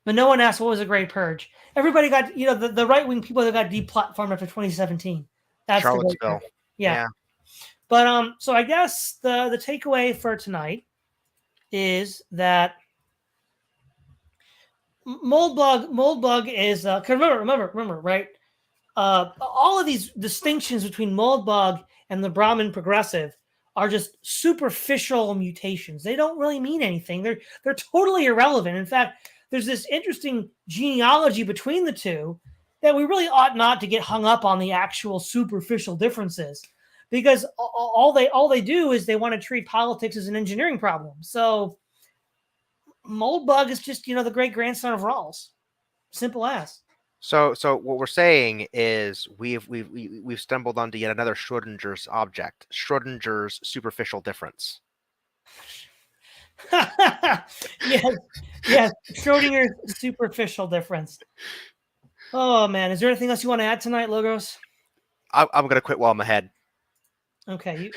But no one asked what was a Great Purge. Everybody got, the right wing people that got deplatformed after 2017. That's Charlottesville. Yeah. But so I guess the takeaway for tonight is that Moldbug is remember, right? All of these distinctions between Moldbug and the Brahmin progressive are just superficial mutations. They don't really mean anything. They're totally irrelevant. In fact, there's this interesting genealogy between the two that we really ought not to get hung up on the actual superficial differences, because all they do is they want to treat politics as an engineering problem. So Moldbug is just the great grandson of Rawls. Simple as. So what we're saying is we've stumbled onto yet another Schrodinger's object, Schrodinger's superficial difference. yes, Schrodinger's superficial difference. Oh man, is there anything else you want to add tonight, Logos? I'm gonna quit while I'm ahead. Okay.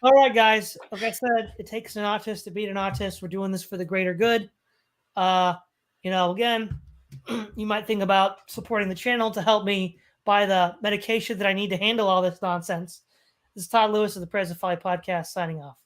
All right, guys. Like I said, it takes an autist to beat an autist. We're doing this for the greater good. Again, you might think about supporting the channel to help me buy the medication that I need to handle all this nonsense. This is Todd Lewis of the Prayers of Folly podcast signing off.